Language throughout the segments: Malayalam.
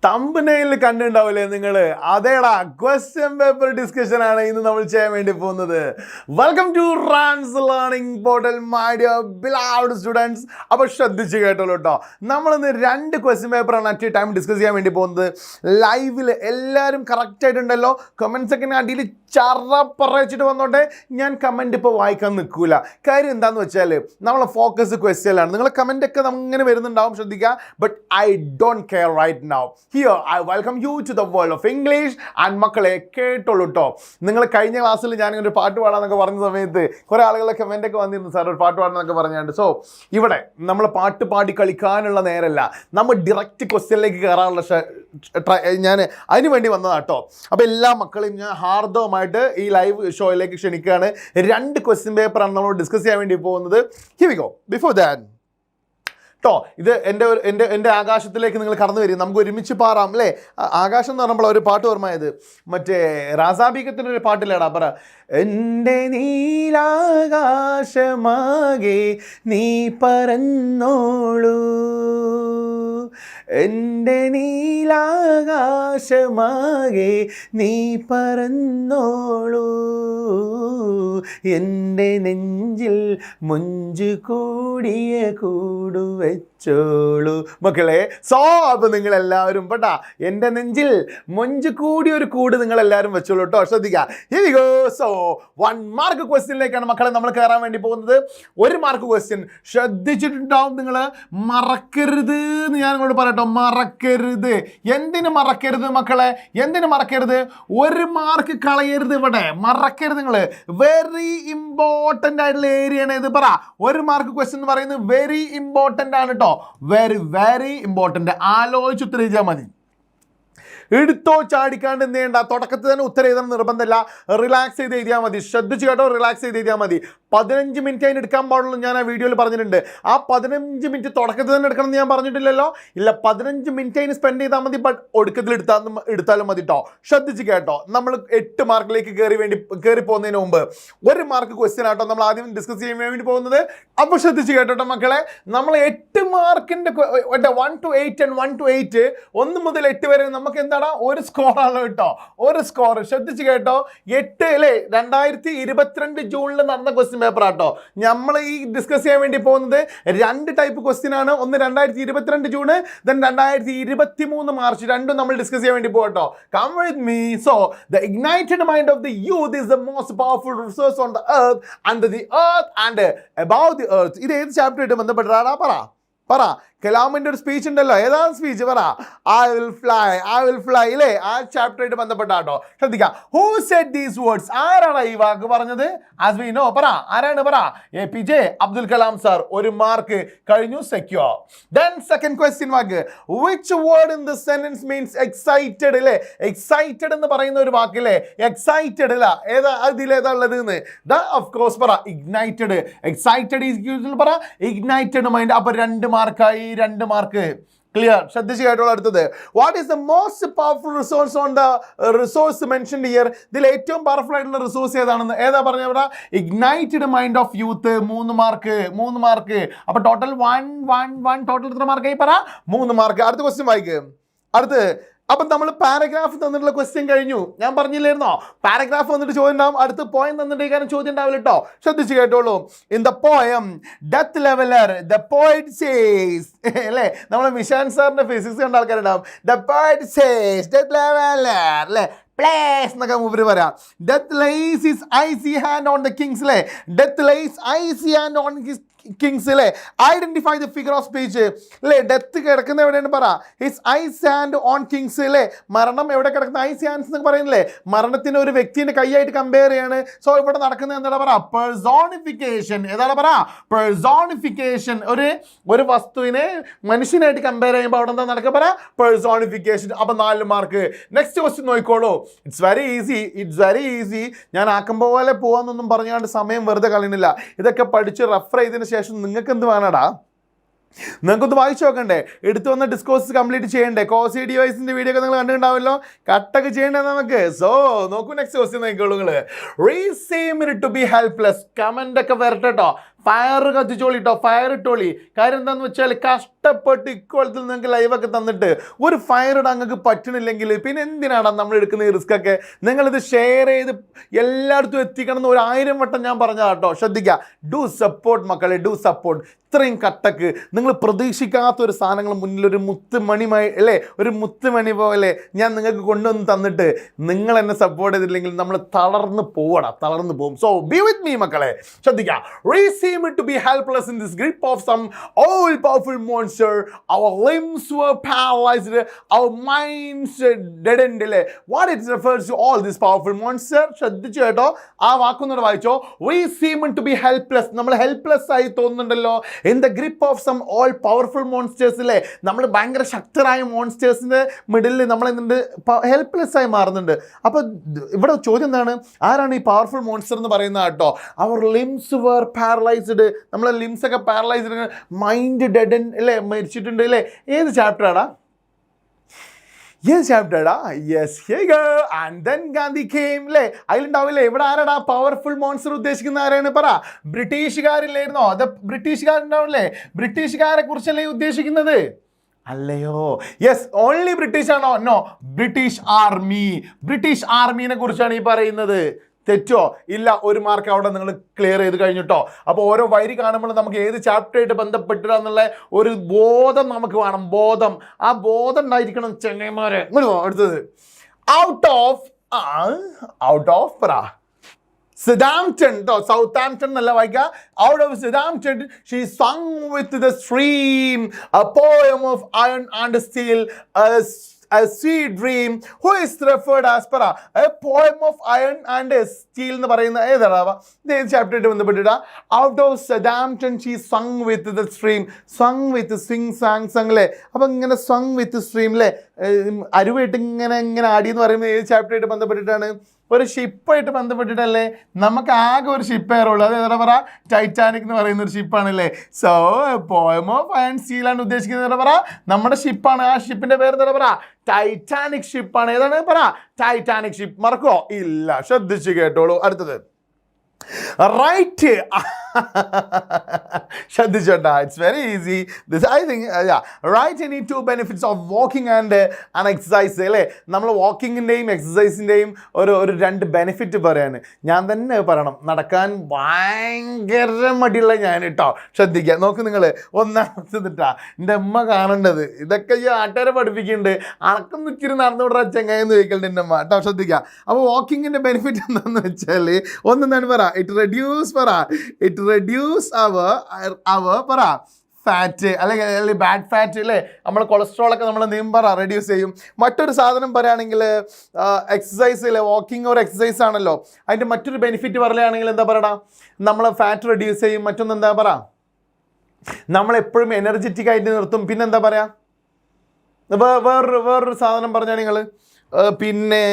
തമ്പനയിൽ കണ്ടിട്ടുണ്ടാവില്ലേ നിങ്ങൾ? അതേടാ, ക്വസ്റ്റ്യൻ പേപ്പർ ഡിസ്കഷൻ ആണ് ഇന്ന് നമ്മൾ ചെയ്യാൻ വേണ്ടി പോകുന്നത്. Welcome to Rans Learning Portal my dear beloved students. അപ്പോൾ ശ്രദ്ധിച്ച് കേട്ടോളൂ കേട്ടോ. നമ്മളിന്ന് 2 ക്വസ്റ്റ്യൻ പേപ്പറാണ് അറ്റ് ടൈം ഡിസ്കസ് ചെയ്യാൻ വേണ്ടി പോകുന്നത്. ലൈവിൽ എല്ലാവരും കറക്റ്റായിട്ടുണ്ടല്ലോ. കമൻസ് ഒക്കെ അടിയിൽ ചറപ്പറച്ചിട്ട് വന്നോട്ടെ. ഞാൻ കമൻറ്റ് ഇപ്പോൾ വായിക്കാൻ നിൽക്കില്ല. കാര്യം എന്താണെന്ന് വെച്ചാൽ നമ്മളെ ഫോക്കസ് ക്വസ്റ്റ്യനിലാണ്. നിങ്ങളെ കമൻറ്റൊക്കെ അങ്ങനെ വരുന്നുണ്ടാവും, ശ്രദ്ധിക്കുക. But I don't care right now. Here I welcome you to the world of English. And മക്കളെ കേട്ടോളൂ കേട്ടോ. നിങ്ങൾ കഴിഞ്ഞ ക്ലാസ്സിൽ ഞാനിങ്ങനെ ഒരു പാട്ട് പാടാന്നൊക്കെ പറഞ്ഞ സമയത്ത് കുറേ ആളുകളെ കമൻ്റ് ഒക്കെ വന്നിരുന്നു, സാർ ഒരു പാട്ട് പാടാന്നൊക്കെ പറഞ്ഞുകൊണ്ട്. സോ ഇവിടെ നമ്മൾ പാട്ട് പാടി കളിക്കാനുള്ള നേരമല്ല, നമ്മൾ ഡയറക്റ്റ് ക്വസ്റ്റ്യനിലേക്ക് കയറാനുള്ള ഞാൻ അതിന് വേണ്ടി വന്നതാണ് കേട്ടോ. അപ്പോൾ എല്ലാ മക്കളെയും ഞാൻ ഹാർദവമായിട്ട് ഈ ലൈവ് ഷോയിലേക്ക് ക്ഷണിക്കുകയാണ്. 2 ക്വസ്റ്റ്യൻ പേപ്പറാണ് നമ്മൾ ഡിസ്കസ് ചെയ്യാൻ വേണ്ടി പോകുന്നത്. Here we go. Before that കേട്ടോ, ഇത് എൻ്റെ ആകാശത്തിലേക്ക് നിങ്ങൾ കടന്നു വരും, നമുക്ക് ഒരുമിച്ച് പാറാം അല്ലേ. ആകാശം എന്ന് പറഞ്ഞപ്പോൾ ഒരു പാട്ട് ഓർമ്മയത്, മറ്റേ റാസാബീകത്തിൻ്റെ ഒരു പാട്ടില്ലേടാ, പറ എൻ്റെ നീലാകാശമാകെ നീ പറന്നോളൂ, എൻ്റെ നീലാകാശമാകെ നീ പറന്നോളൂ, എൻ്റെ നെഞ്ചിൽ മുഞ്ചു കൂടിയ കൂടു വെച്ചോളൂ. മക്കളെ സോ അപ്പോൾ നിങ്ങളെല്ലാവരും പെട്ടാ എൻ്റെ നെഞ്ചിൽ മൊഞ്ച് കൂടി ഒരു കൂട് നിങ്ങളെല്ലാവരും വെച്ചോളൂ കേട്ടോ. ശ്രദ്ധിക്കുക. Here we go. So 1 mark ക്വസ്റ്റ്യനിലേക്കാണ് മക്കളെ നമ്മൾ കയറാൻ വേണ്ടി പോകുന്നത്. 1 മാർക്ക് ക്വസ്റ്റ്യൻ ശ്രദ്ധിച്ചിട്ടുണ്ടാവും നിങ്ങൾ. മറക്കരുത് എന്ന് ഞാൻ നിങ്ങളോട് പറയട്ടോ, മറക്കരുത്. എന്തിന് മറക്കരുത് മക്കളെ? എന്തിന് മറക്കരുത്? 1 മാർക്ക് കളയരുത് ഇവിടെ, മറക്കരുത് നിങ്ങൾ. വെരി ഇമ്പോർട്ടൻ്റ് ആയിട്ടുള്ള ഏരിയ ആണ് ഇത്. പറ 1 മാർക്ക് ക്വസ്റ്റ്യൻ എന്ന് പറയുന്നത് വെരി ഇമ്പോർട്ടൻ്റ് ആണ് കേട്ടോ. Very important. ആലോചിച്ച് ഉത്തരം ചെയ്താൽ മതി. എടുത്തോ ചാടിക്കാണ്ട് എന്ത് ചെയ്യണ്ട, തുടക്കത്തിൽ തന്നെ ഉത്തരം എഴുതാൻ നിർബന്ധമില്ല. റിലാക്സ് ചെയ്ത് എഴുതിയാൽ മതി. ശ്രദ്ധിച്ച് കേട്ടോ, റിലാക്സ് ചെയ്ത് എഴുതിയാൽ മതി. 15 മിനിറ്റ് അതിന് എടുക്കാൻ പാടുള്ളൂ. ഞാൻ ആ വീഡിയോയിൽ പറഞ്ഞിട്ടുണ്ട്. ആ 15 മിനിറ്റ് തുടക്കത്തിൽ തന്നെ എടുക്കണം എന്ന് ഞാൻ പറഞ്ഞിട്ടില്ലല്ലോ. ഇല്ല, 15 മിനിറ്റ് അതിന് സ്പെൻഡ് ചെയ്താൽ മതി. ബട്ട് ഒടുക്കത്തിൽ എടുത്താലും മതി കേട്ടോ. ശ്രദ്ധിച്ച് കേട്ടോ. നമ്മൾ 8 മാർക്കിലേക്ക് കയറി പോകുന്നതിന് മുമ്പ് 1 മാർക്ക് ക്വസ്റ്റ്യൻ ആട്ടോ നമ്മൾ ആദ്യം ഡിസ്കസ് ചെയ്യാൻ വേണ്ടി പോകുന്നത്. അപ്പോൾ ശ്രദ്ധിച്ച് കേട്ടോ മക്കളെ, നമ്മൾ 8 മാർക്കിൻ്റെ 1 to 8 and 1 to 8 1 മുതൽ 8 വരെ നമുക്ക് എന്താ ഒരു സ്കോറാണല്ലോ കേട്ടോ, ഒരു സ്കോർ. ശ്രദ്ധിച്ച് കേട്ടോ. 8 അല്ലേ, 2022 ജൂണിൽ നടന്ന ക്വസ്റ്റ്യൻ പേപ്പർ ആട്ടോ. നമ്മൾ ഈ ഡിസ്കസ് ചെയ്യാൻ വേണ്ടി പോകുന്നത് 2 ടൈപ്പ് ക്വസ്റ്റ്യൻ ആണ്. ഒന്ന് 2022 ജൂണ്, ദെൻ 2023 മാർച്ച്. രണ്ടും നമ്മൾ ഡിസ്കസ് ചെയ്യാൻ വേണ്ടി പോകട്ടോ. Come with me. So the ignited mind of the youth is the most powerful resource on the earth and the earth and above the earth. ഇത് ഏത് ചാപ്റ്റർ ആയിട്ട് ബന്ധപ്പെട്ടാടാ? പറ. കലാമിൻ്റെ ഒരു സ്പീച്ച് ഉണ്ടല്ലോ, ഏതാണ് സ്പീച്ച്? പറ. ഐ വിൽ ഫ്ലൈ ഇല്ലേ, ആ ചാപ്റ്ററായിട്ട് ബന്ധപ്പെട്ടാട്ടോ. ശ്രദ്ധിക്കാം. Who said these words? ആരാണ് ഈ വാക്ക് പറഞ്ഞത്? As we know. പറ, ആരാണ്? പറ. APJ Abdul Kalam sir. 1 mark കഴിഞ്ഞു, സെക്യൂർ. ദെൻ സെക്കൻഡ് ക്വസ്റ്റ്യൻ വാക്ക്. Which word in the sentence means excited ഇല്ലേ? എക്സൈറ്റഡ് എന്ന് പറയുന്ന ഒരു വാക്കില്ലേ, എക്സൈറ്റഡ് അല്ല, ഇതിലേതാ ഉള്ളത് എന്ന്? ഓഫ് കോഴ്സ് പറ, ഇഗ്നൈറ്റഡ്. എക്സൈറ്റഡ് ഈസ് പറ, ഇഗ്നൈറ്റഡ് മൈൻഡ്. അപ്പൊ 2 മാർക്കായി, 2 മാർക്ക്. ക്ലിയർ? ശ്രദ്ധിച്ച് കേട്ടോളൂ. അടുത്തത്, what is the most powerful resource on the resource mentioned here? ഇതിൽ ഏറ്റവും പവർഫുൾ ആയിട്ടുള്ള റിസോഴ്സ് ഏതാണെന്ന്? ഏതാ പറഞ്ഞ? Ignited mind of youth. 3 mark. അപ്പൊ ടോട്ടൽ 1 ടോട്ടൽ എത്ര മാർക്കായി? പറ. 3 മാർക്ക്. അടുത്ത ക്വസ്റ്റ്യൻ വായിക്ക്. അടുത്ത് അപ്പം നമ്മൾ പാരഗ്രാഫ് തന്നിട്ടുള്ള ക്വസ്റ്റ്യൻ കഴിഞ്ഞു. ഞാൻ പറഞ്ഞില്ലായിരുന്നോ, പാരഗ്രാഫ് വന്നിട്ട് ചോദ്യം ഉണ്ടാവും. അടുത്ത് പോയം തന്നിട്ട് കാരണം ചോദ്യം ഉണ്ടാവില്ല കേട്ടോ. ശ്രദ്ധിച്ച് കേട്ടോളൂ. In the poem death leveller the poet says അല്ലേ, നമ്മളെ മിഷാൻ സാറിന്റെ ഫിസിക്സ് കണ്ട ആൾക്കാരുണ്ടാവും. The poet says death leveller അല്ലേ, പ്ലേസ് എന്നൊക്കെ മൂപ്പര് പറയാം. Death lays his icy hand on the kings അല്ലേ, death lays icy hand on his kings അല്ലേ. Identify the figure of speech അല്ലേ. ഡെത്ത് കിടക്കുന്ന എവിടെയാണ്? പറ. His ice hand on kings അല്ലേ. മരണം എവിടെ കിടക്കുന്ന? ഐസ് ഹാൻഡ്സ് എന്നൊക്കെ പറയുന്നില്ലേ, മരണത്തിന് ഒരു വ്യക്തിയുടെ കൈയായിട്ട് കമ്പയർ ചെയ്യാണ്. സോ ഇവിടെ നടക്കുന്നത് എന്താണ്? പറ. പെർസോണിഫിക്കേഷൻ. ഏതാണ്? പറ. പെർസോണിഫിക്കേഷൻ. ഒരു വസ്തുവിനെ മനുഷ്യനായിട്ട് കമ്പയർ ചെയ്യുമ്പോൾ അവിടെ എന്താ നടക്കുക? പറ. പെർസോണിഫിക്കേഷൻ. അപ്പൊ 4 മാർക്ക്. നെക്സ്റ്റ് ക്വസ്റ്റ്യൻ നോക്കിക്കോളൂ. It's very easy. ഞാൻ ആക്കം പോലെ പോവാന്നൊന്നും പറഞ്ഞുകൊണ്ട് സമയം വെറുതെ കളയുന്നില്ല. ഇതൊക്കെ പഠിച്ച് റെഫർ ചെയ്തതിന് ശേഷം നിങ്ങൾക്ക് എന്ത് വേണടാ? നിങ്ങൾക്കൊന്ന് വായിച്ചു നോക്കണ്ടേ? എടുത്തു വന്ന ഡിസ്കോഴ്സ് കംപ്ലീറ്റ് ചെയ്യണ്ടേ? കോസി ഡിവൈസിന്റെ വീഡിയോ ഒക്കെ നിങ്ങൾ കണ്ടിട്ടുണ്ടാവല്ലോ. കട്ടൊക്കെ ചെയ്യണ്ടേ നമുക്ക്? സോ നോക്കൂ, നെക്സ്റ്റ് ക്വസ്റ്റ്യൻ നോക്കിക്കോളൂ നിങ്ങൾ. റീസീം ടു ബി ഹെൽപ്ലെസ്. കമന്റ് ഒക്കെ വരട്ടെ കേട്ടോ. ഫയർ കത്തിച്ചോളി കേട്ടോ, ഫയർ ഇട്ടോളി. കാര്യം എന്താണെന്ന് വെച്ചാൽ കഷ്ടപ്പെട്ട് ഇക്കോളത്തിൽ നിങ്ങൾക്ക് ലൈവൊക്കെ തന്നിട്ട് ഒരു ഫയർ ഇടാൻ നിങ്ങൾക്ക് പറ്റണില്ലെങ്കിൽ പിന്നെ എന്തിനാണ് നമ്മൾ എടുക്കുന്ന ഈ റിസ്ക് ഒക്കെ? നിങ്ങളിത് ഷെയർ ചെയ്ത് എല്ലായിടത്തും എത്തിക്കണം എന്ന് 1000 വട്ടം ഞാൻ പറഞ്ഞതാ കേട്ടോ. ശ്രദ്ധിക്കുക, ഡു സപ്പോർട്ട് മക്കളെ, ഡു സപ്പോർട്ട്. ഇത്രയും കട്ടക്ക് നിങ്ങൾ പ്രതീക്ഷിക്കാത്ത ഒരു സാധനങ്ങൾ മുന്നിൽ ഒരു മുത്തുമണിമായി അല്ലേ, ഒരു മുത്തുമണി പോലെ ഞാൻ നിങ്ങൾക്ക് കൊണ്ടുവന്ന് തന്നിട്ട് നിങ്ങൾ എന്നെ സപ്പോർട്ട് ചെയ്തില്ലെങ്കിൽ നമ്മൾ തളർന്ന് പോകും. സോ ബി വിത്ത് മീ മക്കളെ. ശ്രദ്ധിക്കുക, we seem to be helpless in this grip of some all powerful monster. Our limbs were paralyzed, our minds deadened. അല്ലേ, what it refers to all this powerful monster? ശ്രദ്ധിച്ചു കേട്ടോ, ആ വാക്കൊന്നൂടെ വായിച്ചോ. we seem to be helpless. നമ്മൾ ഹെൽപ്ലെസ് ആയി തോന്നുന്നുണ്ടല്ലോ in the grip of some all powerful monsters. അല്ലേ, നമ്മൾ ഭയങ്കര ശക്തരായ മോൺസ്റ്റേഴ്സിന്റെ മിഡിൽ നമ്മൾ എന്തുണ്ട്, ഹെൽപ്ലെസ് ആയി മാറുന്നുണ്ട്. അപ്പോൾ ഇവിടെ ചോദ്യം എന്താണ്, ആരാണ് ഈ പവർഫുൾ മോൺസ്റ്റർ എന്ന് പറയുന്നത് കേട്ടോ? അവർ ലിംസ് വേർ പാരലൈസ്ഡ്. നമ്മളെ ലിംസ് ഒക്കെ പാരലൈസ്ഡ്, മൈൻഡ് ഡെഡൻ അല്ലേ, മരിച്ചിട്ടുണ്ട് അല്ലേ. ഏത് ചാപ്റ്ററാടാ? Yes, here you go. And then Gandhi came. അല്ലേ, അതിലുണ്ടാവില്ലേ ഇവിടെ ആരാടാ പവർഫുൾ മോൺസ്റ്റർ ഉദ്ദേശിക്കുന്ന ആരാണ് പറ? ബ്രിട്ടീഷുകാരില്ലായിരുന്നോ? അത് ബ്രിട്ടീഷുകാരുണ്ടാവില്ലേ, ബ്രിട്ടീഷുകാരെ കുറിച്ചല്ലേ ഉദ്ദേശിക്കുന്നത്? അല്ലയോ, യെസ്, ഓൺലി ബ്രിട്ടീഷ് ആണോ? നോ, ബ്രിട്ടീഷ് ആർമീനെ കുറിച്ചാണ് ഈ പറയുന്നത്. തെറ്റോ? ഇല്ല, 1 മാർക്ക് അവിടെ നിങ്ങൾ ക്ലിയർ ചെയ്ത് കഴിഞ്ഞിട്ടോ. അപ്പോൾ ഓരോ വരി കാണുമ്പോൾ നമുക്ക് ഏത് ചാപ്റ്ററായിട്ട് ബന്ധപ്പെട്ടിട്ടാന്നുള്ള ഒരു ബോധം നമുക്ക് വേണം, ബോധം. ആ ബോധം ഉണ്ടായിരിക്കണം ചെങ്ങന്മാരെ. അടുത്തത് ഔട്ട് ഓഫ് പറ Southampton, Southampton എന്നല്ല വായിക്കുക. Out of Southampton she sung with the stream a poem of iron and steel, a sweet dream. Who is referred as para a poem of iron and steel എന്ന് പറയുന്ന ഏതാ? ഇത് ചാപ്റ്ററായിട്ട് ബന്ധപ്പെട്ടിട്ടാ. Out of Southampton she sung with the stream. Sung with sang അല്ലേ. അപ്പം ഇങ്ങനെ sung with stream അല്ലേ, അരുവായിട്ട് ഇങ്ങനെ ആടി എന്ന് പറയുന്നത് ഏത് ചാപ്റ്ററായിട്ട് ബന്ധപ്പെട്ടിട്ടാണ്? ഒരു ഷിപ്പായിട്ട് ബന്ധപ്പെട്ടിട്ടല്ലേ. നമുക്ക് ആകെ ഒരു ഷിപ്പേറുള്ളൂ, അത് എന്താ പറ, ടൈറ്റാനിക് എന്ന് പറയുന്ന ഒരു ഷിപ്പാണല്ലേ. സോ പോയം ഓഫ് അയൺ സ്റ്റീലാണ് ഉദ്ദേശിക്കുന്നത്. എന്താ പറ, നമ്മുടെ ഷിപ്പാണ്. ആ ഷിപ്പിന്റെ പേര് എന്താ പറ, ടൈറ്റാനിക് ഷിപ്പാണ്. ഏതാണ് പറ, ടൈറ്റാനിക് ഷിപ്പ്. മറക്കോ? ഇല്ല, ശ്രദ്ധിച്ച് കേട്ടോളൂ. അടുത്തത് റൈറ്റ്. ശ്രദ്ധിച്ചോട്ടാ, it's very easy. This I think write any 2 benefits of walking and exercise. അല്ലേ, നമ്മൾ വാക്കിങ്ങിൻ്റെയും എക്സസൈസിൻ്റെയും ഒരു 2 ബെനിഫിറ്റ് പറയാണ്. ഞാൻ തന്നെ പറയണം, നടക്കാൻ ഭയങ്കര മടിയുള്ള ഞാൻ കേട്ടോ. ശ്രദ്ധിക്കുക, നോക്ക് നിങ്ങൾ. ഒന്നാമത്തേതിട്ടാ എൻ്റെ അമ്മ കാണേണ്ടത്, ഇതൊക്കെ ഈ ആട്ടുകാരെ പഠിപ്പിക്കുന്നുണ്ട്. അണക്കം ഇച്ചിരി നടന്നുവിടാ ചെങ്ങായെന്ന് ചോദിക്കലുണ്ട് എൻ്റെ അമ്മ കേട്ടോ. ശ്രദ്ധിക്കുക. അപ്പോൾ വാക്കിങ്ങിൻ്റെ ബെനിഫിറ്റ് എന്താണെന്ന് വെച്ചാൽ ഒന്നെന്താണ് പറ, ഇറ്റ് റെഡ്യൂസ് അവർ പറ ഫാറ്റ് അല്ലെങ്കിൽ ബാഡ് ഫാറ്റ് അല്ലേ, നമ്മൾ കൊളസ്ട്രോളൊക്കെ നമ്മൾ എന്തെങ്കിലും പറ റെഡ്യൂസ് ചെയ്യും. മറ്റൊരു സാധനം പറയുകയാണെങ്കിൽ എക്സസൈസ് അല്ലേ, വാക്കിംഗ് ഒരു എക്സസൈസ് ആണല്ലോ. അതിൻ്റെ മറ്റൊരു ബെനിഫിറ്റ് പറയുകയാണെങ്കിൽ എന്താ പറയടാ, നമ്മൾ ഫാറ്റ് റെഡ്യൂസ് ചെയ്യും. മറ്റൊന്ന് എന്താ പറ, നമ്മളെപ്പോഴും എനർജറ്റിക് ആയിട്ട് നിർത്തും. പിന്നെന്താ പറയുക, വേറൊരു സാധനം പറഞ്ഞാൽ നിങ്ങൾ പിന്നെ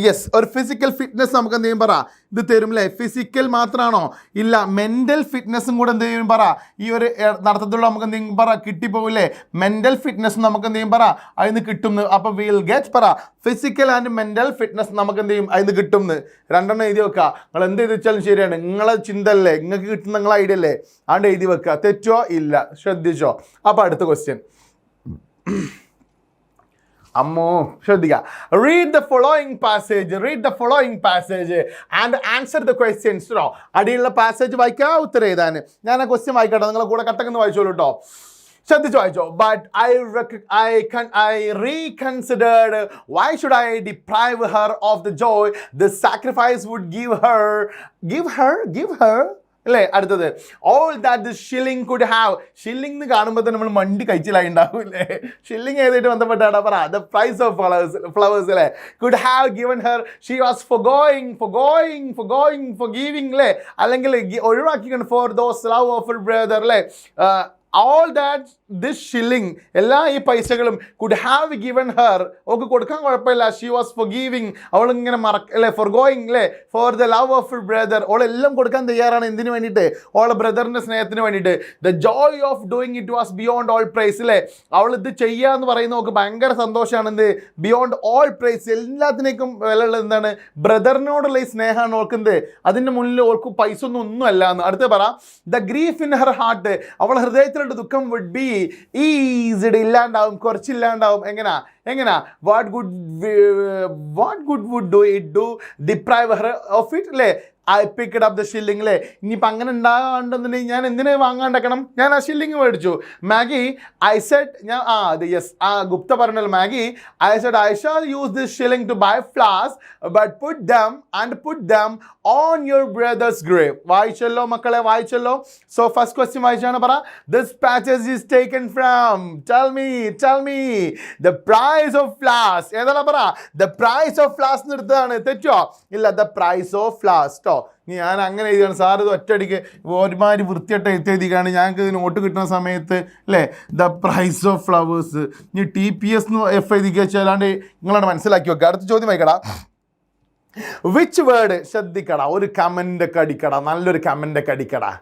യെസ്, ഒരു ഫിസിക്കൽ ഫിറ്റ്നസ് നമുക്ക് എന്തെങ്കിലും പറ ഇത് തരും അല്ലേ. ഫിസിക്കൽ മാത്രമാണോ? ഇല്ല, മെൻ്റൽ ഫിറ്റ്നസ്സും കൂടെ എന്തെങ്കിലും പറ ഈ ഒരു നടത്തത്തിലുള്ള നമുക്ക് എന്തെങ്കിലും പറ കിട്ടിപ്പോകില്ലേ. മെൻ്റൽ ഫിറ്റ്നസ് നമുക്ക് എന്തെങ്കിലും പറ അതിന് കിട്ടുന്നു. അപ്പോൾ വിൽ ഗെറ്റ് പറ ഫിസിക്കൽ ആൻഡ് മെൻ്റൽ ഫിറ്റ്നസ് നമുക്ക് എന്ത് ചെയ്യും അതിന് കിട്ടുന്നു. 2 എഴുതി വെക്കുക. നിങ്ങൾ എന്ത് എഴുതി വെച്ചാലും ശരിയാണ്, നിങ്ങളെ ചിന്ത അല്ലേ, നിങ്ങൾക്ക് കിട്ടുന്ന നിങ്ങളെ ഐഡിയ അല്ലേ, അതുകൊണ്ട് എഴുതി വെക്കുക. തെറ്റോ? ഇല്ല, ശ്രദ്ധിച്ചോ. അപ്പോൾ അടുത്ത ക്വസ്റ്റ്യൻ അമ്മോ, ശ്രദ്ധിക്കുക. Read the following passage and answer the questions. അടിയുള്ള പാസേജ് വായിക്കുക, ഉത്തരം എഴുതാൻ. ഞാൻ ആ ക്വസ്റ്റ്യൻ വായിക്കട്ടെ, നിങ്ങളെ കൂടെ കട്ടക്കെന്ന് വായിച്ചോളൂ കേട്ടോ. ശ്രദ്ധിച്ചു വായിച്ചോ. But I reconsidered, why should I deprive her of the joy the sacrifice would give her അല്ലേ. അടുത്തത് all that the shilling could have. Shilling എന്ന് കാണുമ്പോൾ തന്നെ നമ്മൾ മണ്ടി കഴിച്ചിലായി ഉണ്ടാവില്ലേ. ഷില്ലിംഗ് ഏതായിട്ട് ബന്ധപ്പെട്ടാണ് പറ, ദ പ്രൈസ് ഓഫ് ഫ്ലവേഴ്സ് അല്ലേ. Could have given her, she was for giving അല്ലേ, അല്ലെങ്കിൽ ഒഴിവാക്കിക്കൊണ്ട് for those love of brother അല്ലേ. All that ദിസ് ഷില്ലിങ് എല്ലാ ഈ പൈസകളും കുഡ് ഹാവ് ഗിവൺ ഹർ, ഓക്ക് കൊടുക്കാൻ കുഴപ്പമില്ല. ഷീ വാസ് ഫോർ ഗീവിങ്, അവളിങ്ങനെ അല്ലേ ഫോർ ഗോയിങ് അല്ലേ for the love of brother, അവളെല്ലാം കൊടുക്കാൻ തയ്യാറാണ്. എന്തിനു വേണ്ടിയിട്ട്? അവളെ ബ്രദറിൻ്റെ സ്നേഹത്തിന് വേണ്ടിയിട്ട്. The joy of doing it was beyond all price അല്ലേ, അവൾ ഇത് ചെയ്യുക എന്ന് പറയുന്നത് അവൾക്ക് ഭയങ്കര സന്തോഷമാണ്. എന്ത്? ബിയോണ്ട് ഓൾ പ്രൈസ്, എല്ലാത്തിനേക്കും വിലയുള്ളത് എന്താണ്? ബ്രദറിനോടുള്ള ഈ സ്നേഹമാണ് ഓൾക്ക്. എന്ത്? അതിൻ്റെ മുന്നിൽ ഓൾക്ക് പൈസ ഒന്നും അല്ല എന്ന്. അടുത്ത് പറ, the grief in her heart, അവളെ ഹൃദയത്തിലുള്ള ദുഃഖം വുഡ് ബി ഈസിഡ്, ഇല്ലാണ്ടാവും, കുറച്ചില്ലാണ്ടാവും. എങ്ങനാ what good would do it do deprive her of it അല്ലേ, I picked up the shilling അല്ലേ. ഇനിയിപ്പോൾ അങ്ങനെ ഉണ്ടാകാണ്ടെന്നുണ്ടെങ്കിൽ ഞാൻ എന്തിനാ വാങ്ങാണ്ടാക്കണം? ഞാൻ ആ ഷില്ലിംഗ് മേടിച്ചു. മാഗി ഐ സെഡ്, ഞാൻ ഗുപ്ത പറഞ്ഞല്ലോ, Maggie I said I shall use this shilling to buy flowers but put them on your brother's grave. വായിച്ചല്ലോ മക്കളെ, വായിച്ചല്ലോ. സോ ഫസ്റ്റ് ക്വസ്റ്റ്യൻ വായിച്ചാണ്. പറ, this passage is taken from, tell me the price of flowers. ഏതാണ്? പറ, ദ പ്രൈസ് ഓഫ് ഫ്ലവേഴ്സ് എടുത്തതാണ്. തെറ്റോ? ഇല്ല, ദ പ്രൈസ് ഓഫ് ഫ്ലവേഴ്സ് ട്ടോ. ഞാൻ അങ്ങനെ എഴുതിയാണ്. സാർ ഇത് ഒറ്റയടിക്ക് ഒരുമാതിരി വൃത്തിയായിട്ട് എഴുതിയാണ്. ഞങ്ങൾക്ക് ഇത് നോട്ട് കിട്ടുന്ന സമയത്ത് അല്ലേ, ദ പ്രൈസ് ഓഫ് ഫ്ലവേഴ്സ്, ഇനി TPS F എഴുതിക്കുക വെച്ചാലാണ്ട് നിങ്ങളാണ് മനസ്സിലാക്കി വെക്കുക. അടുത്ത ചോദ്യം വായിക്കടാ. വിച്ച് വേർഡ്, ശ്രദ്ധിക്കടാ, ഒരു കമൻ്റൊക്കെ അടിക്കടാ, നല്ലൊരു കമൻ്റൊക്കെ അടിക്കടാ.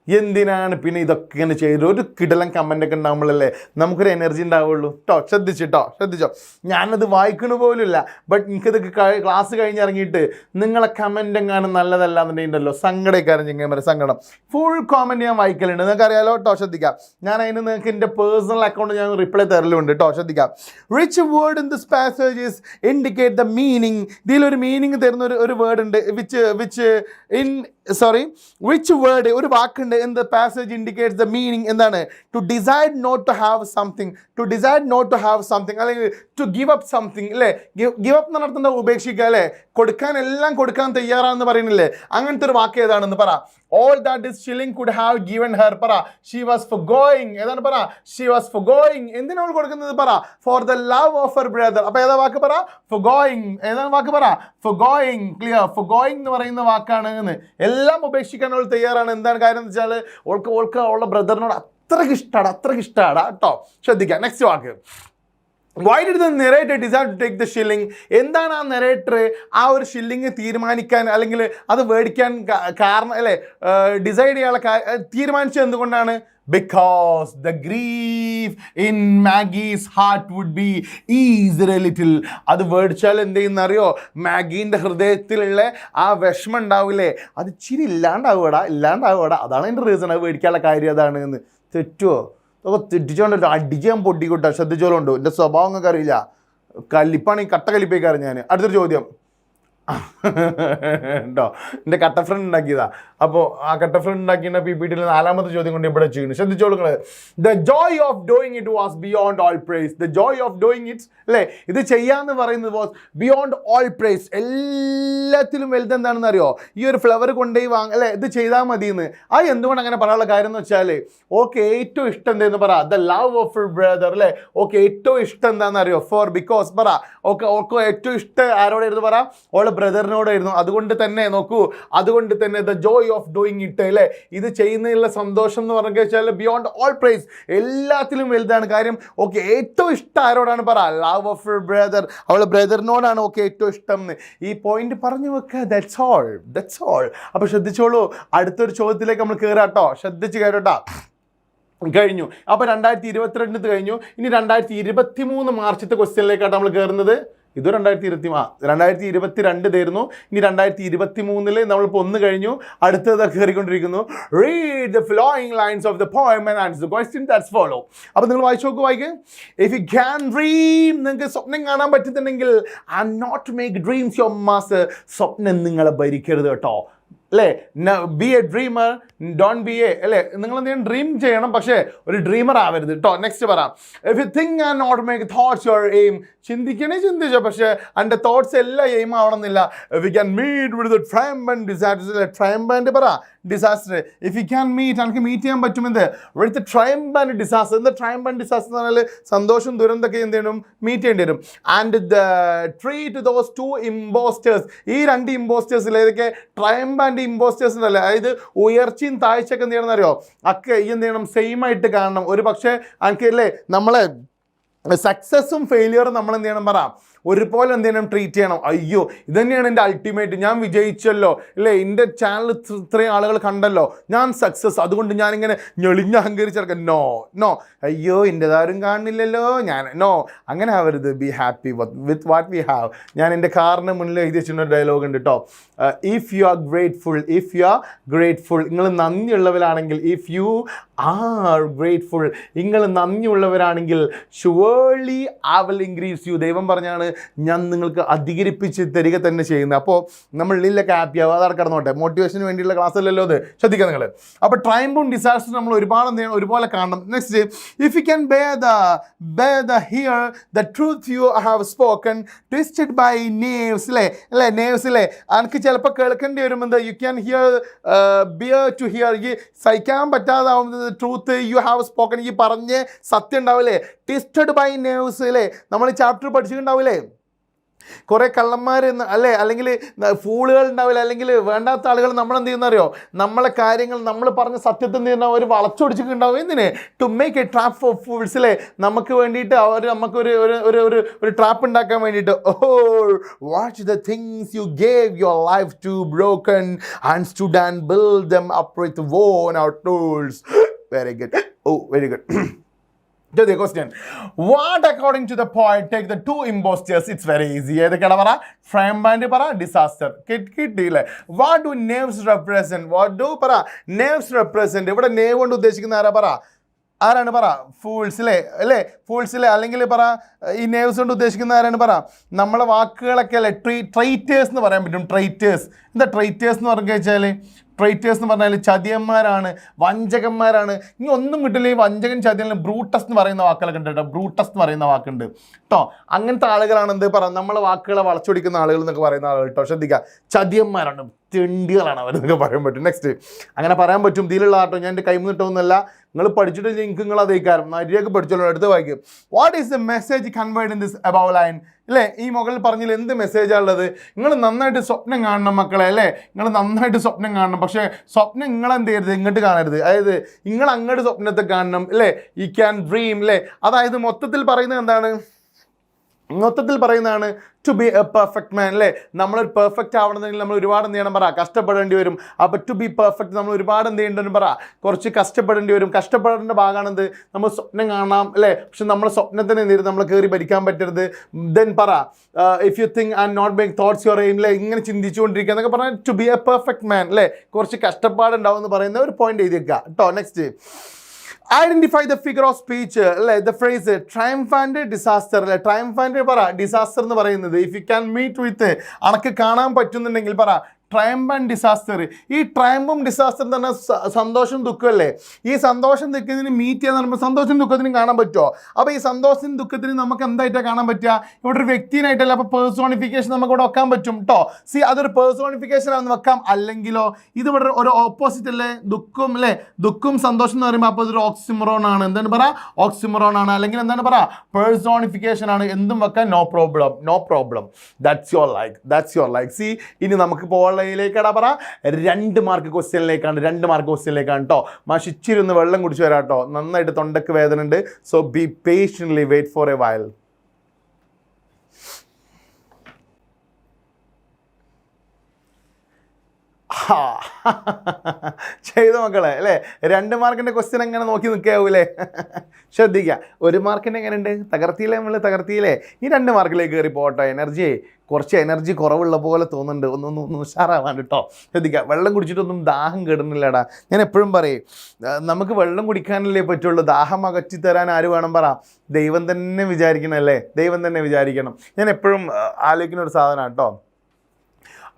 എന്തിനാണ് പിന്നെ ഇതൊക്കെ ഇങ്ങനെ ചെയ്ത്? ഒരു കിടലൻ കമൻ്റൊക്കെ ഉണ്ടാകുമ്പോഴല്ലേ നമുക്കൊരു എനർജി ഉണ്ടാവുള്ളൂ കേട്ടോ. ശ്രദ്ധിച്ചോ. ഞാനത് വായിക്കണ പോലുമില്ല. ബട്ട് എനിക്കിതൊക്കെ ക്ലാസ് കഴിഞ്ഞിറങ്ങിയിട്ട് നിങ്ങളെ കമൻ്റ് എങ്ങാനും നല്ലതല്ല എന്നുണ്ടെങ്കിലോ സങ്കടക്കാരൻ ചെങ്ങന്മാരെ സങ്കടം. ഫുൾ കോമൻറ്റ് ഞാൻ വായിക്കലുണ്ട്, നിങ്ങൾക്ക് അറിയാലോ കേട്ടോ. ശ്രദ്ധിക്കാം. ഞാൻ അതിന് നിങ്ങൾക്ക് എൻ്റെ പേഴ്സണൽ അക്കൗണ്ട് ഞാൻ റിപ്ലൈ തരലുണ്ട് കേട്ടോ. ശ്രദ്ധിക്കാം. Which word in this passages indicate the meaning, ഇതിലൊരു മീനിങ് തരുന്ന ഒരു വേർഡ് ഉണ്ട്. വിച്ച് വേർഡ്, ഒരു വാക്കുണ്ട് in the passage indicates the meaning. എന്താണ്? to decide not to have something, അല്ലെങ്കിൽ to give up something അല്ലേ. give up എന്ന് പറഞ്ഞാൽ ഉപേക്ഷിക്കുക അല്ലേ, എല്ലാം കൊടുക്കാൻ തയ്യാറാണെന്ന് പറയുന്നില്ലേ. അങ്ങനത്തെ ഒരു വാക്ക് ഏതാണെന്ന് പറ. all that this shilling could have given her, പറ, she was forgoing. ഏതാണ്? പറ, she was forgoing. എന്തിനാണ് അവൾ കൊടുക്കുന്നത്? പറ, for the love of her brother. അപ്പോൾ ഏതാ വാക്ക്? പറ, forgoing. ഏതാണ് വാക്ക്? പറ, forgoing. ക്ലിയർ? forgoing എന്ന് പറയുന്ന വാക്കാണ്. എല്ലാം ഉപേക്ഷിക്കാൻ അവൾ തയ്യാറാണ്. എന്താണ് കാര്യം എന്ന് വെച്ചാൽ ഓൾക്ക് അവളുടെ ബ്രദറിനോട് അത്രയ്ക്ക് ഇഷ്ടമാണ് കേട്ടോ. ശ്രദ്ധിക്കാം. Next walk. Why did the narrator decide to take the shilling? എന്താണ് ആ നെറേറ്റർ ആ ഒരു ഷില്ലിങ് തീരുമാനിക്കാൻ അല്ലെങ്കിൽ അത് മേടിക്കാൻ കാരണം അല്ലേ, ഡിസൈഡ് ചെയ്യാനുള്ള തീരുമാനിച്ചത് എന്തുകൊണ്ടാണ്? Because the grief in Maggie's heart would be eased a little. അത് മേടിച്ചാൽ എന്ത് ചെയ്യുന്നറിയോ? മാഗീൻ്റെ ഹൃദയത്തിലുള്ള ആ വിഷമം ഉണ്ടാവില്ലേ, അത് ഇച്ചിരി ഇല്ലാണ്ടാവുകടാ. അതാണ് എൻ്റെ റീസൺ. അത് മേടിക്കാനുള്ള കാര്യം അതാണ് എന്ന്. തെറ്റുമോ? അതൊക്കെ തെറ്റിച്ചോണ്ട് അടിക്കാൻ പൊട്ടിക്കൂട്ടാ. ശ്രദ്ധിച്ചോളുണ്ടോ? എൻ്റെ സ്വഭാവം നിങ്ങൾക്ക് അറിയില്ല. കലിപ്പാണെങ്കിൽ കട്ട കലിപ്പേക്കാറ് ഞാൻ. അടുത്തൊരു ചോദ്യം കേട്ടോ. എൻ്റെ കട്ട ഫ്രണ്ട് ഉണ്ടാക്കിയതാ. അപ്പോൾ ആ കട്ട ഫ്രണ്ട് ഉണ്ടാക്കിയ PPT-യിൽ 4ാമത്തെ ചോദ്യം കൊണ്ട് ഇവിടെ ചെയ്യുന്നു. ശ്രദ്ധിച്ചോളൂ നിങ്ങൾ. The joy of doing it was beyond all price. The joy of doing it അല്ലേ, ഇത് ചെയ്യാന്ന് പറയുന്നത് വാസ് ബിയോണ്ട് ഓൾ പ്രൈസ്. എല്ലാത്തിലും വലുത് എന്താണെന്ന് അറിയോ? ഈ ഒരു ഫ്ലവർ കൊണ്ടുപോയി അല്ലേ, ഇത് ചെയ്താൽ മതിയെന്ന്. അത് എന്തുകൊണ്ട് അങ്ങനെ പറയാനുള്ള കാര്യം എന്ന് വെച്ചാൽ ഓക്കെ ഏറ്റവും ഇഷ്ടം എന്താന്ന് പറ, ദ ലവ് ഓഫ് ബ്രദർ അല്ലേ. ഓക്കെ ഏറ്റവും ഇഷ്ടം എന്താണെന്ന് അറിയോ? ബിക്കോസ് പറ, ഓക്കെ ഏറ്റവും ഇഷ്ടം ആരോടായിരുന്നു? പറ, ഓളെ ബ്രദറിനോടായിരുന്നു. അതുകൊണ്ട് തന്നെ the joy of doing it അല്ലേ, ഇത് ചെയ്യുന്നതിലുള്ള സന്തോഷം എന്ന് പറഞ്ഞു വെച്ചാൽ ബിയോണ്ട് ഓൾ പ്രൈസ്, എല്ലാത്തിലും വലുതാണ് കാര്യം. ഓക്കെ ഏറ്റവും ഇഷ്ടം ആരോടാണ്? പറ, ലവ് ഓഫ് ബ്രദർ, അവളെ ബ്രദറിനോടാണ് ഓക്കെ ഏറ്റവും ഇഷ്ടം എന്ന്. ഈ പോയിന്റ് പറഞ്ഞു വെക്കുക. That's all. അപ്പോൾ ശ്രദ്ധിച്ചോളൂ. അടുത്തൊരു ചോദ്യത്തിലേക്ക് നമ്മൾ കയറാട്ടോ. ശ്രദ്ധിച്ച് കേട്ടോട്ടാ. കഴിഞ്ഞു. അപ്പോൾ 2022 കഴിഞ്ഞു. ഇനി 2023 മാർച്ചത്തെ ക്വസ്റ്റ്യനിലേക്കാണ് നമ്മൾ കയറുന്നത്. ഇത് 2022 തരുന്നു. ഇനി 2023 നമ്മളിപ്പോൾ 1 കഴിഞ്ഞു. അടുത്തത് കയറിക്കൊണ്ടിരിക്കുന്നു. Read the following lines of the poem and answer the question that's follow. അപ്പോൾ നിങ്ങൾ വായിക്ക്. ഇഫ് യു ക്യാൻ ഡ്രീം, നിങ്ങൾക്ക് സ്വപ്നം കാണാൻ പറ്റുന്നുണ്ടെങ്കിൽ and not make dreams your master, സ്വപ്നം നിങ്ങളെ ഭരിക്കരുത് കേട്ടോ അല്ലേ. Be a dreamer, don't be a അല്ലേ. നിങ്ങൾ എന്തെങ്കിലും ഡ്രീം ചെയ്യണം, പക്ഷേ ഒരു ഡ്രീമർ ആവരുത് കേട്ടോ. നെക്സ്റ്റ് പറ, if you think and not make thoughts your aim, ചിന്തിച്ചോ പക്ഷേ എൻ്റെ തോട്ട്സ് എല്ലാം എയിം ആവണമെന്നില്ല. We can meet with triumph and disaster. Triumph and പറ, disaster. If you can meet, എനിക്ക് മീറ്റ് ചെയ്യാൻ പറ്റുമെന്ന് വിത്ത് ട്രയംഫ് ആൻഡ് ഡിസാസ്റ്റർ. എന്താ ട്രയംഫ് ആൻഡ് ഡിസാസ്റ്റർ എന്ന് പറഞ്ഞാൽ സന്തോഷം ദുരന്തമൊക്കെ എന്ത് ചെയ്യണം? മീറ്റ് ചെയ്യേണ്ടി വരും. And the treat those 2 impostors, ഈ 2 ഇമ്പോസ്റ്റേഴ്സിൽ ഏതൊക്കെ? ട്രയംഫ് ആൻഡ് രണ്ട് ഇമ്പോസ്റ്റേഴ്സ് ഉണ്ടല്ലേ, അതായത് ഉയർച്ചയും താഴ്ചയൊക്കെ എന്ത് ചെയ്യണം എന്നറിയോ, ഒക്കെ ഈ എന്ത് ചെയ്യണം, സെയിം ആയിട്ട് കാണണം. ഒരു പക്ഷേ അല്ലേ നമ്മളെ സക്സസ്സും ഫെയിലിയറും നമ്മൾ എന്ത് ചെയ്യണം പറ ഒരുപോലെ എന്ത് ചെയ്യണം, ട്രീറ്റ് ചെയ്യണം. അയ്യോ ഇത് തന്നെയാണ് എൻ്റെ അൾട്ടിമേറ്റ്, ഞാൻ വിജയിച്ചല്ലോ അല്ലേ, എൻ്റെ ചാനൽ ഇത്രയും ആളുകൾ കണ്ടല്ലോ, ഞാൻ സക്സസ്, അതുകൊണ്ട് ഞാനിങ്ങനെ ഞെളിഞ്ഞ് അഹങ്കരിച്ചിറക്കാം. നോ നോ, അയ്യോ എൻ്റെതാരും കാണുന്നില്ലല്ലോ ഞാൻ, നോ, അങ്ങനെ ആവരുത്. Be happy with what we have. ഞാൻ എൻ്റെ കാറിന് മുന്നിൽ എഴുതി വെച്ചിട്ടുള്ള ഡയലോഗ് ഉണ്ട് കേട്ടോ, if you are grateful, if you are grateful, നിങ്ങൾ നന്ദിയുള്ളവരാണെങ്കിൽ, ഇഫ് യു ആർ ഗ്രേറ്റ്ഫുൾ, നിങ്ങൾ നന്ദിയുള്ളവരാണെങ്കിൽ, surely I will increase you, ദൈവം പറഞ്ഞാണ് ഞാൻ നിങ്ങൾക്ക് അധികരിപ്പിച്ച് തരിക തന്നെ ചെയ്യുന്നത്. അപ്പോൾ നമ്മൾ ഉള്ളിലൊക്കെ ഹാപ്പി ആവുക, അതവിടെ കിടന്നോട്ടെ, മോട്ടിവേഷന് വേണ്ടിയുള്ള ക്ലാസ് അല്ലല്ലോ അത്, ശ്രദ്ധിക്കുക നിങ്ങൾ. അപ്പോൾ ട്രയംഫും ഡിസാസ്റ്റർ നമ്മൾ ഒരുപാട് എന്ത് ചെയ്യണം, ഒരുപോലെ കാണണം. Next, if you can bear the hear the truth you have spoken twisted by knaves, അല്ലേ നേവ്സ് അല്ലേ, എനിക്ക് ചിലപ്പോൾ കേൾക്കേണ്ടി വരുമ്പോൾ you can bear to hear, ഈ സഹിക്കാൻ പറ്റാതാവുന്നത് ട്രൂത്ത് യു ഹാവ് സ്പോക്കൺ, ഈ പറഞ്ഞ് സത്യം ഉണ്ടാവില്ലേ, ട്വിസ്റ്റഡ് ബൈ നേവ്സ് അല്ലേ, നമ്മൾ ചാപ്റ്റർ പഠിച്ചിട്ടുണ്ടാവില്ലേ, കുറേ കള്ളന്മാർ അല്ലേ, അല്ലെങ്കിൽ ഫൂളുകൾ ഉണ്ടാവില്ല, അല്ലെങ്കിൽ വേണ്ടാത്ത ആളുകൾ നമ്മളെന്ത് ചെയ്യുന്നറിയോ, നമ്മളെ കാര്യങ്ങൾ നമ്മൾ പറഞ്ഞ സത്യത്തിൽ എന്ത് ചെയ്യുന്ന അവർ വളച്ചൊടിച്ചിട്ടുണ്ടാവും. എന്തിന്, to make a trap for fools അല്ലേ, നമുക്ക് വേണ്ടിയിട്ട് അവർ നമുക്കൊരു ഒരു ട്രാപ്പ് ഉണ്ടാക്കാൻ വേണ്ടിയിട്ട്. Oh watch the things you gave your life to broken and stoop and build them up with worn out tools. Very good. Oh, very good. To the question, what according to the poet take the two imposters? It's very easy. ഏതൊക്കെയാണ് പറ, ഫ്രൈം പാൻറ് പറ, ഡിസാസ്റ്റർ, കിട്ടിയില്ലേ. What do knaves represent, what do പറ നേവ്സ് റെപ്രസെന്റ്, ഇവിടെ നേവ് കൊണ്ട് ഉദ്ദേശിക്കുന്ന ആരാണ് പറ, ഫൂൾസ് അല്ലേ ഫൂൾസ് അല്ലേ, അല്ലെങ്കിൽ പറ ഈ നേവ്സ് കൊണ്ട് ഉദ്ദേശിക്കുന്ന ആരാണ് പറ, നമ്മളെ വാക്കുകളൊക്കെ അല്ലേ ട്രൈറ്റേഴ്സ് എന്ന് പറയാൻ പറ്റും. ട്രൈറ്റേഴ്സ്, എന്താ ട്രൈറ്റേഴ്സ് എന്ന് പറഞ്ഞു വെച്ചാൽ, ട്രൈറ്റേഴ്സ് എന്ന് പറഞ്ഞാൽ ചതിയന്മാരാണ്, വഞ്ചകന്മാരാണ്. ഇനി ഒന്നും കിട്ടില്ല, ഈ വഞ്ചകൻ ചതിയൻ, ബ്രൂട്ടസ് എന്ന് പറയുന്ന വാക്കുകളൊക്കെ ഉണ്ട് കേട്ടോ, ബ്രൂട്ടസ് എന്ന് പറയുന്ന വാക്കുണ്ട് കേട്ടോ. അങ്ങനത്തെ ആളുകളാണ് എന്ത് പറ, നമ്മളെ വാക്കുകളെ വളച്ചൊടിക്കുന്ന ആളുകൾ എന്നൊക്കെ പറയുന്ന ആളുകൾ കേട്ടോ, ശ്രദ്ധിക്കുക. ചതിയന്മാരാണ്, തെണ്ടികളാണ് അവരെന്നൊക്കെ പറയാൻ പറ്റും. നെക്സ്റ്റ്, അങ്ങനെ പറയാൻ പറ്റും. ഇതിലുള്ള ആട്ടോ, ഞാൻ എൻ്റെ കൈമുന്നിട്ടൊന്നുമല്ല, നിങ്ങൾ പഠിച്ചിട്ട് എനിക്ക് നിങ്ങൾ അതേക്കാരം നരിയൊക്കെ പഠിച്ചോളൂ. എടുത്ത് വായിക്കും. What is the message converted in this above line അല്ലേ, ഈ മുകളിൽ പറഞ്ഞതിൽ എന്ത് മെസ്സേജാണ് ഉള്ളത്? നിങ്ങൾ നന്നായിട്ട് സ്വപ്നം കാണണം മക്കളെ അല്ലേ, നിങ്ങൾ നന്നായിട്ട് സ്വപ്നം കാണണം. പക്ഷേ സ്വപ്നം നിങ്ങളെന്ത് ചെയ്യരുത്, ഇങ്ങോട്ട് കാണരുത്. അതായത് നിങ്ങൾ അങ്ങോട്ട് സ്വപ്നത്തെ കാണണം അല്ലേ, യു ക്യാൻ ഡ്രീം അല്ലേ. അതായത് മൊത്തത്തിൽ പറയുന്നത് എന്താണ്, മൊത്തത്തിൽ പറയുന്നതാണ് to be a perfect man അല്ലേ. നമ്മളൊരു പെർഫെക്റ്റ് ആവണമെങ്കിൽ നമ്മൾ ഒരുപാട് എന്ത് ചെയ്യണം പറ, കഷ്ടപ്പെടേണ്ടി വരും. അപ്പോൾ ടു ബി പെർഫെക്റ്റ് നമ്മൾ ഒരുപാട് എന്ത് ചെയ്യേണ്ടി വരും പറ, കുറച്ച് കഷ്ടപ്പെടേണ്ടി വരും. കഷ്ടപ്പെടേണ്ട ഭാഗമാണ് എന്ത്, നമ്മൾ സ്വപ്നം കാണാം അല്ലേ, പക്ഷെ നമ്മൾ സ്വപ്നത്തിന് എന്ത് ചെയ്യരുത്, നമ്മൾ കയറി ഭരിക്കാൻ പറ്റരുത്. ദെൻ പറ if you think and not being thoughts your aim അല്ലേ, ഇങ്ങനെ ചിന്തിച്ചുകൊണ്ടിരിക്കുക എന്നൊക്കെ പറഞ്ഞാൽ to be a perfect man അല്ലേ, കുറച്ച് കഷ്ടപ്പാടുണ്ടാവും എന്ന് പറയുന്ന ഒരു പോയിന്റ് എഴുതി വെക്കുക കേട്ടോ. Next, identify the figure of speech അല്ലേ, the phrase triumph and disaster അല്ലേ. ട്രയംഫ് ആൻഡ് പറ, ഡിസാസ്റ്റർ എന്ന് പറയുന്നത് if you can meet with, അണക്ക് കാണാൻ പറ്റുന്നുണ്ടെങ്കിൽ പറ ട്രയംഫ് ആൻഡ് ഡിസാസ്റ്റർ. ഈ ട്രയംഫും ഡിസാസ്റ്ററും തന്നെ സന്തോഷം ദുഃഖമല്ലേ. ഈ സന്തോഷം ദുഃഖത്തിന് മീറ്റ് ചെയ്യാന്ന് പറയുമ്പോൾ സന്തോഷം ദുഃഖത്തിനും കാണാൻ പറ്റുമോ? അപ്പോൾ ഈ സന്തോഷത്തിനും ദുഃഖത്തിനും നമുക്ക് എന്തായിട്ടാണ് കാണാൻ പറ്റുക, ഇവിടെ ഒരു വ്യക്തിനായിട്ടല്ല. അപ്പോൾ പേഴ്സോണിഫിക്കേഷൻ നമുക്ക് ഇവിടെ വെക്കാൻ പറ്റും കേട്ടോ. സി, അതൊരു പേഴ്സോണിഫിക്കേഷൻ ആണെന്ന് വെക്കാം. അല്ലെങ്കിലോ ഇത് ഇവിടെ ഒരു ഓപ്പോസിറ്റ് അല്ലേ, ദുഃഖം അല്ലേ, ദുഃഖം സന്തോഷം എന്ന് പറയുമ്പോൾ അപ്പോൾ അതൊരു ഓക്സിമറോൺ ആണ്. എന്താണ് പറ, ഓക്സിമറോൺ ആണ്. അല്ലെങ്കിൽ എന്താണ് പറ, പേഴ്സോണിഫിക്കേഷൻ ആണ്. എന്തും വെക്കാൻ, no problem, no problem. That's your like, that's your like. See, ഇനി നമുക്ക് ിലേക്കാണ് പറ 2 മാർക്ക് ക്വസ്റ്റ്യനിലേക്കാണ്, 2 മാർക്ക് ക്വസ്റ്റ്യനിലേക്കാണ് കേട്ടോ. മാഷിച്ചിരുന്ന് വെള്ളം കുടിച്ചു വരാം കേട്ടോ, നന്നായിട്ട് തൊണ്ടക്ക് വേദന ഉണ്ട്. So be patiently wait for a while. ചെയ്തു മക്കളെ അല്ലേ. 2 മാർക്കിൻ്റെ ക്വസ്റ്റ്യൻ എങ്ങനെ നോക്കി നിൽക്കാവൂലേ? ശ്രദ്ധിക്കുക, 1 മാർക്കിൻ്റെ എങ്ങനെയുണ്ട്, തകർത്തിയില്ലേ നമ്മൾ, തകർത്തിയില്ലേ. ഈ 2 മാർക്കിലേക്ക് കയറി പോകട്ടോ. കുറച്ച് എനർജി കുറവുള്ള പോലെ തോന്നുന്നുണ്ട്, ഒന്ന് ഉഷാറാവാൻ കേട്ടോ. ശ്രദ്ധിക്കുക, വെള്ളം കുടിച്ചിട്ടൊന്നും ദാഹം കെടുന്നില്ലടാ. ഞാൻ എപ്പോഴും പറയും, നമുക്ക് വെള്ളം കുടിക്കാനല്ലേ പറ്റുള്ളൂ, ദാഹം അകറ്റി തരാൻ ആര് വേണം പറ, ദൈവം തന്നെ വിചാരിക്കണം അല്ലേ, ദൈവം തന്നെ വിചാരിക്കണം. ഞാൻ എപ്പോഴും ആലോചിക്കുന്ന ഒരു സാധനമാണ് കേട്ടോ.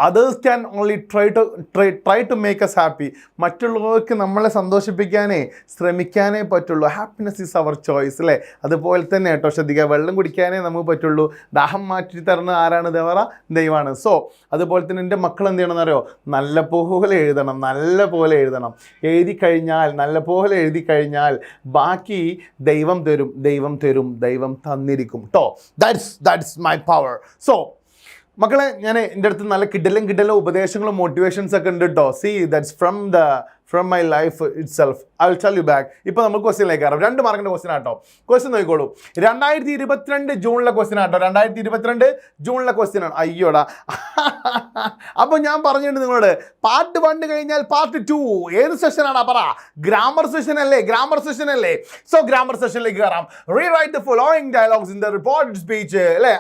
Others can only try to make us happy. മറ്റുള്ളവർക്ക് നമ്മളെ സന്തോഷിപ്പിക്കാനേ ശ്രമിക്കാനേ പറ്റുള്ളൂ. ഹാപ്പിനെസ് ഈസ് അവർ ചോയ്സ് അല്ലേ. അതുപോലെ തന്നെ കേട്ടോ, ശ്രദ്ധിക്കുക, വെള്ളം കുടിക്കാനേ നമുക്ക് പറ്റുള്ളൂ, ദാഹം മാറ്റി തരുന്ന ആരാണ്, ദൈവമാണ്. സോ അതുപോലെ തന്നെ എൻ്റെ മക്കൾ എന്ത് ചെയ്യണമെന്ന് അറിയോ, നല്ലപോലെ എഴുതണം, നല്ലപോലെ എഴുതണം. നല്ലപോലെ എഴുതി കഴിഞ്ഞാൽ ബാക്കി ദൈവം തരും, ദൈവം തന്നിരിക്കും കേട്ടോ. That's my power. സോ മക്കളെ ഞാൻ എൻ്റെ അടുത്ത് നല്ല കിടലും ഉപദേശങ്ങളും മോട്ടിവേഷൻസ് ഒക്കെ ഉണ്ട് കേട്ടോ. C that's from my life it self. I will tell you back. ഇപ്പോൾ നമ്മൾ ക്വസ്റ്റ്യനിലേക്ക് കയറാം. 2 മാർക്കിൻ്റെ ക്വസ്റ്റ്യൻ ആട്ടോ. ക്വസ്റ്റ്യൻ നോക്കിക്കോളൂ. 2022 ജൂണിലെ ക്വസ്റ്റ്യൻ ആട്ടോ. 2022 ജൂണിലെ ക്വസ്റ്റ്യൻ ആണ്. അയ്യോടാ. അപ്പോൾ ഞാൻ പറഞ്ഞിട്ടുണ്ട് നിങ്ങളോട്, പാർട്ട് 1 കഴിഞ്ഞാൽ പാർട്ട് 2 ഏത് സെഷനാണ് പറ? ഗ്രാമർ സെഷൻ അല്ലേ? സോ ഗ്രാമർ സെഷനിലേക്ക് കയറാം. Rewrite the following dialogues in the report speech അല്ലേ?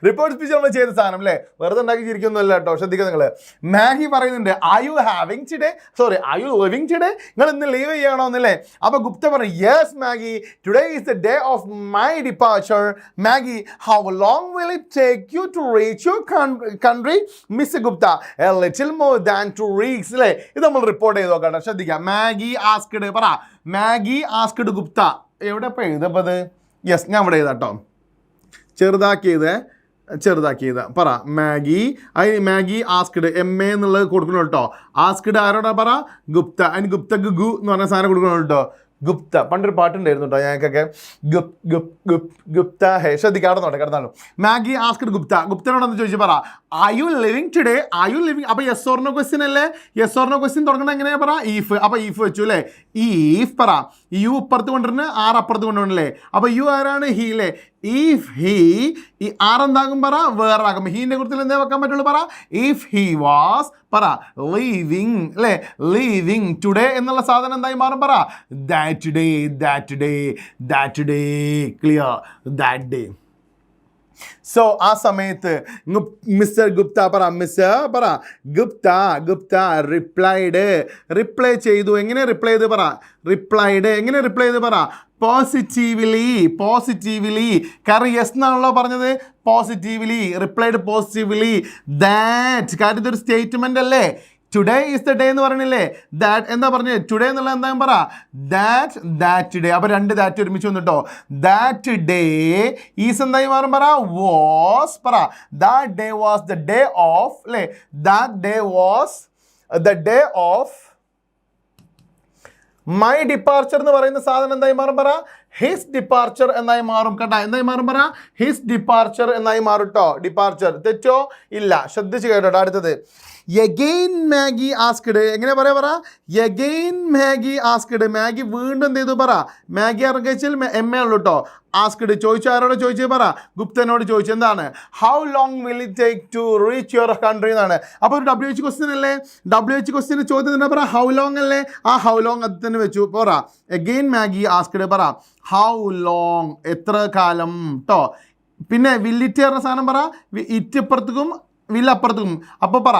റിപ്പോർട്ട് സ്പീച്ച് നമ്മൾ ചെയ്ത സാധനം അല്ലേ? വെറുതെ ഉണ്ടാക്കി ചിരിക്കൊന്നുമല്ല കേട്ടോ. ശ്രദ്ധിക്കുക നിങ്ങൾ. മാഗി പറയുന്നുണ്ട്, ആർ യു ലിവിങ് ടുഡേ? നിങ്ങൾ ഇന്ന് ലീവ് ചെയ്യണമെന്നല്ലേ? അപ്പോൾ ഗുപ്ത പറഞ്ഞു, yes Maggie, today is the day of my departure. Maggie, how long will it take you to reach your country? Miss Gupta, a little more than 2 weeks അല്ലേ? ഇത് നമ്മൾ റിപ്പോർട്ട് ചെയ്ത് നോക്കട്ടെ. ശ്രദ്ധിക്കുക. മാഗി ആസ്ക്ഡ് പറ. Maggie asked Gupta. എവിടെ ഇപ്പോൾ എഴുതപ്പത്? യെസ്, ഞാൻ ഇവിടെ എഴുതാട്ടോ. ചെറുതാക്കിയത് പറ. മാഗി ആസ്ക്ഡ് MA എന്നുള്ളത് കൊടുക്കണം കേട്ടോ. ആസ്ക്ഡ് ആരോടാ പറ? ഗുപ്ത. അതിന് ഗുപ്തക്ക് ഗു എന്ന് പറഞ്ഞ സാധനം കൊടുക്കണം കേട്ടോ. ഗുപ്ത. പണ്ടൊരു പാട്ടുണ്ടായിരുന്നു കേട്ടോ ഞങ്ങൾക്കൊക്കെ. ഗുപ്ത ഹേ. ശ്രദ്ധിക്കാതെ കിടന്നാലും. മാഗി ആസ്ക്ഡ് ഗുപ്തനോടൊന്ന് ചോദിച്ചു പറ, ആർ യു ലിവിങ് ടുഡേ? അപ്പോൾ യെസ് ഓർ നോ ക്വസ്റ്റ്യൻ അല്ലേ? യെസ് ഓർ നോ ക്വസ്റ്റ്യൻ തുടങ്ങണം എങ്ങനെയാ പറ? ഈഫ്. അപ്പോൾ ഈഫ് വെച്ചു അല്ലേ? ഈഫ് പറ. യു ഇപ്പുറത്ത് കൊണ്ടുവരുന്ന ആർ അപ്പുറത്ത് കൊണ്ടുവരണല്ലേ? അപ്പോൾ യു ആരാണ്? ഹീ അല്ലേ? ഇഫ് ഹീ, ഈ ആറെന്താകും പറ? വേറാകും. ഹീൻ്റെ കുറിച്ച് എന്താ വെക്കാൻ പറ്റുള്ളൂ പറ? ഇഫ് ഹീ വാസ് പറ ലീവിങ് അല്ലേ? ലീവിങ് ടുഡേ എന്നുള്ള സാധനം എന്തായി മാറും പറ? That day. Clear? That day. So ആ സമയത്ത് മിസ്റ്റർ ഗുപ്ത പറ. ഗുപ്ത റിപ്ലൈ ചെയ്തു. എങ്ങനെ റിപ്ലൈ ചെയ്ത് പറ? എങ്ങനെ റിപ്ലൈ ചെയ്ത് പറ? പോസിറ്റീവ്ലി. കാരണം യെസ് എന്നാണല്ലോ പറഞ്ഞത്. Positively replied. Positively that. കാര്യം ഇതൊരു സ്റ്റേറ്റ്മെന്റ് അല്ലേ? ടുഡേ ഈസ് ദ ഡേ എന്ന് പറയണില്ലേ? ദാറ്റ് എന്താ പറഞ്ഞത്? ടുഡേ എന്നുള്ള എന്താ പറ? That day. അപ്പോൾ 2 ദാറ്റ് ഒരുമിച്ച് വന്നിട്ടോ. ദാറ്റ് ഡേ ഈസ് എന്തായി മാറും പറ? വാസ് പറ. That day was the day of അല്ലേ? That day was the day of my departure എന്ന് പറയുന്ന സാധനം എന്തായി മാറും പറ? ഹിസ് ഡിപ്പാർച്ചർ എന്നായി മാറും കേട്ടോ. എന്തായി മാറും പറ? ഹിസ് ഡിപ്പാർച്ചർ എന്നായി മാറും കേട്ടോ. ഡിപ്പാർച്ചർ തെറ്റോ? ഇല്ല. ശ്രദ്ധിച്ച് കേട്ടോ. അടുത്തത് എഗെയിൻ മാഗി ആസ്ക്ഡ്. എങ്ങനെ പറ? Again Maggie asked. മാഗി വീണ്ടും എന്ത് ചെയ്തു പറ? മാഗി ഇറങ്ങിച്ചാൽ MA ഉള്ളൂ കേട്ടോ. ആസ്ക്ഡ് ചോദിച്ചു. ആരോട് ചോദിച്ചു പറ? ഗുപ്തനോട് ചോദിച്ചു. എന്താണ്? How long will it take to reach your country എന്നാണ്. അപ്പോൾ ഒരു WH ക്വസ്റ്റ്യൻ അല്ലേ? WH ക്വസ്റ്റ്യൻ ചോദ്യം തന്നെ പറ? ഹൗ ലോങ് അല്ലേ? ആ ഹൗ ലോങ് അത് തന്നെ വെച്ചു. പറ എഗെയിൻ മാഗി ആസ്ക്ഡ് പറ. ഹൗ ലോങ് എത്ര കാലം കേട്ടോ. പിന്നെ വില്ലിറ്റ് പറഞ്ഞ സാധനം പറ. ഇറ്റ് ഇപ്പുറത്തേക്കും വില്ല അപ്പുറത്തേക്കും. അപ്പോൾ പറ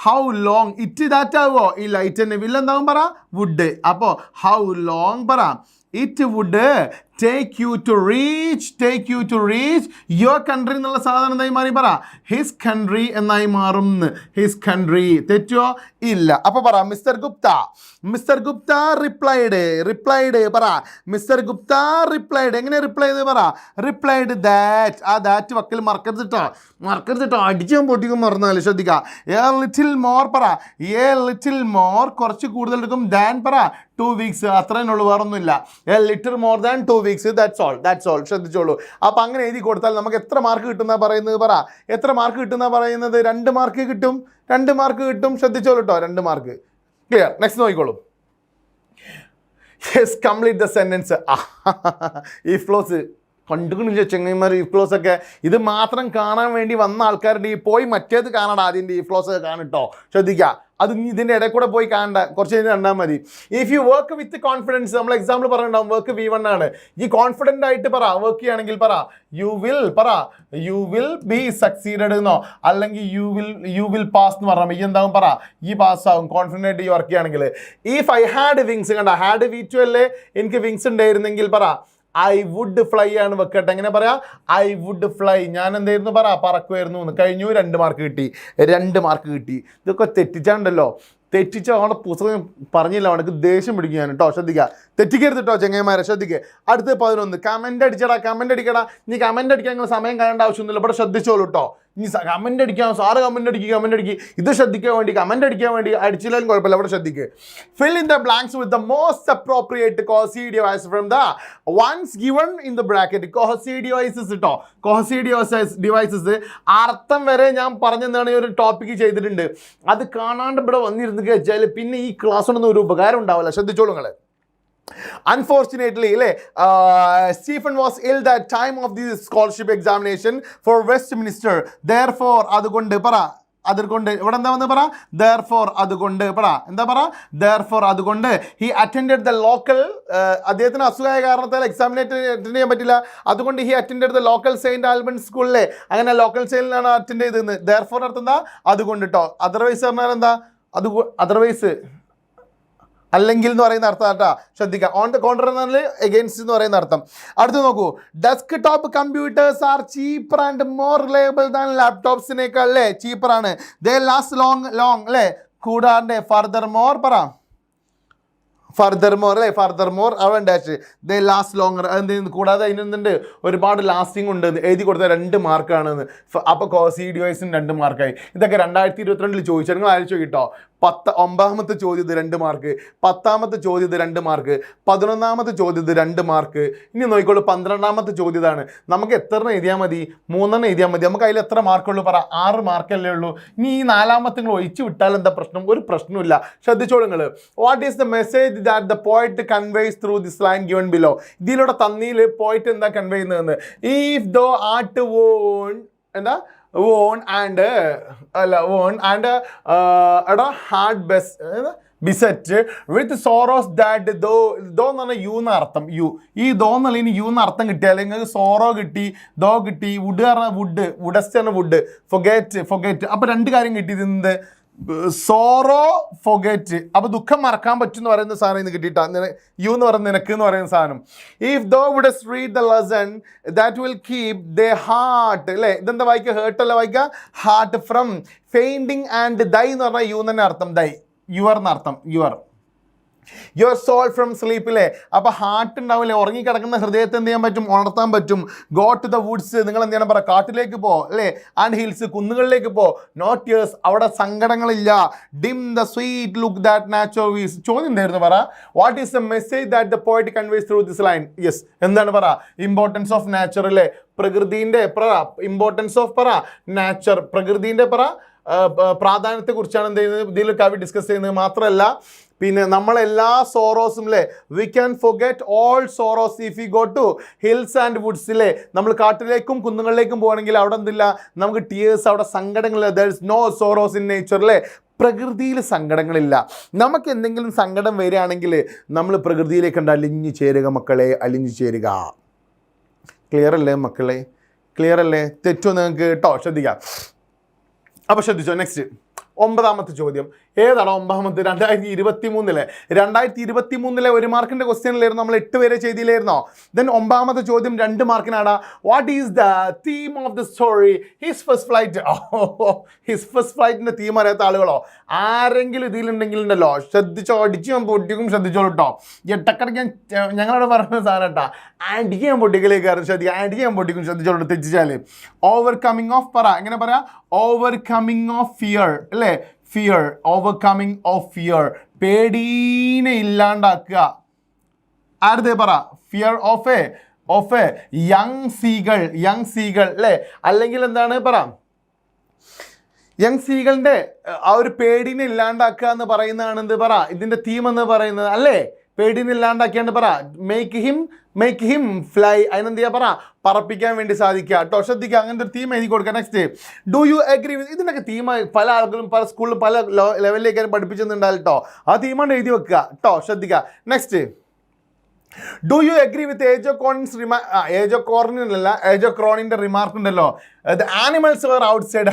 ഹൗ ലോങ്. ഇറ്റ് ദാറ്റ് ആവുമോ? ഇല്ല. ഇറ്റ് തന്നെ. വില്ല എന്താവും പറ? വുഡ്. അപ്പോൾ ഹൗ ലോങ് പറ. It would take you to reach your country എന്നുള്ള സാധനം എന്തായി മാറി പറ? ഹിസ് കൺട്രി എന്നായി മാറും. His country. തെറ്റോ? ഇല്ല. അപ്പോൾ പറ മിസ്റ്റർ ഗുപ്ത റിപ്ലൈഡ് പറ. Mister Gupta replied. എങ്ങനെ റിപ്ലൈ ചെയ്ത് പറ? Replied that. ആ ദാറ്റ് വക്കിൽ മറക്കരുത് കേട്ടോ. അടിച്ചും പൊട്ടിക്കും മറന്നാലും ശ്രദ്ധിക്കുക. എ ലിറ്റിൽ മോർ പറ. എ ലിറ്റിൽ മോർ കുറച്ച് കൂടുതൽ എടുക്കും. ദാൻ പറ 2 weeks. അത്രയും ഉള്ളൂ, വേറൊന്നുമില്ല. A little more than 2 weeks. That's all. ശ്രദ്ധിച്ചോളൂ. അപ്പോൾ അങ്ങനെ എഴുതി കൊടുത്താൽ നമുക്ക് എത്ര മാർക്ക് കിട്ടുന്ന പറയുന്നത് പറ? എത്ര മാർക്ക് കിട്ടുന്ന പറയുന്നത്? 2 മാർക്ക് കിട്ടും. 2 മാർക്ക് കിട്ടും. ശ്രദ്ധിച്ചോളൂ കേട്ടോ. 2 മാർക്ക്. ക്ലിയർ? നെക്സ്റ്റ് നോക്കിക്കോളൂ. Yes, complete the sentence. ഈ ഫ്ലോസ് കണ്ടുകൊണ്ടില്ല ചെങ്ങന്മാർ. ഈ ഫ്ലോസ് ഒക്കെ ഇത് മാത്രം കാണാൻ വേണ്ടി വന്ന ആൾക്കാരുടെ പോയി മറ്റേത് കാണണം. ആദ്യം ഈ ഫ്ലോസ് ഒക്കെ കാണിട്ടോ. ശ്രദ്ധിക്കുക. അത് ഇതിൻ്റെ ഇടയിൽ കൂടെ പോയി കാണണ്ട. കുറച്ച് കഴിഞ്ഞ് കണ്ടാൽ മതി. If you work with confidence, നമ്മൾ എക്സാമ്പിൾ പറഞ്ഞിട്ടുണ്ടാവും. വർക്ക് V1 ആണ്. ഈ കോൺഫിഡൻ്റ് ആയിട്ട് പറ. വർക്ക് ചെയ്യുകയാണെങ്കിൽ പറ യു വിൽ ബി സക്സീഡഡ് എന്നോ അല്ലെങ്കിൽ യു വിൽ പാസ് എന്ന് പറഞ്ഞാൽ ഈ എന്താവും പറ? ഈ പാസ്സാവും. കോൺഫിഡൻ്റ് ആയിട്ട് ഈ വർക്ക് ചെയ്യുകയാണെങ്കിൽ. ഇഫ് ഐ ഹാഡ് വിങ്സ് കണ്ട ഹാഡ് V2 അല്ലേ? എനിക്ക് വിങ്സ് ഉണ്ടായിരുന്നെങ്കിൽ പറ ഐ വുഡ് ഫ്ലൈ ആണ് വെക്കട്ടെ. എങ്ങനെ പറയാ? I would fly. ഞാൻ എന്തായിരുന്നു പറ? പറക്കുമായിരുന്നു എന്ന്. കഴിഞ്ഞു. 2 മാർക്ക് കിട്ടി. ഇതൊക്കെ തെറ്റിച്ചാണ്ടല്ലോ. തെറ്റിച്ച അവിടെ പുസ്തകം പറഞ്ഞില്ല. അവനക്ക് ദേഷ്യം പിടിക്കും ഞാൻ കേട്ടോ. ശ്രദ്ധിക്കുക. തെറ്റിക്കരുത് കേട്ടോ ചെങ്ങന്മാരെ. ശ്രദ്ധിക്കുക. അടുത്ത് 11. കമൻ്റ് അടിക്കടാ. നീ കമൻ്റ് അടിക്കാൻ നിങ്ങൾ സമയം കാണേണ്ട ആവശ്യമൊന്നുമില്ല. ഇവിടെ ശ്രദ്ധിച്ചോളൂ കേട്ടോ. ഇനി കമൻ്റ് അടിക്കാം, സാറ് കമൻ്റ് അടിക്കുക, ഇത് ശ്രദ്ധിക്കാൻ വേണ്ടി കമൻ്റ് അടിക്കാൻ വേണ്ടി അടിച്ചില്ലാലും കുഴപ്പമില്ല, അവിടെ ശ്രദ്ധിക്കുക. Fill in the blanks with the most appropriate cohesive device from the ones given in the bracket. Cohesive devices കേട്ടോ, കോസി ഡിവൈസസ് അർത്ഥം വരെ ഞാൻ പറഞ്ഞെന്നാണ് ഈ ഒരു ടോപ്പിക്ക് ചെയ്തിട്ടുണ്ട്. അത് കാണാണ്ട് ഇവിടെ വന്നിരുന്നു വെച്ചാൽ പിന്നെ ഈ ക്ലാസ് കൊണ്ടൊന്നും ഒരു ഉപകാരം ഉണ്ടാവില്ല. ശ്രദ്ധിച്ചോളൂ നിങ്ങൾ. Unfortunately, Stephen was ill that time of the scholarship examination for Westminster. Therefore, അതുകൊണ്ട് ഇവിടെ എന്താ വന്ന് പറ, therefore അതുകൊണ്ട് എന്താ പറ, therefore അതുകൊണ്ട് he attended the local, അദ്ദേഹത്തിന് അസുഖമായ കാരണത്താൽ എക്സാമിനേറ്റ് അറ്റൻഡ് ചെയ്യാൻ പറ്റില്ല, അതുകൊണ്ട് he attended the local saint Albans സ്കൂളിലെ, അങ്ങനെ ലോക്കൽ സെയിലിനാണ് അറ്റൻഡ് ചെയ്തത്. therefore അർത്ഥം എന്താ, അതുകൊണ്ട് കേട്ടോ. അതർവൈസ് പറഞ്ഞാൽ എന്താ, അതർവൈസ് അല്ലെങ്കിൽ എന്ന് പറയുന്ന അർത്ഥം കേട്ടോ, ശ്രദ്ധിക്കുക. ഓൺ ദ കോൺട്രറി എന്നാൽ എഗെയിൻസ്റ്റ് എന്ന് പറയുന്ന അർത്ഥം. അടുത്ത് നോക്കൂ, desktop computers are cheaper and more reliable than ലാപ്ടോപ്സിനേക്കാൾ അല്ലേ ചീപ്പറാണ്. ദേ ലാസ്റ്റ് ലോങ് അല്ലേ, കൂടാണ്ട് ഫർദർ മോർ അവൻ ഡാഷ് ദേ ലാസ്റ്റ് ലോങ്ങർ എന്ത് കൂടാതെ അതിനെന്തുണ്ട്, ഒരുപാട് ലാസ്റ്റിംഗ് ഉണ്ട് എഴുതി കൊടുത്ത 2 മാർക്കാണെന്ന്. അപ്പോൾ കോസി ഡിവൈസിന് 2 മാർക്കായി. ഇതൊക്കെ 2022 ചോദിച്ചാൽ നിങ്ങൾ ആലോചിച്ച് കേട്ടോ. 9ാമത്തെ ചോദ്യത്തിൽ 2 മാർക്ക്, 10ാമത്തെ ചോദ്യത്തിൽ 2 മാർക്ക്, 11ാമത്തെ ചോദ്യത്തിൽ 2 മാർക്ക്. ഇനി നോക്കിക്കോളൂ 12ാമത്തെ ചോദ്യമാണ്. നമുക്ക് എത്ര എഴുതിയാൽ മതി, 3 എഴുതിയാൽ മതി. നമുക്ക് അതിൽ എത്ര മാർക്കുള്ളൂ പറ, 6 മാർക്കല്ലേ ഉള്ളൂ. ഇനി ഈ 4ാമത്തെ നിങ്ങൾ ഒഴിച്ചു വിട്ടാൽ എന്താ പ്രശ്നം, ഒരു പ്രശ്നമില്ല. ശ്രദ്ധിച്ചോളൂ നിങ്ങൾ. What is the message that the poet conveys through this line given below. ഇതിലൂടെ തന്നിയിൽ പോയിറ്റ് എന്താ കൺവേ ചെയ്യുന്നതെന്ന്. ഇഫ് ദോ ആർട്ട് വോൺ എന്താ won and hard beset with sorrows that though എന്ന് പറഞ്ഞാൽ യു എന്ന അർത്ഥം. ഈ ദോ എന്നല്ല, ഇനി യു എന്ന അർത്ഥം കിട്ടിയാൽ നിങ്ങൾക്ക് സോറോ കിട്ടി, ദോ കിട്ടി, വുഡ് പറഞ്ഞാൽ വുഡസ്റ്റ് പറഞ്ഞ വുഡ്, ഫൊഗേറ്റ്. അപ്പോൾ 2 കാര്യം കിട്ടിയത്, സോറോ ഫൊഗേറ്റ്. അപ്പോൾ ദുഃഖം മറക്കാൻ പറ്റും എന്ന് പറയുന്ന സാധനം ഇന്ന് കിട്ടിയിട്ടാ, യു എന്ന് പറയുന്ന നിനക്ക് എന്ന് പറയുന്ന സാധനം. If thou would read the lesson that will keep the heart അല്ലേ, ഇതെന്താ വായിക്കുക, ഹേർട്ട് അല്ല വായിക്കുക, ഹാർട്ട് ഫ്രം ഫെയിൻറ്റിങ് ആൻഡ് ദൈ എന്ന് പറഞ്ഞാൽ യു തന്നെ അർത്ഥം, ദൈ യുവർ എന്നർത്ഥം, യുവർ സോൾ ഫ്രം സ്ലീപ്പിലെ. അപ്പോൾ ഹാർട്ട് ഉണ്ടാവില്ലേ, ഉറങ്ങിക്കിടക്കുന്ന ഹൃദയത്തെ എന്ത് ചെയ്യാൻ പറ്റും, ഉണർത്താൻ പറ്റും. ഗോ ടു ദ വുഡ്സ്, നിങ്ങൾ എന്ത് ചെയ്യണം പറ, കാട്ടിലേക്ക് പോ അല്ലേ. ആൻഡ് ഹിൽസ്, കുന്നുകളിലേക്ക് പോ. നോട്ട് ടിയേഴ്സ്, അവിടെ സങ്കടങ്ങളില്ല. Dim the sweet look that natural wears. ചോദ്യം എന്തായിരുന്നു പറ, what is the message that the poet conveys through this line. Yes, എന്താണ് പറ, ഇമ്പോർട്ടൻസ് ഓഫ് നാച്ചർ അല്ലേ, പ്രകൃതിൻ്റെ ഇമ്പോർട്ടൻസ് ഓഫ് നാച്ചർ, പ്രകൃതിൻ്റെ പ്രാധാന്യത്തെക്കുറിച്ചാണ് എന്ത് ചെയ്യുന്നത് ഇതിൽ കവി ഡിസ്കസ് ചെയ്യുന്നത്. മാത്രമല്ല പിന്നെ നമ്മളെല്ലാ സോറോസും അല്ലേ, we can forget all sorrows if you go to hills and woods അല്ലേ. നമ്മൾ കാട്ടിലേക്കും കുന്നുകളിലേക്കും പോകണമെങ്കിൽ അവിടെ എന്തില്ല, നമുക്ക് ടിയേഴ്സ്, അവിടെ സങ്കടങ്ങളില്ല. There is no sorrows in nature അല്ലേ. പ്രകൃതിയിൽ സങ്കടങ്ങളില്ല. നമുക്ക് എന്തെങ്കിലും സങ്കടം വരികയാണെങ്കിൽ നമ്മൾ പ്രകൃതിയിലേക്ക് ഉണ്ട് അലിഞ്ഞു ചേരുക മക്കളെ, അലിഞ്ഞു ചേരുക. ക്ലിയർ അല്ലേ മക്കളെ, ക്ലിയർ അല്ലേ? തെറ്റോ നിങ്ങൾക്ക് കേട്ടോ, ശ്രദ്ധിക്കാം. അപ്പോൾ ശ്രദ്ധിച്ചോ. നെക്സ്റ്റ് 9ാമത്തെ ചോദ്യം ഏതാണ്? 9ാമത്തെ 2023 1 മാർക്കിൻ്റെ ക്വസ്റ്റ്യനിലായിരുന്നു, നമ്മൾ 8 വരെ ചെയ്തില്ലായിരുന്നോ? ദെൻ 9ാമത്തെ ചോദ്യം 2 മാർക്കിനാണ്. What is the theme of the story his first flight. His first ഫ്ലൈറ്റിൻ്റെ തീം അറിയാത്ത ആളുകളോ ആരെങ്കിലും ഇതിലുണ്ടെങ്കിൽ ഉണ്ടല്ലോ, ശ്രദ്ധിച്ചോ, അടിച്ച് ഞാൻ പൊട്ടിക്കും. ശ്രദ്ധിച്ചോളൂ കേട്ടോ, എട്ടക്കടയ്ക്ക് ഞങ്ങളവിടെ പറഞ്ഞ സാധനം കേട്ടോ, അടിക്ക് ഞാൻ പൊട്ടിക്കലേക്ക് ശ്രദ്ധിക്കുക, അടിക്ക് ഞാൻ പൊട്ടിക്കും. ശ്രദ്ധിച്ചോളൂ, തെറ്റിച്ചാൽ ഓവർകമ്മിങ് ഓഫ് എങ്ങനെ പറയാം, ഓവർകമ്മിങ് ഓഫ് ഫിയർ അല്ലേ. ഫിയർ, ഓവർകമ്മിങ് ഓഫ് ഫിയർ, പേടീനെ ഇല്ലാണ്ടാക്കുക. ആരുടെ പറ, fear of a young seagull അല്ലേ. അല്ലെങ്കിൽ എന്താണ് പറ, യങ് സീകളിൻ്റെ ആ ഒരു പേടീനെ ഇല്ലാണ്ടാക്കുക എന്ന് പറയുന്നതാണ് എന്ത് പറ, ഇതിൻ്റെ തീം എന്ന് പറയുന്നത് അല്ലേ. പേടീനെ ഇല്ലാണ്ടാക്കിയാണ്ട് പറ, മേക്ക് ഹിം ഫ്ലൈ. അതിനെന്ത് ചെയ്യാ പറ, പറപ്പിക്കാൻ വേണ്ടി സാധിക്കുക കേട്ടോ. ശ്രദ്ധിക്കുക, അങ്ങനത്തെ ഒരു തീം എഴുതി കൊടുക്കുക. നെക്സ്റ്റ്, ഡു യു അഗ്രി വിത്ത്, ഇതിനൊക്കെ തീമായി പല ആളുകളും പല സ്കൂളിലും പല ലെവലിലേക്കാരും പഠിപ്പിച്ചെന്നുണ്ടാവും കേട്ടോ. ആ തീമാണ് എഴുതി വെക്കുക കേട്ടോ. ശ്രദ്ധിക്കുക. Next, do you agree with ഏജ് ഓഫ് ക്രോണിൻ്റെ റിമാർക്ക് ഉണ്ടല്ലോ, the animals were outside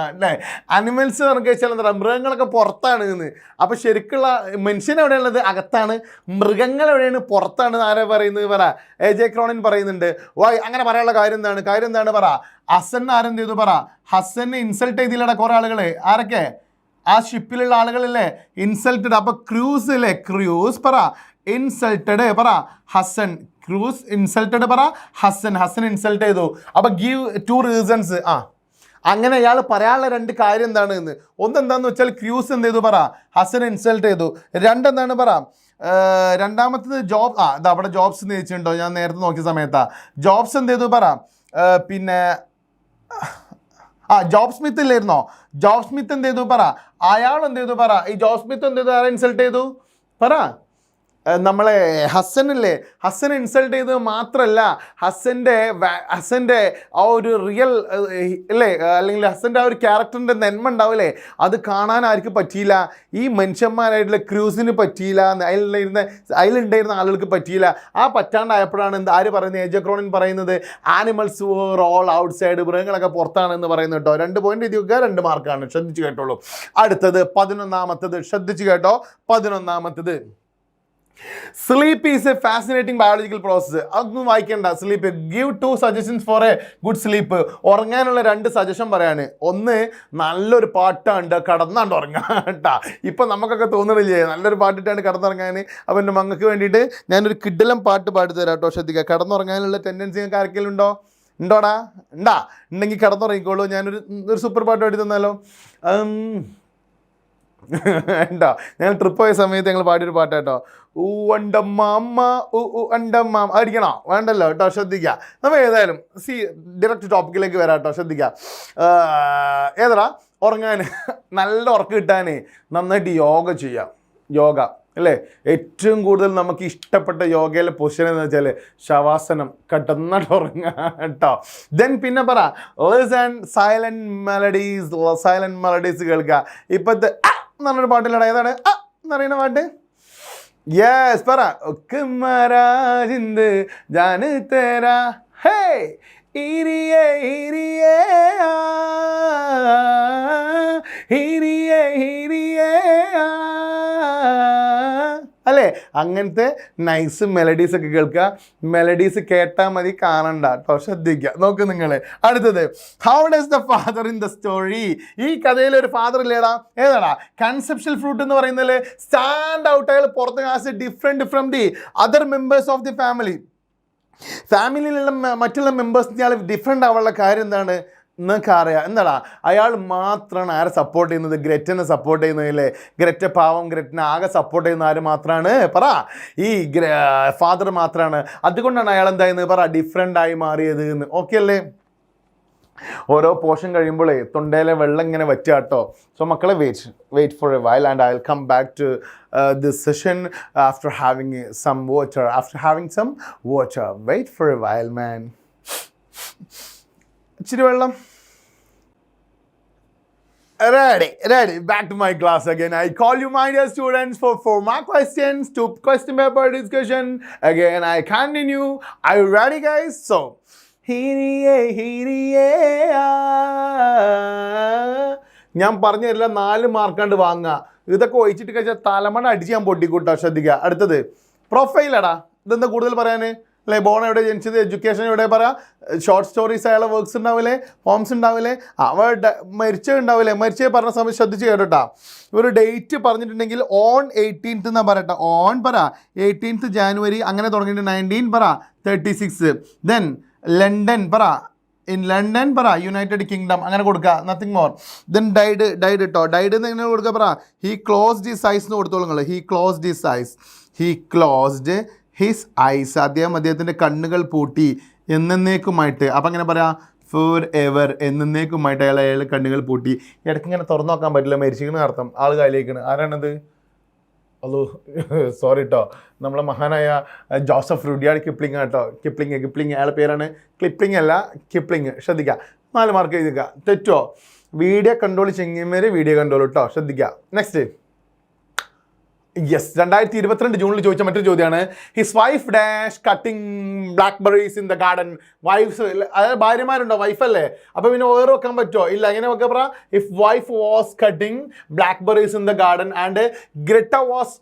അല്ലേ. ആനിമൽസ് പറഞ്ഞു വെച്ചാൽ എന്താ, മൃഗങ്ങളൊക്കെ പുറത്താണ് എന്ന്. അപ്പോൾ ശരിക്കുള്ള മനുഷ്യൻ എവിടെയുള്ളത്, അകത്താണ്. മൃഗങ്ങൾ എവിടെയാണ്, പുറത്താണ്. ആരാ പറയുന്നത് പറ, ഏജ് ക്രോണിൻ പറയുന്നുണ്ട്. അങ്ങനെ പറയാനുള്ള കാര്യം എന്താണ് പറ, ഹസൻ ആരെന്ത് ചെയ്തു പറ, ഹസനെ ഇൻസൾട്ട് ചെയ്തില്ലടാ കുറേ ആളുകൾ. ആരൊക്കെ, ആ ഷിപ്പിലുള്ള ആളുകളല്ലേ ഇൻസൾട്ടഡ്. അപ്പോൾ ക്രൂസ് അല്ലേ, ക്രൂസ് പറ, ഇൻസൾട്ടഡ് പറ, ഹസൻ. ക്രൂസ് ഇൻസൾട്ടഡ് പറ, ഹസൻ ഇൻസൾട്ട് ചെയ്തു. അപ്പോൾ ഗീവ് 2 റീസൺസ്. അങ്ങനെ അയാൾ പറയാനുള്ള രണ്ട് കാര്യം എന്താണ് എന്ന്. ഒന്നെന്താണെന്ന് വെച്ചാൽ ക്രൂസ് എന്ത് ചെയ്തു പറ, ഹസനെ ഇൻസൾട്ട് ചെയ്തു. രണ്ടെന്താണ് പറ, രണ്ടാമത്തത് ഇത് അവിടെ ജോബ്സ് എന്ന് ചോദിച്ചിട്ടുണ്ടോ, ഞാൻ നേരത്തെ നോക്കിയ സമയത്താ. ജോബ്സ് എന്ത് ചെയ്തു പറ, പിന്നെ ജോബ് സ്മിത്ത് ഇല്ലായിരുന്നോ, ജോബ് സ്മിത്ത് എന്ത് ചെയ്തു പറ, അയാൾ എന്ത് ചെയ്തു പറ, ഈ ജോബ് സ്മിത്ത് എന്ത് ചെയ്തു, ആരെ ഇൻസൾട്ട് ചെയ്തു പറ, നമ്മളെ ഹസനില്ലേ, ഹസനെ ഇൻസൾട്ട് ചെയ്തത് മാത്രമല്ല, ഹസൻ്റെ ആ ഒരു റിയൽ അല്ലേ, അല്ലെങ്കിൽ ഹസൻ്റെ ആ ഒരു ക്യാരക്ടറിൻ്റെ നന്മ ഉണ്ടാവില്ലേ, അത് കാണാൻ ആർക്ക് പറ്റിയില്ല, ഈ മനുഷ്യന്മാരായിട്ടുള്ള ക്രൂസിന് പറ്റിയില്ല, അതിലുണ്ടായിരുന്ന ആളുകൾക്ക് പറ്റിയില്ല. ആ പറ്റാണ്ടായപ്പോഴാണ് ആര് പറയുന്നത്, ഏജക്രോണിൻ പറയുന്നത് animals were all outside, മൃഗങ്ങളൊക്കെ പുറത്താണെന്ന് പറയുന്നത് കേട്ടോ. 2 പോയിന്റ് എഴുതി വെക്കുക, 2 മാർക്കാണ്, ശ്രദ്ധിച്ച് കേട്ടോളൂ. അടുത്തത് 11ാമത്തത്, ശ്രദ്ധിച്ച് കേട്ടോ. 11ാമത്തത്, sleep is a fascinating biological process. അതൊന്നും വായിക്കേണ്ട. Sleep, give 2 suggestions for a good sleep. ഉറങ്ങാനുള്ള 2 സജഷൻ പറയാണ്. ഒന്ന്, നല്ലൊരു പാട്ടുണ്ട് കടന്നാണ്ട് ഉറങ്ങാം കേട്ടാ. ഇപ്പം നമുക്കൊക്കെ തോന്നണില്ലേ നല്ലൊരു പാട്ടിട്ടാണ് കടന്നുറങ്ങാൻ. അപ്പം എൻ്റെ മങ്ങൾക്ക് വേണ്ടിയിട്ട് ഞാനൊരു കിഡിലം പാട്ട് പാടിത്തരാം കേട്ടോ. ശ്രദ്ധിക്കുക, കടന്നുറങ്ങാനുള്ള ടെൻഡൻസി നിങ്ങൾക്ക് ആർക്കെങ്കിലും ഉണ്ടോടാ? ഉണ്ടെങ്കിൽ കടന്നുറങ്ങിക്കോളൂ. ഞാനൊരു സൂപ്പർ പാട്ട് പാടി തന്നാലോ? ഉണ്ടോ? ഞങ്ങൾ ട്രിപ്പ് പോയ സമയത്ത് ഞങ്ങൾ പാടിയൊരു പാട്ടാട്ടോ. അണ്ടമ്മ അണ്ടമ്മ അടിക്കണോ? വേണ്ടല്ലോ കേട്ടോ, ശ്രദ്ധിക്കുക. നമ്മൾ ഏതായാലും ഡയറക്റ്റ് ടോപ്പിക്കിലേക്ക് വരാം കേട്ടോ, ശ്രദ്ധിക്കുക. ഏതാ ഉറങ്ങാൻ, നല്ല ഉറക്കം കിട്ടാൻ നന്നായിട്ട് യോഗ ചെയ്യാം. യോഗ അല്ലേ, ഏറ്റവും കൂടുതൽ നമുക്ക് ഇഷ്ടപ്പെട്ട യോഗയിലെ പൊസിഷൻ എന്ന് വെച്ചാൽ ശവാസനം, കിടന്നിട്ട് ഉറങ്ങുക കേട്ടോ. ദെൻ പിന്നെ പറ, സൈലന്റ് മെലഡീസ് കേൾക്കുക. ഇപ്പോഴത്തെ എന്ന് പറഞ്ഞൊരു പാട്ടില്ലടാ, ഏതാണ് എന്ന് പറയുന്ന പാട്ട്? യെസ്, പറ. ജിന്ദ് ജാന് തേരാ ഹേ ഹിരിയേ ഹിരിയേ ഹിരിയേ ഹിരിയേ അല്ലേ, അങ്ങനത്തെ നൈസ് മെലഡീസ് ഒക്കെ കേൾക്കുക. മെലഡീസ് കേട്ടാൽ മതി, കാണണ്ട കേട്ടോ, ശ്രദ്ധിക്കുക. നോക്ക് നിങ്ങൾ. അടുത്തത്, how does the father in the story. ഈ കഥയിൽ ഒരു ഫാദർ ഇല്ലേടാ, ഏതാടാ? കൺസെപ്ഷ്യൽ ഫ്രൂട്ട് എന്ന് പറയുന്നതിൽ സ്റ്റാൻഡ് ഔട്ട് അയാൾ പുറത്ത് cause different from the other members of the ഫാമിലിയിലുള്ള മറ്റുള്ള മെമ്പേഴ്സിന് അയാൾ ഡിഫറെൻ്റ് ആവാനുള്ള കാര്യം എന്താണ് എന്നൊക്കെ അറിയാം. എന്താടാ, അയാൾ മാത്രമാണ് ആരെ സപ്പോർട്ട് ചെയ്യുന്നത്? ഗ്രെറ്റനെ സപ്പോർട്ട് ചെയ്യുന്നതില്ലേ. ഗ്രെറ്റ പാവം, ഗ്രെറ്റനെ ആകെ സപ്പോർട്ട് ചെയ്യുന്ന ആര് മാത്രമാണ്? പറ, ഈ ഫാദർ മാത്രമാണ്. അതുകൊണ്ടാണ് അയാൾ എന്തായെന്ന് പറ, ഡിഫറെൻ്റ് ആയി മാറിയത് എന്ന്. ഓക്കെ അല്ലേ? ഓരോ പോർഷൻ കഴിയുമ്പോഴേ തൊണ്ടയിലെ വെള്ളം ഇങ്ങനെ വറ്റുക കേട്ടോ. സോ മക്കളെ, wait for a while and I will come back to this session after having some water. Wait for a while man. ഇച്ചിരി വെള്ളം. Ready. Back to my class again. I call you, my dear students, for 4 mark questions, 2 question paper discussion. Again, I continue. Are you ready, guys? So, ഞാൻ പറഞ്ഞു തരില്ല, 4 മാർക്കാണ്ട് വാങ്ങുക. ഇതൊക്കെ ഒഴിച്ചിട്ട് കഴിച്ചാൽ തലമണ അടിച്ച് ഞാൻ പൊട്ടിക്കൂട്ടാ. ശ്രദ്ധിക്കുക. അടുത്തത്, പ്രൊഫൈലടാ. ഇതെന്താ കൂടുതൽ പറയാൻ അല്ലേ? ബോൺ എവിടെ ജനിച്ചത്, എഡ്യൂക്കേഷൻ എവിടെ പറയാ, ഷോർട്ട് സ്റ്റോറീസ് അയാളെ വർക്ക്സ് ഉണ്ടാവില്ലേ, പോംസ് ഉണ്ടാവില്ലേ, മരിച്ചുണ്ടാവില്ലേ. മരിച്ചേ പറഞ്ഞ സമയത്ത് ശ്രദ്ധിച്ച് കേട്ടോട്ടാ. ഒരു ഡേറ്റ് പറഞ്ഞിട്ടുണ്ടെങ്കിൽ ഓൺ 18th എന്നാ പറയട്ടെ. ഓൺ പറ 18th January, അങ്ങനെ തുടങ്ങിയിട്ട് 19 പറ 36. ദെൻ ലണ്ടൻ പറ, ഇൻ ലണ്ടൻ പറ, യുണൈറ്റഡ് കിങ്ഡം, അങ്ങനെ കൊടുക്കുക. Nothing more. ദെൻ ഡൈഡ് കേട്ടോ. ഡൈഡ് എന്ന് എങ്ങനെ കൊടുക്കുക പറ, ഹീ ക്ലോസ്ഡ് ഹിസ് ഐസ് എന്ന് കൊടുത്തോളൂ നിങ്ങൾ. He closed his eyes. അദ്ദേഹത്തിൻ്റെ കണ്ണുകൾ പൂട്ടി എന്നേക്കുമായിട്ട്. അപ്പം അങ്ങനെ പറയാം, ഫോർ എവർ, എന്നേക്കുമായിട്ട് അയാൾ കണ്ണുകൾ പൂട്ടി. ഇടയ്ക്ക് ഇങ്ങനെ തുറന്നു നോക്കാൻ പറ്റില്ല, മരിച്ചിരിക്കണ അർത്ഥം. ആൾ കാലിലേക്കാണ്. ആരാണത്? അതോ സോറി കേട്ടോ, നമ്മളെ മഹാനായ ജോസഫ് റുഡിയാർഡ് കിപ്ലിംഗ് കേട്ടോ. കിപ്ലിംഗ് അയാളുടെ പേരാണ്. ക്ലിപ്പിംഗ് അല്ല, കിപ്ലിംഗ്. ശ്രദ്ധിക്കുക. 4 മാർക്ക് എഴുതിക്കുക. തെറ്റോ? വീഡിയോ കൺട്രോൾ ചെങ്ങിയമാര് വീഡിയോ കൺട്രോൾ കേട്ടോ, ശ്രദ്ധിക്കുക. നെക്സ്റ്റ്, യെസ്, 2022 ജൂണിൽ ചോദിച്ച മറ്റൊരു ചോദ്യമാണ്. His wife dash cutting blackberries in the garden. Wives, അതായത് ഭാര്യമാരുണ്ടോ? വൈഫല്ലേ. അപ്പോൾ പിന്നെ ഓരോ വെക്കാൻ പറ്റുമോ? ഇല്ല. എങ്ങനെ വെക്കാൻ പറ, if wife was cutting blackberries in the garden and Greta was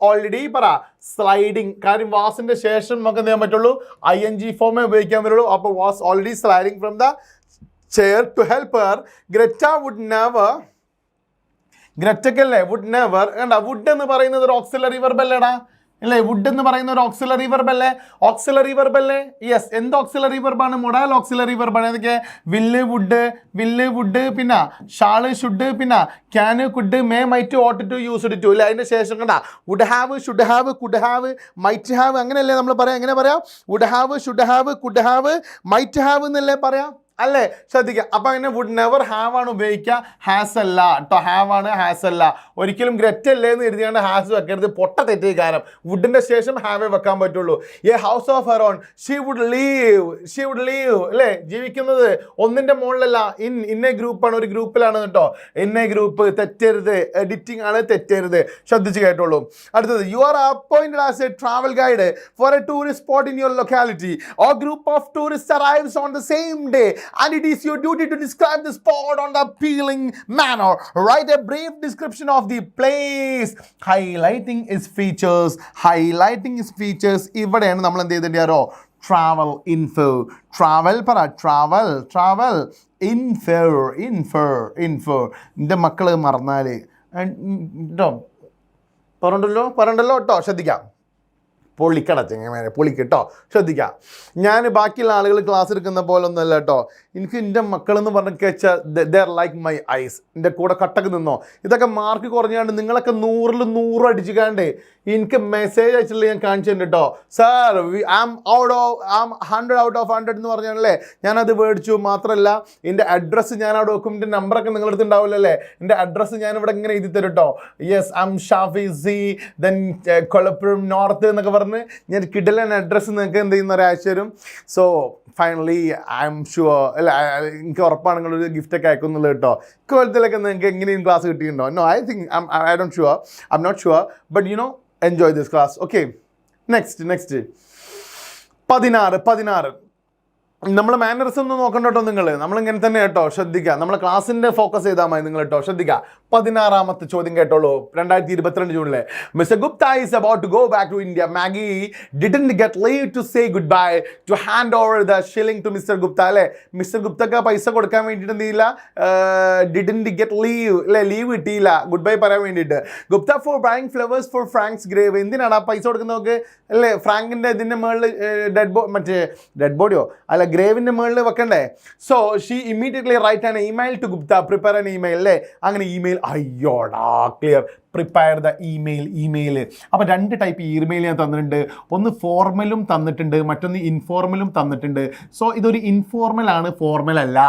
already പറ സ്ലൈഡിങ്. കാര്യം വാസിന്റെ ശേഷം നമുക്ക് എന്ത് ചെയ്യാൻ പറ്റുള്ളൂ? ING ഫോമേ ഉപയോഗിക്കാൻ പറ്റുള്ളൂ. അപ്പോൾ was already sliding from the chair to help her. ഗ്രറ്റക്കല്ലേ വുഡ് നെവർ. കണ്ട, വുഡ് എന്ന് പറയുന്നത് ഒരു ഓക്സിലറി വെർബ് അല്ലേടാ. അല്ലേ? വുഡ് എന്ന് പറയുന്ന ഒരു ഓക്സിലറി വെർബ് അല്ലേ? ഓക്സിലറി വെർബ് അല്ലേ? യെസ്. എന്ത് ഓക്സിലറി വെർബാണ്? മൊഡാൽ ഓക്സിലറി വെർബാണ്. ഏതൊക്കെ? വില്ല്, വുഡ്, പിന്നെ ഷാള്, ഷുഡ്, പിന്നെ can, could, may, might, ought to, used to. ഇല്ല, അതിന്റെ ശേഷം കണ്ട would have, should have, could have, might have, അങ്ങനെയല്ലേ നമ്മൾ പറയാം? എങ്ങനെ പറയാം? Would have, should have, could have, might have എന്നല്ലേ പറയാം അല്ലേ? ശ്രദ്ധിക്കുക. അപ്പൊ അങ്ങനെ വുഡ് നെവർ ഹാവ് ആണ് ഉപയോഗിക്കുക, ഹാസ് അല്ല കേട്ടോ. ഹാവ് ആണ്, ഹാസ് അല്ല. ഒരിക്കലും ഗ്രെറ്റ് അല്ലേ എന്ന് എഴുതിയാണ്ട് ഹാസ് വെക്കരുത്, പൊട്ട തെറ്റേ കാരണം. വുഡിന്റെ ശേഷം ഹാവേ വെക്കാൻ പറ്റുള്ളൂ. A house of her own, she would leave അല്ലേ? ജീവിക്കുന്നത് ഒന്നിന്റെ മുകളിലല്ല, ഇന്ന ഗ്രൂപ്പാണ്, ഒരു ഗ്രൂപ്പിലാണ് കേട്ടോ. ഇന്ന ഗ്രൂപ്പ്, തെറ്റരുത്. എഡിറ്റിംഗ് ആണ്, തെറ്റരുത്. ശ്രദ്ധിച്ച് കേട്ടോളൂ. അടുത്തത്, you are appointed as A travel guide four A tourist spot in your locality. Or group of tourist arrives on the same day and it is your duty to describe the spot on the appealing manner. Write a brief description of the place, highlighting its features. ഇവിടെയാണ് നമ്മൾ എന്ത് ചെയ്തിട്ടോ? Travel info. Travel info. എൻ്റെ മക്കള് മറന്നാല് കേട്ടോ, പറയണ്ടല്ലോ കേട്ടോ. ശ്രദ്ധിക്കാം. പൊളിക്കട്ടോ. ശ്രദ്ധിക്കാം. ഞാൻ ബാക്കിയുള്ള ആളുകൾ ക്ലാസ് എടുക്കുന്ന പോലെ ഒന്നുമല്ല കേട്ടോ. എനിക്ക് എൻ്റെ മക്കളെന്ന് പറഞ്ഞ വെച്ചാൽ they are like my eyes. എൻ്റെ കൂടെ കട്ടക്ക് നിന്നോ. ഇതൊക്കെ മാർക്ക് കുറഞ്ഞാണ്ട് നിങ്ങളൊക്കെ 100ൽ 100 അടിച്ചിക്കാണ്ട് എനിക്ക് മെസ്സേജ് അയച്ചില്ല, ഞാൻ കാണിച്ചിട്ടുണ്ട് കേട്ടോ. Sir I am 100 out of 100 എന്ന് പറഞ്ഞാണല്ലേ ഞാനത് മേടിച്ചു. മാത്രമല്ല എൻ്റെ അഡ്രസ്സ് ഞാൻ അവിടെ വെക്കും. എൻ്റെ നമ്പറൊക്കെ നിങ്ങളുടെ അടുത്ത് ഉണ്ടാവില്ലല്ലേ? എൻ്റെ അഡ്രസ്സ് ഞാനിവിടെ ഇങ്ങനെ എഴുതി തരും കേട്ടോ. Yes, I am Shafi C, then Kolappuzham north എന്നൊക്കെ പറഞ്ഞ് ഞാൻ കിടലൻ അഡ്രസ്സ് നിങ്ങൾക്ക് എന്ത് ചെയ്യുന്ന ഒരാഴ്ച തരും. So finally I am sure, അല്ല എനിക്ക് ഉറപ്പാണ് നിങ്ങളൊരു ഗിഫ്റ്റൊക്കെ അയക്കുന്നുള്ളത് കേട്ടോ. ഇക്കൊല്ലത്തിലൊക്കെ നിങ്ങൾക്ക് എങ്ങനെയും ക്ലാസ് കിട്ടിയിട്ടുണ്ടോ? No, I think I don't sure, I am not sure, but you know enjoy this class. Okay, next 16 നമ്മൾ മാനേഴ്സ് ഒന്നും നോക്കണ്ട കേട്ടോ. നമ്മളിങ്ങനെ തന്നെ കേട്ടോ. ശ്രദ്ധിക്കുക, നമ്മളെ ക്ലാസ്സിൻ്റെ ഫോക്കസ് ചെയ്താൽ മതി നിങ്ങൾ കേട്ടോ. ശ്രദ്ധിക്കുക. 16ാമത്തെ ചോദ്യം കേട്ടോളൂ. 2022 ജൂണിലെ. Mister Gupta is about to go back to India. Maggie didn't get leave to say good bye to hand over the shilling to mister Gupta. അല്ലേ? മിസ്റ്റർ ഗുപ്തക്ക് പൈസ കൊടുക്കാൻ വേണ്ടിയിട്ട് എന്ത് ചെയ്യില്ല? ഡിഡന്റ് ഗെറ്റ് ലീവ്, അല്ലേ? ലീവ് കിട്ടിയില്ല ഗുഡ് ബൈ പറയാൻ വേണ്ടിയിട്ട്. Gupta for buying flowers for Frank's grave. എന്തിനാണ് ആ പൈസ കൊടുക്കുന്നതൊക്കെ? അല്ലേ? ഫ്രാങ്കിൻ്റെ ഇതിൻ്റെ മുകളിൽ ഡെഡ് ബോഡിയോ അല്ല ഗ്രേവിൻ്റെ മുകളിൽ വെക്കണ്ടേ? So she immediately write an email to Gupta. Prepare an email. അല്ലേ? അങ്ങനെ ഇമെയിൽ. അയ്യോടാ, ക്ലിയർ. Prepare the email. അപ്പോൾ 2 ടൈപ്പ് ഇമെയിൽ ഞാൻ തന്നിട്ടുണ്ട്. ഒന്ന് ഫോർമലും തന്നിട്ടുണ്ട്, മറ്റൊന്ന് ഇൻഫോർമലും തന്നിട്ടുണ്ട്. സോ ഇതൊരു ഇൻഫോർമൽ ആണ്, ഫോർമൽ അല്ല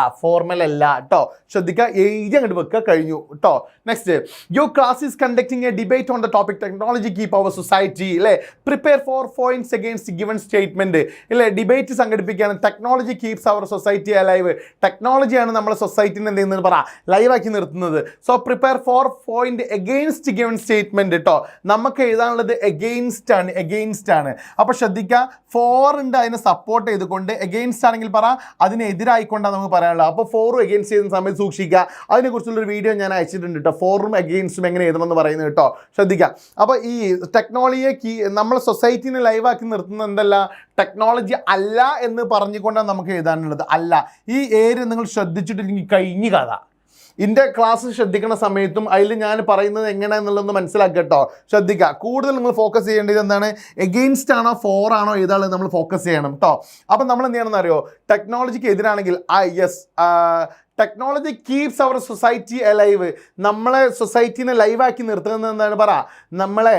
കേട്ടോ. ശ്രദ്ധിക്കുക, എഴുതി അങ്ങോട്ട് വെക്കുക, കഴിഞ്ഞു കേട്ടോ. Next, your class is conducting a debate on the topic technology keep our society. അല്ലേ? Prepare for points against given statement. ഇല്ലേ? ഡിബേറ്റ് സംഘടിപ്പിക്കുകയാണ്. Technology keeps our society alive. ടെക്നോളജിയാണ് നമ്മളെ സൊസൈറ്റിനെ എന്ത് ചെയ്യുന്നത് പറ ലൈവാക്കി നിർത്തുന്നത്. So prepare for point against given statement കേട്ടോ. നമുക്ക് എഴുതാനുള്ളത് എഗെയിൻസ്റ്റ് ആണ്. അപ്പോൾ ശ്രദ്ധിക്കുക, ഫോർ ഉണ്ട് അതിനെ സപ്പോർട്ട് ചെയ്തുകൊണ്ട്, എഗെയിൻസ്റ്റ് ആണെങ്കിൽ പറ അതിനെതിരായിക്കൊണ്ടാണ് നമുക്ക് പറയാനുള്ളത്. അപ്പോൾ ഫോറും എഗെയിൻസ്റ്റ് ചെയ്യുന്ന സമയത്ത് സൂക്ഷിക്കുക. അതിനെക്കുറിച്ചുള്ളൊരു വീഡിയോ ഞാൻ അയച്ചിട്ടുണ്ട് കേട്ടോ. ഫോറും എഗെയിൻസ്റ്റും എങ്ങനെ എഴുതണമെന്ന് പറയുന്നത് കേട്ടോ. ശ്രദ്ധിക്കുക. അപ്പോൾ ഈ ടെക്നോളജിയെ നമ്മളെ സൊസൈറ്റിനെ ലൈവാക്കി നിർത്തുന്നത് എന്തല്ല? ടെക്നോളജി അല്ല എന്ന് പറഞ്ഞുകൊണ്ടാണ് നമുക്ക് എഴുതാനുള്ളത്. അല്ല, ഈ ഏരിയ നിങ്ങൾ ശ്രദ്ധിച്ചിട്ടില്ലെങ്കിൽ കഴിഞ്ഞ കഥ. ഇതിൻ്റെ ക്ലാസ് ശ്രദ്ധിക്കുന്ന സമയത്തും അതിൽ ഞാൻ പറയുന്നത് എങ്ങനെയാണെന്നുള്ളതൊന്ന് മനസ്സിലാക്കുക കേട്ടോ. ശ്രദ്ധിക്കുക. കൂടുതൽ നിങ്ങൾ ഫോക്കസ് ചെയ്യേണ്ടത് എന്താണ്? എഗെയിൻസ്റ്റ് ആണോ ഫോർ ആണോ ഏതാണെന്ന് നമ്മൾ ഫോക്കസ് ചെയ്യണം കേട്ടോ. അപ്പം നമ്മൾ എന്ത് ചെയ്യണമെന്ന് അറിയോ? ടെക്നോളജിക്ക് എതിരാണെങ്കിൽ technology keeps our society alive. നമ്മളെ സൊസൈറ്റീനെ ലൈവാക്കി നിർത്തുന്നത് എന്താണ് പറ? നമ്മളെ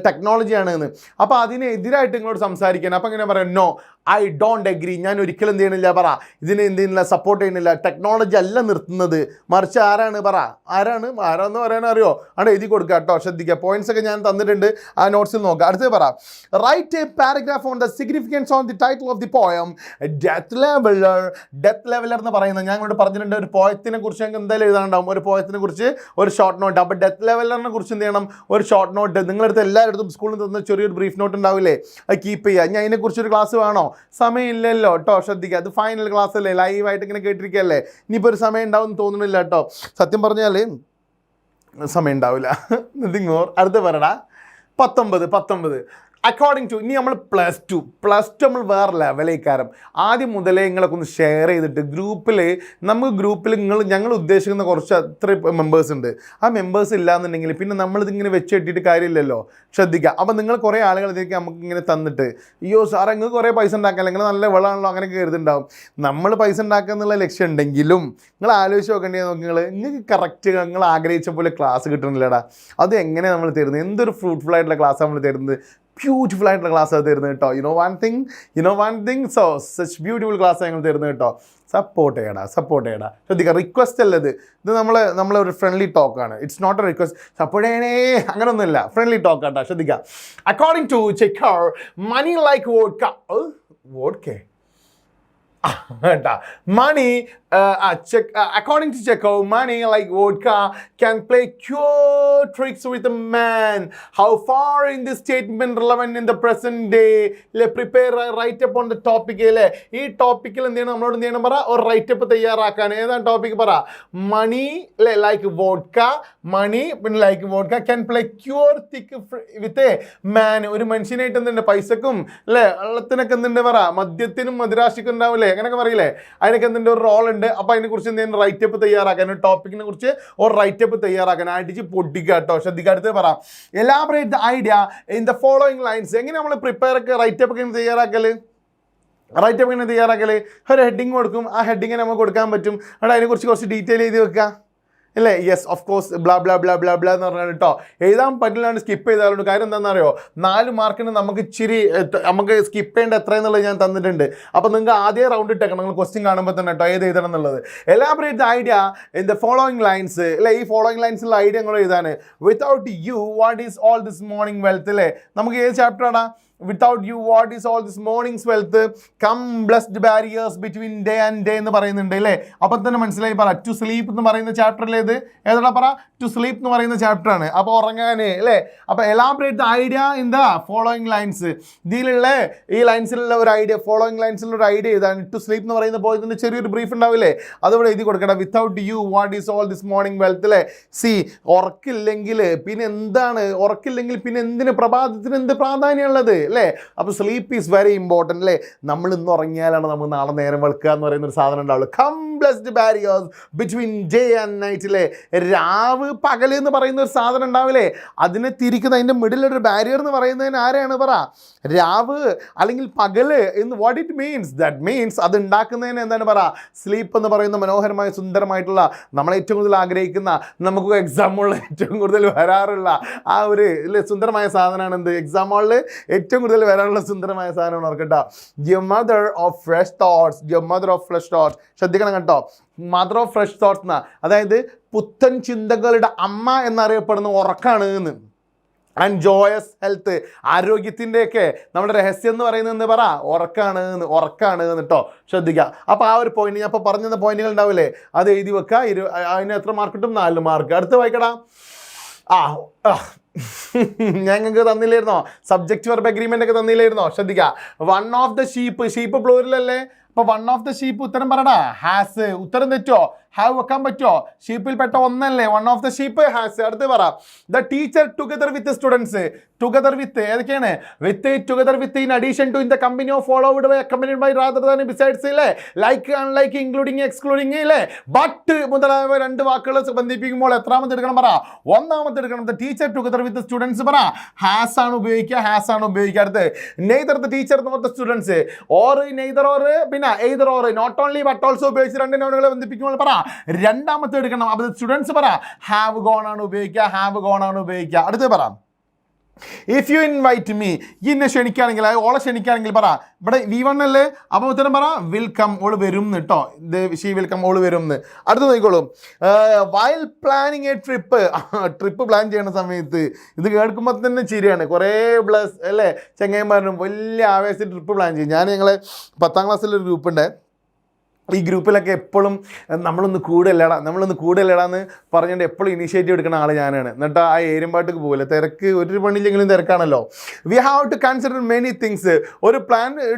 ടെക്നോളജിയാണ് എന്ന്. അപ്പോൾ അതിനെതിരായിട്ട് നിങ്ങളോട് സംസാരിക്കണം. അപ്പോൾ എങ്ങനെ പറയാം? No, I don't agree. ഞാൻ ഒരിക്കലും എന്ത് ചെയ്യണില്ല പറ ഇതിനെ എന്ത് ചെയ്യുന്നില്ല, സപ്പോർട്ട് ചെയ്യുന്നില്ല. ടെക്നോളജി അല്ല നിർത്തുന്നത്, മറിച്ച് ആരാണ് പറ? ആരാന്ന് പറയാൻ അറിയോ? അവിടെ എഴുതി കൊടുക്കുക കേട്ടോ. ശ്രദ്ധിക്കുക. പോയിന്റ്സ് ഒക്കെ ഞാൻ തന്നിട്ടുണ്ട്, ആ നോട്ട്സിൽ നോക്കുക. അടുത്തത് പറ. Write a paragraph on the significance on the title of the poem death leveller എന്ന് പറയുന്നത് ഞാൻ ഇവിടെ പറഞ്ഞിട്ടുണ്ട്. ഒരു പോയത്തിനെ കുറിച്ച് ഞങ്ങൾക്ക് എന്തായാലും എഴുതാനുണ്ടാവും. ഒരു പോയത്തിനെ കുറിച്ച് ഒരു ഷോർട്ട് നോട്ട്. അപ്പോൾ ഡെത്ത് ലെവലറിനെ കുറിച്ച് എന്ത് ചെയ്യണം? ഒരു ഷോർട്ട് നോട്ട്. നിങ്ങളടുത്ത് എല്ലായിടത്തും സ്കൂളിൽ തന്ന ചെറിയൊരു ബ്രീഫ് നോട്ട് ഉണ്ടാവില്ലേ? അത് കീപ്പ് ചെയ്യുക. ഞാൻ അതിനെക്കുറിച്ചൊരു ക്ലാസ് വേണോ? സമയമില്ലല്ലോ കേട്ടോ. ശ്രദ്ധിക്കുക. അത് ഫൈനൽ ക്ലാസ് അല്ലേ, ലൈവായിട്ട് ഇങ്ങനെ കേട്ടിരിക്കുകയല്ലേ. ഇനിയിപ്പോൾ ഒരു സമയം ഉണ്ടാവും എന്ന് തോന്നുന്നില്ല കേട്ടോ. സത്യം പറഞ്ഞാൽ സമയം ഉണ്ടാവില്ല. Nothing more. അടുത്ത പറയടാ. 19 അക്കോർഡിംഗ് ടു ഇനി നമ്മൾ പ്ലസ് ടു നമ്മൾ വേറെ ലെവലേക്കാരം ആദ്യം മുതലേ നിങ്ങളൊക്കെ ഒന്ന് ഷെയർ ചെയ്തിട്ട് ഗ്രൂപ്പിൽ ഞങ്ങൾ ഉദ്ദേശിക്കുന്ന കുറച്ച് അത്ര മെമ്പേഴ്സ് ഉണ്ട്. ആ മെമ്പേഴ്സ് ഇല്ലാന്നുണ്ടെങ്കിൽ പിന്നെ നമ്മളിതിങ്ങനെ വെച്ച് കെട്ടിയിട്ട് കാര്യമില്ലല്ലോ. ശ്രദ്ധിക്കുക. അപ്പോൾ നിങ്ങൾ കുറേ ആളുകൾ ഇതിലേക്ക് നമുക്ക് ഇങ്ങനെ തന്നിട്ട് അയ്യോ സാറേ നിങ്ങൾക്ക് കുറേ പൈസ ഉണ്ടാക്കാൻ നിങ്ങൾ നല്ല വെള്ളമാണല്ലോ അങ്ങനെയൊക്കെ കരുതുണ്ടാവും. നമ്മൾ പൈസ ഉണ്ടാക്കുക എന്നുള്ള ലക്ഷ്യം ഉണ്ടെങ്കിലും നിങ്ങൾ ആലോചിച്ച് നോക്കേണ്ടത് നിങ്ങൾക്ക് കറക്റ്റ് നിങ്ങൾ ആഗ്രഹിച്ച പോലെ ക്ലാസ് കിട്ടണില്ലടാ. അത് എങ്ങനെ നമ്മൾ തരുന്നത്? എന്തൊരു ഫ്രൂട്ട്ഫുൾ ആയിട്ടുള്ള ക്ലാസ് നമ്മൾ തരുന്നത്, ബ്യൂട്ടിഫുൾ ആയിട്ടുള്ള ക്ലാസ് അത് തരുന്നത് കേട്ടോ. You know one thing so such beautiful class ഞങ്ങൾ തരുന്നത് കേട്ടോ. സപ്പോർട്ട് ചെയ്യടാ. ശ്രദ്ധിക്കുക. റിക്വസ്റ്റ് അല്ലത്, ഇത് നമ്മളൊരു ഫ്രണ്ട്ലി ടോക്കാണ്. It's not a request support ചെയ്യണേ അങ്ങനൊന്നുമില്ല, ഫ്രണ്ട്ലി ടോക്ക് കേട്ടോ. ശ്രദ്ധിക്കുക. According to checker money like vodka money according to Checo, money like vodka can play cure tricks with a man. How far in this statement relevant in the present day? Prepare a write up on the topic. ഈ ടോപ്പിക്കിൽ എന്ത് ചെയ്യണം, നമ്മളോട് എന്ത് ചെയ്യണം പറ, ഒരു റൈറ്റ് അപ്പ് തയ്യാറാക്കാൻ. ഏതാണ് ടോപ്പിക് പറ? മണി ലൈക്ക് വോഡ്ക, മണി പിന്നെ like vodka can play cure thick with a man. ഒരു മനുഷ്യനായിട്ട് എന്തുണ്ട്, പൈസക്കും അല്ലേ വെള്ളത്തിനൊക്കെ എന്തുണ്ട് പറ, മദ്യത്തിനും മദിരാശിക്കും ഉണ്ടാവില്ലേ, അങ്ങനെയൊക്കെ പറയില്ലേ, അതിനൊക്കെ എന്തിൻ്റെ ഒരു റോൾ ഉണ്ട്. അപ്പോൾ അതിനെക്കുറിച്ച് എന്തെങ്കിലും റൈറ്റ് അപ്പ് തയ്യാറാക്കാൻ, ഒരു ടോപ്പിക്കിനെ കുറിച്ച് ഒരു റൈറ്റ് അപ്പ് തയ്യാറാക്കാൻ അടിച്ച് പൊട്ടിക്കുക കേട്ടോ. ശ്രദ്ധിക്കുക. അടുത്ത് പറ, elaborate the idea in the following lines. എങ്ങനെ നമ്മൾ പ്രിപ്പയർ ഒക്കെ റൈറ്റ് അപ്പ് ഒക്കെ തയ്യാറാക്കൽ? ഒരു ഹെഡിങ് കൊടുക്കും. ആ ഹെഡിങ്ങിന് നമുക്ക് കൊടുക്കാൻ പറ്റും. അവിടെ അതിനെക്കുറിച്ച് കുറച്ച് ഡീറ്റെയിൽ ചെയ്ത് വെക്കുക അല്ലേ. Yes of course blah blah blah blah blah എന്ന് പറഞ്ഞാൽ കേട്ടോ. എഴുതാൻ പറ്റില്ലാണ്ട് സ്കിപ്പ് ചെയ്താലുണ്ട്. കാര്യം എന്താണെന്ന് അറിയോ, 4 മാർക്കിന് നമുക്ക് ഇച്ചിരി നമുക്ക് സ്കിപ്പ് ചെയ്യേണ്ട എത്രയെന്നുള്ളത് ഞാൻ തന്നിട്ടുണ്ട്. അപ്പോൾ നിങ്ങൾക്ക് ആദ്യ റൗണ്ട് ഇട്ടേക്കണം നിങ്ങൾ ക്വസ്റ്റ്യൻ കാണുമ്പോൾ തന്നെ കേട്ടോ ഏത് എഴുതണം എന്നുള്ളത്. Elaborate the idea in the following lines അല്ലേ. ഈ ഫോളോയിങ് ലൈൻസിലുള്ള ഐഡിയ നിങ്ങൾ എഴുതാൻ. Without you what is all this morning wealth അല്ലേ. നമുക്ക് ഏത് ചാപ്റ്ററാണ്? Without you what is all this morning's wealth, come blessed barriers between day and day എന്ന് പറയുന്നുണ്ട് അല്ലേ. അപ്പം തന്നെ മനസ്സിലായി പറ. ടു സ്ലീപ്പ് എന്ന് പറയുന്ന ചാപ്റ്ററിൽ ഏതാ പറ? ടു സ്ലീപ്പ് എന്ന് പറയുന്ന ചാപ്റ്ററാണ്. അപ്പോൾ ഉറങ്ങാൻ അല്ലേ. അപ്പോൾ elaborate the idea in the following lines. ഇതിലുള്ള ഈ ലൈൻസിലുള്ള ഒരു ഐഡിയ, ഫോളോയിങ് ലൈൻസിലുള്ള ഒരു ഐഡിയ ഇതാണ്. ടു സ്ലീപ്പ് എന്ന് പറയുന്ന പോയിന്റിന് ചെറിയൊരു ബ്രീഫ് ഉണ്ടാവില്ലേ, അതുകൂടെ എഴുതി കൊടുക്കണം. Without you what is all this morning wealth അല്ലേ. ഉറക്കില്ലെങ്കിൽ പിന്നെ എന്താണ്, ഉറക്കില്ലെങ്കിൽ പിന്നെ എന്തിന് പ്രഭാതത്തിന് എന്ത് പ്രാധാന്യമുള്ളത് അല്ലേ. അപ്പോൾ സ്ലീപ്പ് ഈസ് വെരി ഇമ്പോർട്ടൻ്റ് അല്ലേ. നമ്മൾ ഇന്ന് ഉറങ്ങിയാലാണ് നമുക്ക് നാളെ നേരം വെളുക്കുക എന്ന് പറയുന്ന ഒരു സാധനം ഉണ്ടാവുള്ളൂ. Come blessed barriers between day and night അല്ലേ. രാവ് പകൽ എന്ന് പറയുന്ന ഒരു സാധനം ഉണ്ടാവില്ലേ, അതിനെ തിരിക്കുന്ന അതിൻ്റെ മിഡിലൊരു ബാരിയർ എന്ന് പറയുന്നതിന് ആരെയാണ് പറ? രാവ് അല്ലെങ്കിൽ പകല് എന്ന് what it means, that means അത് ഉണ്ടാക്കുന്നതിന് എന്താണ് പറ? സ്ലീപ്പ് എന്ന് പറയുന്ന മനോഹരമായ സുന്ദരമായിട്ടുള്ള നമ്മൾ ഏറ്റവും കൂടുതൽ ആഗ്രഹിക്കുന്ന, നമുക്ക് എക്സാമുകളിൽ ഏറ്റവും കൂടുതൽ വരാറുള്ള ആ ഒരു അല്ലേ സുന്ദരമായ സാധനമാണ് എന്ത്, എക്സാം ഹോളിൽ ഏറ്റവും കൂടുതൽ വരാനുള്ള സുന്ദരമായ സാധനമാണ് ഓർക്കട്ടോ. Your mother of fresh thoughts, your mother of fresh thoughts. ശ്രദ്ധിക്കണം കേട്ടോ, മദർ ഓഫ് ഫ്രഷ് തോട്ട്സ് എന്നാ, അതായത് പുത്തൻ ചിന്തകളുടെ അമ്മ എന്നറിയപ്പെടുന്ന ഉറക്കാണ് എന്ന്. ആൻഡ് ജോയസ് ഹെൽത്ത്, ആരോഗ്യത്തിൻ്റെയൊക്കെ നമ്മുടെ രഹസ്യം എന്ന് പറയുന്നത് എന്താ പറ? ഉറക്കാണ് കേട്ടോ. ശ്രദ്ധിക്കുക. അപ്പോൾ ആ ഒരു പോയിന്റ് ഞാൻ ഇപ്പോൾ പറഞ്ഞ പോയിന്റുകൾ ഉണ്ടാവില്ലേ, അത് എഴുതി വെക്കുക. അതിന് എത്ര മാർക്ക് കിട്ടും? 4 മാർക്ക്. അടുത്ത് വായിക്കടാ. ഞങ്ങൾക്ക് തന്നില്ലായിരുന്നോ സബ്ജക്റ്റ് വെർബ് അഗ്രിമെൻ്റ് ഒക്കെ തന്നില്ലായിരുന്നോ? ശ്രദ്ധിക്കുക. വൺ ഓഫ് ദ ഷീപ്പ് പ്ലൂരലല്ലേ. അപ്പോൾ വൺ ഓഫ് ദ ഷീപ്പ് ഉത്തരം പറടാ. ഹാസ്. ഉത്തരം തെറ്റോ? ഹാവ് വെക്കാൻ പറ്റുമോ? ഷീപ്പിൽ പെട്ട ഒന്നല്ലേ one of the sheep, has. അടുത്ത് പറ. The teacher together with students. Together with ഏതൊക്കെയാണ്? With, together with, in addition to, in the company of, followed by, accompanied by, rather than, besides ഇല്ലേ, ലൈക്ക്, അൺലൈക്ക്, ഇൻക്ലൂഡിങ്, എക്സ്ക്ലൂഡിങ് ഇല്ലേ, ബട്ട് മുതലായവ 2 വാക്കുകൾ ബന്ധിപ്പിക്കുമ്പോൾ എത്രാമത്തെ എടുക്കണം പറ? 1ാമത്തെ എടുക്കണം. The teacher together with students പറ. ഹാസ് ആണ് ഉപയോഗിക്കുക. അടുത്ത് neither the teacher nor the students, or, neither or, പിന്നെ either or, not only but also ഉപയോഗിച്ച് 2 നോണുകളെ ബന്ധിപ്പിക്കുമ്പോൾ പറ 2ാമത്തെ എടുക്കണം. അപ്പോൾ സ്റ്റുഡൻസ് പറ ഹാവ് ഗോൺ ആണ് ഉപയോഗിക്കുക. അടുത്ത് പറ. ഇഫ് യു ഇൻവൈറ്റ് മീ, എന്നെ ക്ഷണിക്കുകയാണെങ്കിൽ, ഓളെ ക്ഷണിക്കുകയാണെങ്കിൽ പറ. ഇവിടെ V1 അല്ലേ, അപ്പോൾ ഉത്തരം പറ വിൽ കം, ഓള് വരും കേട്ടോ. ഷീ വിൽ കം, ഓള് വരും. അടുത്ത് നോക്കിക്കോളൂ. While planning A trip plan ചെയ്യുന്ന സമയത്ത്, ഇത് കേൾക്കുമ്പോൾ തന്നെ ചിരിയാണ്. കുറേ പ്ലസ് അല്ലേ ചങ്ങായിമാരും വലിയ ആവേശത്തിൽ ട്രിപ്പ് പ്ലാൻ ചെയ്യും. ഞങ്ങളെ 10ാം ക്ലാസ്സിലൊരു ഗ്രൂപ്പുണ്ട്. ഈ ഗ്രൂപ്പിലൊക്കെ എപ്പോഴും നമ്മളൊന്ന് കൂടുതലടാന്ന് പറഞ്ഞുകൊണ്ട് എപ്പോഴും ഇനീഷ്യേറ്റീവ് എടുക്കുന്ന ആൾ ഞാനാണ്. എന്നിട്ട് ആ ഏരിയമ്പാട്ടേക്ക് പോകില്ല, തിരക്ക് ഒരു പണിയില്ലെങ്കിലും തിരക്കാണല്ലോ. We have to consider many things. ഒരു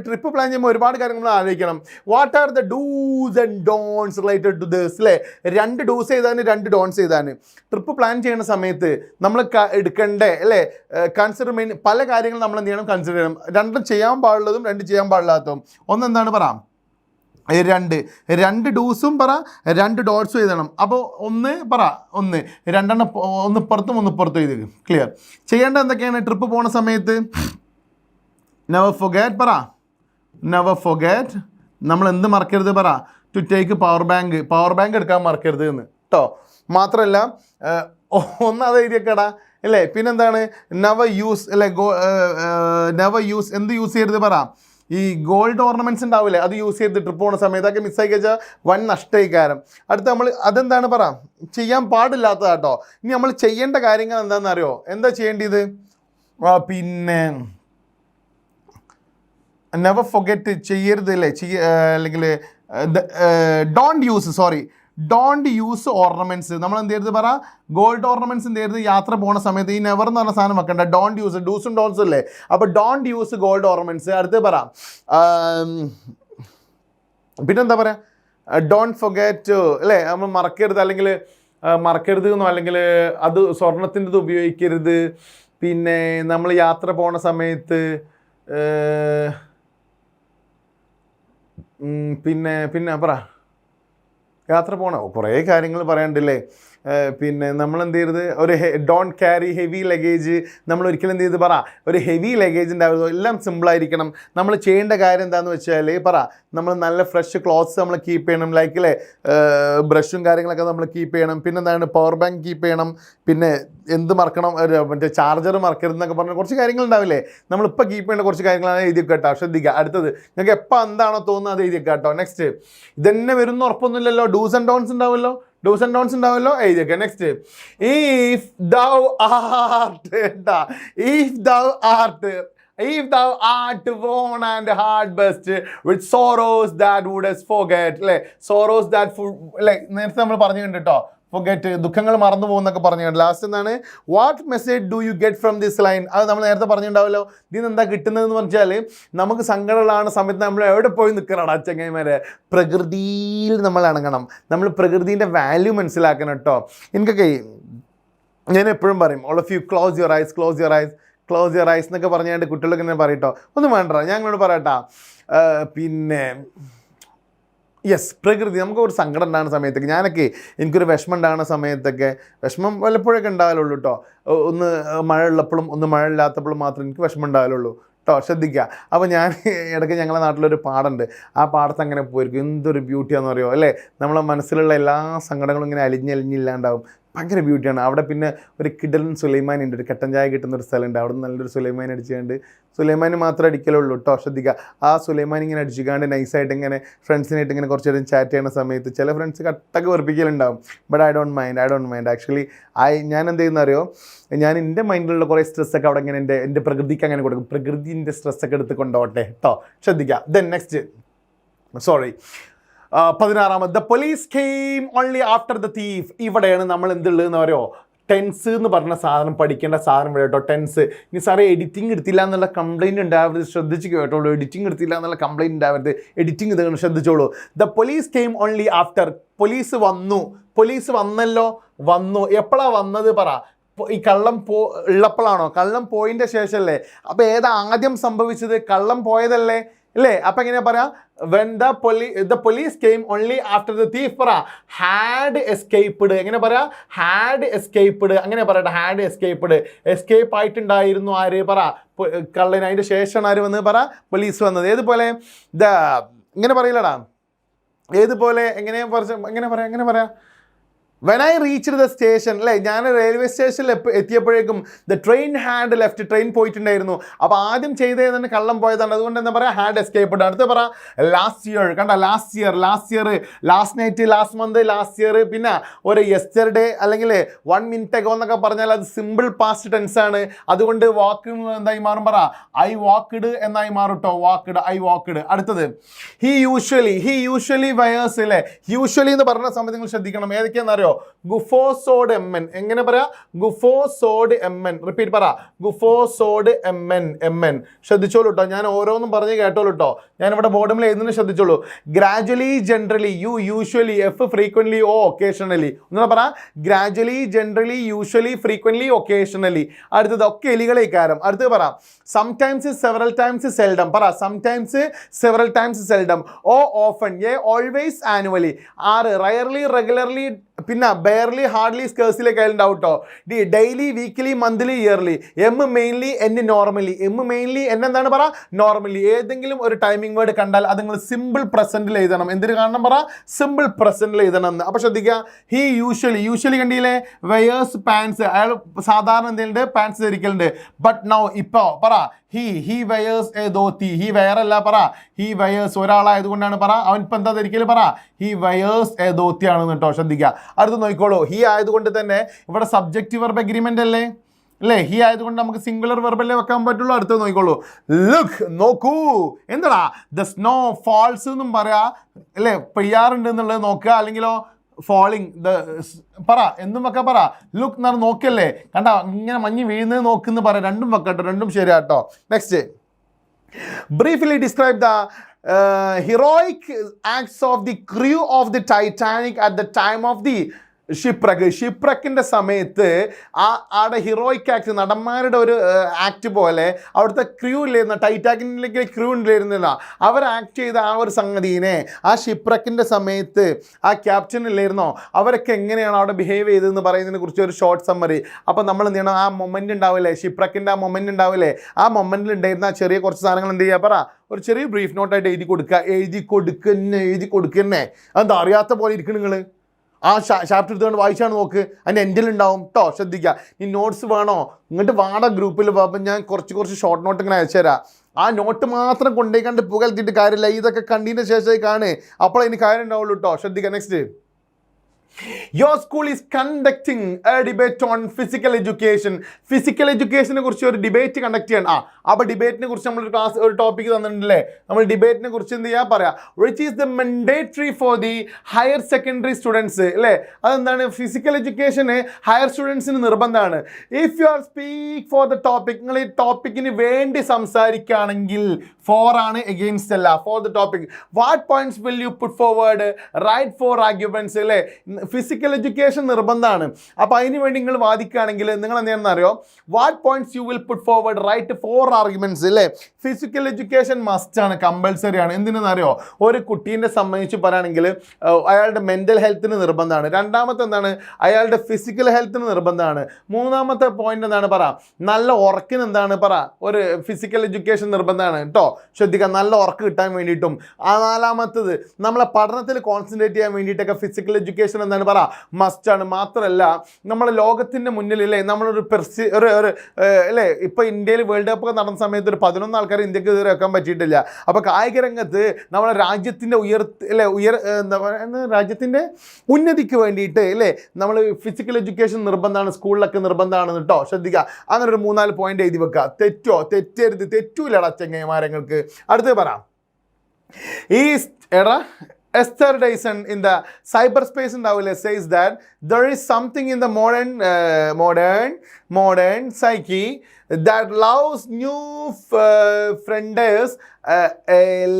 ട്രിപ്പ് പ്ലാൻ ചെയ്യുമ്പോൾ ഒരുപാട് കാര്യങ്ങൾ നമ്മൾ ആലോചിക്കണം. What are the dos and don'ts related to this, അല്ലേ? 2 ഡൂസ് ചെയ്താൽ 2 ഡോൺസ് ചെയ്താൽ ട്രിപ്പ് പ്ലാൻ ചെയ്യുന്ന സമയത്ത് നമ്മൾ എടുക്കേണ്ടേ, അല്ലേ? കൺസിഡർ മെനി പല കാര്യങ്ങളും നമ്മൾ എന്ത് ചെയ്യണം, കൺസിഡർ ചെയ്യണം. 2 ചെയ്യാൻ പാടുള്ളതും 2 ചെയ്യാൻ പാടില്ലാത്തതും. ഒന്നെന്താണ് പറയാം, 2 ഡൂസും പറ, 2 ഡോട്ട്സും എഴുതണം. അപ്പോൾ ഒന്ന് പറ, 2 ഒന്ന് പുറത്തും ഒന്ന് പുറത്തും എഴുതി. ക്ലിയർ? ചെയ്യേണ്ടത് എന്തൊക്കെയാണ് ട്രിപ്പ് പോണ സമയത്ത്? നെവർ ഫൊഗെറ്റ് നമ്മൾ എന്ത് മറക്കരുത് പറ? ടു ടേക്ക് പവർ ബാങ്ക് എടുക്കാൻ മറക്കരുത് എന്ന് കേട്ടോ. മാത്രമല്ല അത് എഴുതിയേക്കടാ, അല്ലേ? പിന്നെന്താണ് നെവർ യൂസ്, അല്ലേ? നെവർ യൂസ് എന്ത് യൂസ് ചെയ്യരുത് പറ? ഈ ഗോൾഡ് ഓർണമെൻറ്റ്സ് ഉണ്ടാവില്ലേ, അത് യൂസ് ചെയ്ത് ട്രിപ്പ് പോകുന്ന സമയത്തൊക്കെ മിസ്സായി കഴിച്ചാൽ വൻ നഷ്ടമായിക്കാരം. അടുത്ത് നമ്മൾ അതെന്താണ് പറ, ചെയ്യാൻ പാടില്ലാത്തതാട്ടോ. ഇനി നമ്മൾ ചെയ്യേണ്ട കാര്യങ്ങൾ എന്താണെന്ന് അറിയോ? എന്താ ചെയ്യേണ്ടത്? പിന്നെ നെവർ ഫൊഗെറ്റ് ചെയ്യരുത്, അല്ലേ? അല്ലെങ്കിൽ ഡോണ്ട് യൂസ് ഓർണമെൻറ്റ്സ്. നമ്മൾ എന്ത് ചെയ്യരുത് പറ? ഗോൾഡ് ഓർണമെൻറ്റ്സ് എന്ത് ചെയ്യരുത്? യാത്ര പോകുന്ന സമയത്ത് ഈ നെവർ എന്ന് പറഞ്ഞ സാധനം വെക്കണ്ട. ഡോണ്ട് യൂസ്, ഡൂസും ഡോൺസും അല്ലേ? അപ്പോൾ ഡോണ്ട് യൂസ് ഗോൾഡ് ഓർണമെൻറ്റ്സ്. അടുത്ത് പറ, പിന്നെന്താ പറയുക? ഡോണ്ട് ഫൊഗെറ്റ്, അല്ലേ? നമ്മൾ മറക്കരുത് എന്നോ, അല്ലെങ്കിൽ അത് സ്വർണത്തിൻ്റെത് ഉപയോഗിക്കരുത്. പിന്നെ നമ്മൾ യാത്ര പോണ സമയത്ത് പിന്നെ പറ, യാത്ര പോകണോ? കുറേ കാര്യങ്ങൾ പറയാനുണ്ടല്ലേ. പിന്നെ നമ്മൾ എന്ത് ചെയ്യരുത്? Don't carry heavy luggage. നമ്മൾ ഒരിക്കലും എന്ത് ചെയ്ത് പറ? ഒരു ഹെവി ലഗേജ് ഉണ്ടാവുമോ? എല്ലാം സിമ്പിളായിരിക്കണം. നമ്മൾ ചെയ്യേണ്ട കാര്യം എന്താണെന്ന് വെച്ചാൽ പറ, നമ്മൾ നല്ല ഫ്രഷ് ക്ലോത്ത്സ് നമ്മൾ കീപ്പ് ചെയ്യണം. ലൈക്ക്, അല്ലേ? ബ്രഷും കാര്യങ്ങളൊക്കെ നമ്മൾ കീപ്പ് ചെയ്യണം. പിന്നെ എന്താണ്, പവർ ബാങ്ക് കീപ്പ് ചെയ്യണം. പിന്നെ എന്ത് മറക്കണം, മറ്റേ ചാർജർ മറക്കരുത് എന്നൊക്കെ പറഞ്ഞാൽ കുറച്ച് കാര്യങ്ങളുണ്ടാവില്ലേ? നമ്മളിപ്പോൾ കീപ്പ് ചെയ്യേണ്ട കുറച്ച് കാര്യങ്ങളാണ് എഴുതി കേട്ടോ. ശ്രദ്ധിക്കുക. അടുത്തത് നിങ്ങൾക്ക് എപ്പോൾ എന്താണോ തോന്നുന്നത് അത് എഴുതി കേട്ടോ. നെക്സ്റ്റ്, ഇതന്നെ വരുന്ന ഉറപ്പൊന്നുമില്ലല്ലോ. ഡൂസ് ആൻഡ് ഡോൺസ് ഉണ്ടാവുമല്ലോ, എഴുതിയൊക്കെ. Next, if thou art worn and hard best with sorrows that wouldst forget, അല്ലേ? sorrows that അല്ലേ? നേരത്തെ നമ്മൾ പറഞ്ഞു കേട്ടോ, ഫൊഗെറ്റ്, ദുഃഖങ്ങൾ മറന്നു പോകുന്നൊക്കെ പറഞ്ഞുകൊണ്ട്. ലാസ്റ്റ് എന്താണ്, what message do you get from this line? അത് നമ്മൾ നേരത്തെ പറഞ്ഞിട്ടുണ്ടാവല്ലോ. ഇതിന് എന്താ കിട്ടുന്നതെന്ന് പറഞ്ഞാൽ, നമുക്ക് സങ്കടമുള്ള സമയത്ത് നമ്മൾ എവിടെ പോയി നിൽക്കണം ചങ്ങായിമാരെ? പ്രകൃതിയിൽ നമ്മൾ ഇണങ്ങണം. നമ്മൾ പ്രകൃതിൻ്റെ വാല്യൂ മനസ്സിലാക്കണം കേട്ടോ. എനിക്കൊക്കെ ഞാൻ എപ്പോഴും പറയും, all of you close your eyes എന്നൊക്കെ പറഞ്ഞുകൊണ്ട് കുട്ടികളൊക്കെ ഇങ്ങനെ പറയട്ടോ. ഒന്നും വേണ്ട, ഞാൻ നിങ്ങളോട് പറയട്ടാ. പിന്നെ യെസ്, പ്രകൃതി. നമുക്ക് ഒരു സങ്കടം ഉണ്ടാകുന്ന സമയത്തൊക്കെ, എനിക്കൊരു വിഷമം ഉണ്ടാകുന്ന സമയത്തൊക്കെ, വിഷമം വല്ലപ്പോഴൊക്കെ ഉണ്ടാകലുള്ളൂ കേട്ടോ. ഒന്ന് മഴ ഉള്ളപ്പോഴും ഒന്ന് മഴ ഇല്ലാത്തപ്പോഴും മാത്രമേ എനിക്ക് വിഷമം ഉണ്ടാകലുള്ളൂ കേട്ടോ. ശ്രദ്ധിക്കുക. അപ്പോൾ ഞാൻ ഇടയ്ക്ക് ഞങ്ങളുടെ നാട്ടിലൊരു പാടമുണ്ട്. ആ പാടത്ത് അങ്ങനെ പോയിരിക്കും. എന്തൊരു ബ്യൂട്ടിയാണെന്ന് പറയുമോ, അല്ലേ? നമ്മളെ മനസ്സിലുള്ള എല്ലാ സങ്കടങ്ങളും ഇങ്ങനെ അലിഞ്ഞില്ലാണ്ടാവും. ഭയങ്കര ബ്യൂട്ടിയാണ് അവിടെ. പിന്നെ ഒരു കിടലൻ സുലൈമാനി ഉണ്ട്, ഒരു കട്ടൻ ചായ കിട്ടുന്ന ഒരു സ്ഥലമുണ്ട്. അവിടെ നല്ലൊരു സുലൈമാനി അടിച്ചുകൊണ്ട്, സുലൈമാനി മാത്രമേ അടിക്കലുള്ളൂ കേട്ടോ. ശ്രദ്ധിക്കുക. ആ സുലൈമാനി ഇങ്ങനെ അടിച്ചുകൊണ്ട് നൈസായിട്ട് ഇങ്ങനെ ഫ്രണ്ട്സിനായിട്ട് ഇങ്ങനെ കുറച്ച് നേരം ചാറ്റ് ചെയ്യുന്ന സമയത്ത് ചില ഫ്രണ്ട്സ് കട്ടൊക്കെ വെറുപ്പിക്കലുണ്ടാവും. But I don't mind actually. ഞാൻ എന്ത് ചെയ്യുന്ന അറിയോ, ഞാൻ എൻ്റെ മൈൻഡിലുള്ള കുറേ സ്ട്രെസ്സൊക്കെ അവിടെ ഇങ്ങനെ എൻ്റെ പ്രകൃതിക്ക് അങ്ങനെ കൊടുക്കും. പ്രകൃതിൻ്റെ സ്ട്രെസ്സൊക്കെ എടുത്ത് കൊണ്ടോട്ടെ കേട്ടോ. ശ്രദ്ധിക്കുക. Then next, 16 the police came only after the thief. ഇവിടെയാണ് നമ്മൾ എന്തുള്ളതെന്ന് പറയുമോ? ടെൻസ് എന്ന് പറഞ്ഞ സാധനം പഠിക്കേണ്ട സാധനം വരെ കേട്ടോ. ടെൻസ്. ഇനി സാറേ എഡിറ്റിംഗ് എടുത്തില്ല എന്നുള്ള കംപ്ലയിൻറ്റ് ഉണ്ടാവരുത്, ശ്രദ്ധിച്ച് കേട്ടോളൂ. എഡിറ്റിംഗ് എടുത്തില്ല എന്നുള്ള കംപ്ലയിൻറ്റ് ഉണ്ടാവരുത്, എഡിറ്റിംഗ് ഇത് ശ്രദ്ധിച്ചോളൂ. The police came only after. Police വന്നു. എപ്പോഴാണ് വന്നത് പറ? ഈ കള്ളം ഉള്ളപ്പോഴാണോ? കള്ളം പോയിൻ്റെ ശേഷമല്ലേ? അപ്പോൾ ഏതാ ആദ്യം സംഭവിച്ചത്? കള്ളം പോയതല്ലേ, അല്ലേ? അപ്പം എങ്ങനെയാ പറയാ? when the police came only after the thief പറ had escaped. എങ്ങനെ പറയാ? had escaped. അങ്ങനെ പറയട്ടെ, had escaped. എസ്കേപ്പ് ആയിട്ടുണ്ടായിരുന്നു ആര് പറ? കള്ളൻ. അതിൻ്റെ ശേഷമാണ് ആര് വന്നത് പറ? പോലീസ് വന്നത്. ഏതുപോലെ? ഇങ്ങനെ പറയില്ലടാ, ഏതുപോലെ? എങ്ങനെ പറയാം? When I reached the station, അല്ലേ, ഞാൻ റെയിൽവേ സ്റ്റേഷനിൽ എത്തിയപ്പോഴേക്കും the train had left, train പോയിട്ടുണ്ടായിരുന്നു. അപ്പോൾ ആദ്യം ചെയ്തത് തന്നെ കള്ളം പോയതാണ്, അതുകൊണ്ട് എന്താ പറയുക, ഹാഡ് എസ്കേപ്ഡ്. അടുത്ത് പറ ലാസ്റ്റ് ഇയർ. കണ്ട, last year, last night, last month, last year. പിന്നെ ഒരു യെസ്റ്റർഡേ അല്ലെങ്കിൽ 1 minute ago എന്നൊക്കെ പറഞ്ഞാൽ അത് സിമ്പിൾ പാസ്റ്റ് ടെൻസ് ആണ്. അതുകൊണ്ട് വാക്ക് എന്തായി മാറും, പറ ഐ വാക്ക്ഡ് എന്നായി മാറും കേട്ടോ. Walked, I walked. അടുത്തത് ഹി യൂഷ്വലി വയേഴ്സ്, അല്ലേ. യൂഷ്വലി എന്ന് പറഞ്ഞ സമയത്ത് നിങ്ങൾ ശ്രദ്ധിക്കണം, ഏതൊക്കെയാണെന്ന് അറിയോ? ഗുഫോസോഡ് എം എൻ. എങ്ങനെ പറയാ? ഗുഫോസോഡ് എം എൻ. റിപ്പീറ്റ് പറ, ഗുഫോസോഡ് എം എൻ. ശ്രദ്ധിച്ചോളൂ കേട്ടോ, ഞാൻ ഓരോന്നും പറഞ്ഞ് കേട്ടോളൂ കേട്ടോ. ഞാൻ ഇവിടെ ബോർഡിൽ എഴുതുന്നത് ശ്രദ്ധിച്ചോളൂ. Gradually, generally, usually, F frequently, O occasionally. ഒന്നുകൂടെ പറ, gradually, generally, usually, frequently, occasionally. അടുത്തത് ഒക്കെ എലികളേക്കാരം. അടുത്തത് പറ സംടൈംസ്, സെവറൽ ടൈംസ്, സെൽഡം. പറ sometimes, several times, seldom. O often, A always, annually. 6 rarely, regularly, പിന്നെ ബെയർലി, ഹാർഡ്ലി, സ്കേഴ്സിലേക്ക് ഉണ്ടാവും കേട്ടോ. Daily, weekly, monthly, yearly. M mainly, N normally. M mainly, N എന്താണ് പറ? നോർമലി. ഏതെങ്കിലും ഒരു ടൈമിംഗ് വേർഡ് കണ്ടാൽ അത് നിങ്ങൾ സിമ്പിൾ പ്രസന്റിൽ എഴുതണം. എന്തിനു കാണണം, പറ സിമ്പിൾ പ്രസന്റിൽ എഴുതണം എന്ന്. അപ്പോൾ ശ്രദ്ധിക്കുക, ഹി യൂഷ്വലി കണ്ടില്ലേ, വെയേഴ്സ് പാൻസ്. അയാൾ സാധാരണ എന്തെങ്കിലും പാൻസ് ധരിക്കലുണ്ട്. ബട്ട് നൗ, ഇപ്പോൾ പറ he wears a dhoti. He wear അല്ല, പറ ഹി വെയേഴ്സ്. ഒരാളായതുകൊണ്ടാണ് പറ, അവൻ ഇപ്പം എന്താ ധരിക്കല്, പറ ഹി വെയേഴ്സ് എ ധോത്തി ആണെന്ന് കേട്ടോ. ശ്രദ്ധിക്കുക. അടുത്ത് നോക്കിക്കോളൂ, ഹി ആയതുകൊണ്ട് തന്നെ ഇവിടെ സബ്ജക്റ്റ് വെർബ് എഗ്രിമെന്റ് അല്ലേ, ഹി ആയതുകൊണ്ട് നമുക്ക് സിംഗുലർ വെർബല്ലേ വെക്കാൻ പറ്റുള്ളൂ. അടുത്ത് നോക്കിക്കോളൂ, ലുക്ക്, നോക്കൂ. എന്താടാ, ദ സ്നോ ഫാൾസ് എന്നും പറയാ, അല്ലേ, പെയ്യാറുണ്ട് എന്നുള്ളത് നോക്കുക. അല്ലെങ്കിലോ ഫോളിങ്, പറ എന്നും വെക്കാം. പറ ലുക്ക് എന്ന് പറഞ്ഞാൽ നോക്കല്ലേ, കണ്ട ഇങ്ങനെ മഞ്ഞ് വീഴുന്നത് നോക്കുന്നു പറ. രണ്ടും വെക്കട്ടോ, രണ്ടും ശരിയാട്ടോ. Next, briefly describe the heroic acts of the crew of the Titanic at the time of the ഷിപ്രക്കിൻ്റെ സമയത്ത് ആടെ ഹീറോയിക് ആക്ട്, നടന്മാരുടെ ഒരു ആക്ട് പോലെ അവിടുത്തെ ക്രൂ ഇല്ലായിരുന്ന, ടൈറ്റാനിക്കിലേക്ക് ക്രൂ ഉണ്ടായിരുന്നില്ല, അവർ ആക്ട് ചെയ്ത ആ ഒരു സംഗതിനെ ആ ഷിപ്രക്കിൻ്റെ സമയത്ത് ആ ക്യാപ്റ്റൻ ഇല്ലായിരുന്നോ, അവരൊക്കെ എങ്ങനെയാണ് അവിടെ ബിഹേവ് ചെയ്തതെന്ന് പറയുന്നതിനെ കുറിച്ച് ഒരു ഷോർട്ട് സമ്മറി. അപ്പോൾ നമ്മൾ എന്ത് ചെയ്യണം, ആ മൊമെൻ്റ് ഉണ്ടാവില്ലേ, ഷിപ്രക്കിൻ്റെ ആ മൊമെൻ്റ് ഉണ്ടാവില്ലേ, ആ മൊമെൻറ്റിൽ ഉണ്ടായിരുന്ന ആ ചെറിയ കുറച്ച് സാധനങ്ങൾ എന്ത് ചെയ്യുക, പറ ഒരു ചെറിയ ബ്രീഫ് നോട്ടായിട്ട് എഴുതി കൊടുക്കുന്നേ. അതെന്താ അറിയാത്ത പോലെ ഇരിക്കണം നിങ്ങൾ. ആ ചാപ്റ്റർ എടുത്തുകൊണ്ട് വായിച്ചാണ് നോക്ക്, അതിൻ്റെ എൻഡിലുണ്ടാവും കേട്ടോ. ശ്രദ്ധിക്കുക. ഈ നോട്ട്സ് വേണോ, ഇങ്ങോട്ട് വാട ഗ്രൂപ്പിൽ പോകുമ്പോൾ ഞാൻ കുറച്ച് ഷോർട്ട് നോട്ട് ഇങ്ങനെ അയച്ചു തരാം. ആ നോട്ട് മാത്രം കൊണ്ടേ കണ്ട് പുകഴ്ത്തിയിട്ട് കാര്യമില്ല, ഇതൊക്കെ കണ്ടതിന് ശേഷമായി കാണേ, അപ്പോൾ അതിന് കാര്യം ഉണ്ടാവുള്ളൂ കേട്ടോ. ശ്രദ്ധിക്കുക. Next, your school is conducting a debate on physical education. Physical എഡ്യൂക്കേഷനെ കുറിച്ച് ഒരു ഡിബേറ്റ് കണ്ടക്ട് ചെയ്യണം. അപ്പോൾ ഡിബേറ്റിനെ കുറിച്ച് നമ്മൾ ഒരു ടോപ്പിക് തന്നിട്ടുണ്ടല്ലേ, നമ്മൾ ഡിബേറ്റിനെ കുറിച്ച് എന്ത് ചെയ്യാൻ പറയാം, which is the mandatory for the higher secondary students, അല്ലേ. അതെന്താണ്, ഫിസിക്കൽ എഡ്യൂക്കേഷന് ഹയർ സ്റ്റുഡൻസിന് നിർബന്ധമാണ്. If you are speak for the topic, നിങ്ങൾ ഈ ടോപ്പിക്കിന് വേണ്ടി സംസാരിക്കുകയാണെങ്കിൽ ഫോർ ആണ്, എഗെയിൻസ്റ്റ് അല്ല. For the topic, what points will you put forward, write four arguments, അല്ലേ. ഫിസിക്കൽ എഡ്യൂക്കേഷൻ നിർബന്ധമാണ്. അപ്പോൾ അതിന് വേണ്ടി നിങ്ങൾ വാദിക്കുകയാണെങ്കിൽ നിങ്ങൾ എന്താണെന്ന് അറിയോ, what points you will put forward, write four arguments, അല്ലേ. ഫിസിക്കൽ എഡ്യൂക്കേഷൻ മസ്റ്റ് ആണ്, കമ്പൽസറി ആണ്. എന്തിനെന്ന് അറിയോ, ഒരു കുട്ടീനെ സംബന്ധിച്ച് പറയുകയാണെങ്കിൽ അയാളുടെ മെൻ്റൽ ഹെൽത്തിന് നിർബന്ധമാണ്. രണ്ടാമത്തെ എന്താണ്, അയാളുടെ ഫിസിക്കൽ ഹെൽത്തിന് നിർബന്ധമാണ്. മൂന്നാമത്തെ പോയിന്റ് എന്താണ്, പറ നല്ല ഉറക്കിന് എന്താണ്, പറ ഒരു ഫിസിക്കൽ എഡ്യൂക്കേഷൻ നിർബന്ധമാണ് കേട്ടോ. ശ്രദ്ധിക്കുക, നല്ല ഉറക്ക് കിട്ടാൻ വേണ്ടിയിട്ടും. നാലാമത്തത് നമ്മളെ പഠനത്തിൽ കോൺസെൻട്രേറ്റ് ചെയ്യാൻ വേണ്ടിയിട്ടൊക്കെ ഫിസിക്കൽ എഡ്യൂക്കേഷൻ എന്താണ്, പറ മസ്റ്റാണ്. മാത്രമല്ല നമ്മളെ ലോകത്തിൻ്റെ മുന്നിലല്ലേ നമ്മളൊരു അല്ലേ, ഇപ്പോൾ ഇന്ത്യയിൽ വേൾഡ് കപ്പ് ഒക്കെ നടന്ന സമയത്ത് ഒരു 11 ആൾക്കാർ ഇന്ത്യക്ക് ഇതുവരെ വെക്കാൻ പറ്റിയിട്ടില്ല. അപ്പോൾ കായിക രംഗത്ത് നമ്മളെ രാജ്യത്തിൻ്റെ എന്താ പറയുക, രാജ്യത്തിൻ്റെ ഉന്നതിക്ക് വേണ്ടിയിട്ട്, അല്ലേ, നമ്മൾ ഫിസിക്കൽ എഡ്യൂക്കേഷൻ നിർബന്ധമാണ്, സ്കൂളിലൊക്കെ നിർബന്ധമാണ് കേട്ടോ. ശ്രദ്ധിക്കുക. അങ്ങനെ ഒരു 3-4 പോയിന്റ് എഴുതി വെക്കുക. തെറ്റൂലടാ ചെങ്ങന്മാരങ്ങൾക്ക്. അടുത്ത് പറ, ഈ Esther Dyson in the cyberspace ഉണ്ടാവില്ലേ, says that there is something in the modern psyche that allows new friends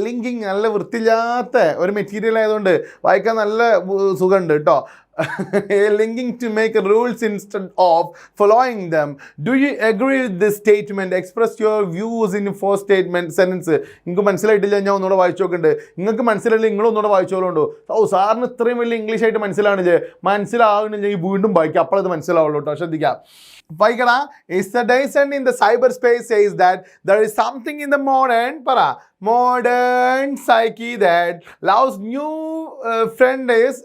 linking. നല്ല വൃത്തിയില്ലാത്ത ഒരു മെറ്റീരിയൽ ആയതുകൊണ്ട് വായിക്കാൻ നല്ല സുഖമുണ്ട് കേട്ടോ. linking to make rules instead of following them. Do you agree with this statement? Express your views in 4 statement sentence. നിങ്ങൾക്ക് മനസ്സിലായിട്ടില്ല, ഞാൻ ഒന്നുകൂടെ വായിച്ചു നോക്കുന്നുണ്ട്. നിങ്ങൾക്ക് മനസ്സിലായില്ല, നിങ്ങളൊന്നുകൂടെ വായിച്ചോളുണ്ടോ. സാറിന് ഇത്രയും വലിയ ഇംഗ്ലീഷ് ആയിട്ട് മനസ്സിലാണില്ലേ, മനസ്സിലാവുന്നുണ്ടെങ്കിൽ വീണ്ടും വായിക്കുക, അപ്പോൾ അത് മനസ്സിലാവുള്ളൂ കേട്ടോ. ശ്രദ്ധിക്കാം. വായിക്കടാ. Esther Dyson in the cyberspace says that there is something in the modern modern psyche that loves new friend is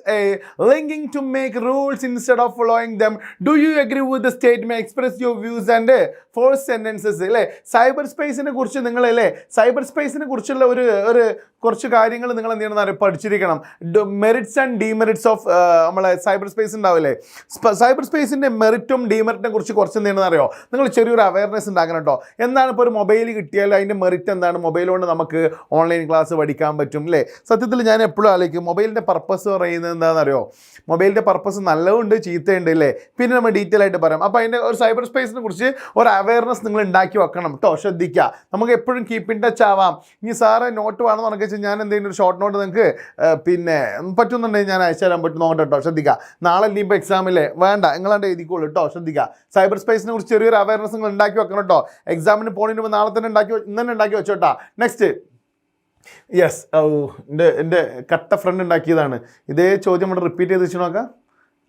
linking to make rules instead of following them. Do you agree with the statement? Express your views and first sentences. അല്ലേ സൈബർ സ്പേസിനെ കുറിച്ച് നിങ്ങളല്ലേ സൈബർ സ്പേസിനെ കുറിച്ചുള്ള ഒരു കുറച്ച് കാര്യങ്ങൾ നിങ്ങൾ എന്ത് ചെയ്യണം പഠിച്ചിരിക്കണം. മെറിറ്റ്സ് ആൻഡ് ഡീമെറിറ്റ്സ് ഓഫ് നമ്മളെ സൈബർ സ്പേസ് ഉണ്ടാവില്ലേ. സൈബർ സ്പേസിൻ്റെ മെറിറ്റും ഡീമെറിറ്റിനെ കുറിച്ച് കുറച്ച് എന്ത് ചെയ്യണമെന്ന് അറിയോ? നിങ്ങൾ ചെറിയൊരു അവയർനെസ് ഉണ്ടാക്കണം കേട്ടോ. എന്താണ് ഇപ്പോൾ ഒരു മൊബൈൽ കിട്ടിയാൽ അതിൻ്റെ മെറിറ്റ് എന്താണ്? മൊബൈൽ കൊണ്ട് നമുക്ക് ഓൺലൈൻ ക്ലാസ് പഠിക്കാൻ പറ്റും അല്ലേ. സത്യത്തിൽ ഞാൻ എപ്പോഴും ആലോചിക്കും മൊബൈലിൻ്റെ പർപ്പസ് പറയുന്നത് എന്താണെന്നറിയോ? മൊബൈലിൻ്റെ പർപ്പസ് നല്ലതുണ്ട് ചീത്തയുണ്ട് അല്ലേ. പിന്നെ നമ്മൾ ഡീറ്റെയിൽ ആയിട്ട് പറയാം. അപ്പോൾ അതിൻ്റെ ഒരു സൈബർ സ്പേസിനെ കുറിച്ച് ഒരു അവയർനെസ് നിങ്ങൾ ഉണ്ടാക്കി വെക്കണം കേട്ടോ. ശ്രദ്ധിക്കുക. നമുക്ക് എപ്പോഴും കീപ്പ് ഇൻ ടച്ച് ആവാം. ഇനി സാറ് നോട്ട് വേണമെന്ന് പറഞ്ഞാൽ ഞാൻ എന്തെങ്കിലും ഒരു ഷോർട്ട് നോട്ട് നിങ്ങൾക്ക് പിന്നെ പറ്റുന്നുണ്ടെങ്കിൽ ഞാൻ അയച്ചു തരാൻ പറ്റും. നോക്കട്ടെ കേട്ടോ. ശ്രദ്ധിക്കുക. നാളെ ഇനിയിപ്പോൾ എക്സാമില്ലേ വേണ്ട നിങ്ങളാണ്ട് എഴുതിക്കോളൂ കേട്ടോ. ശ്രദ്ധിക്കുക. സൈബർ സ്പേസിനെ കുറിച്ച് ചെറിയൊരു അവയർനെസ് നിങ്ങൾ ഉണ്ടാക്കി വെക്കണം കേട്ടോ. എക്സാമിന് പോകുന്നതിന് മുമ്പ് നാളെ തന്നെ ഇന്ന് ഉണ്ടാക്കി വെച്ചോട്ടാ. നെക്സ്റ്റ് യെസ് എൻ്റെ കട്ട ഫ്രണ്ട് ഉണ്ടാക്കിയതാണ്. ഇതേ ചോദ്യം നമ്മൾ റിപ്പീറ്റ് ചെയ്ത് വെച്ച് നോക്കാം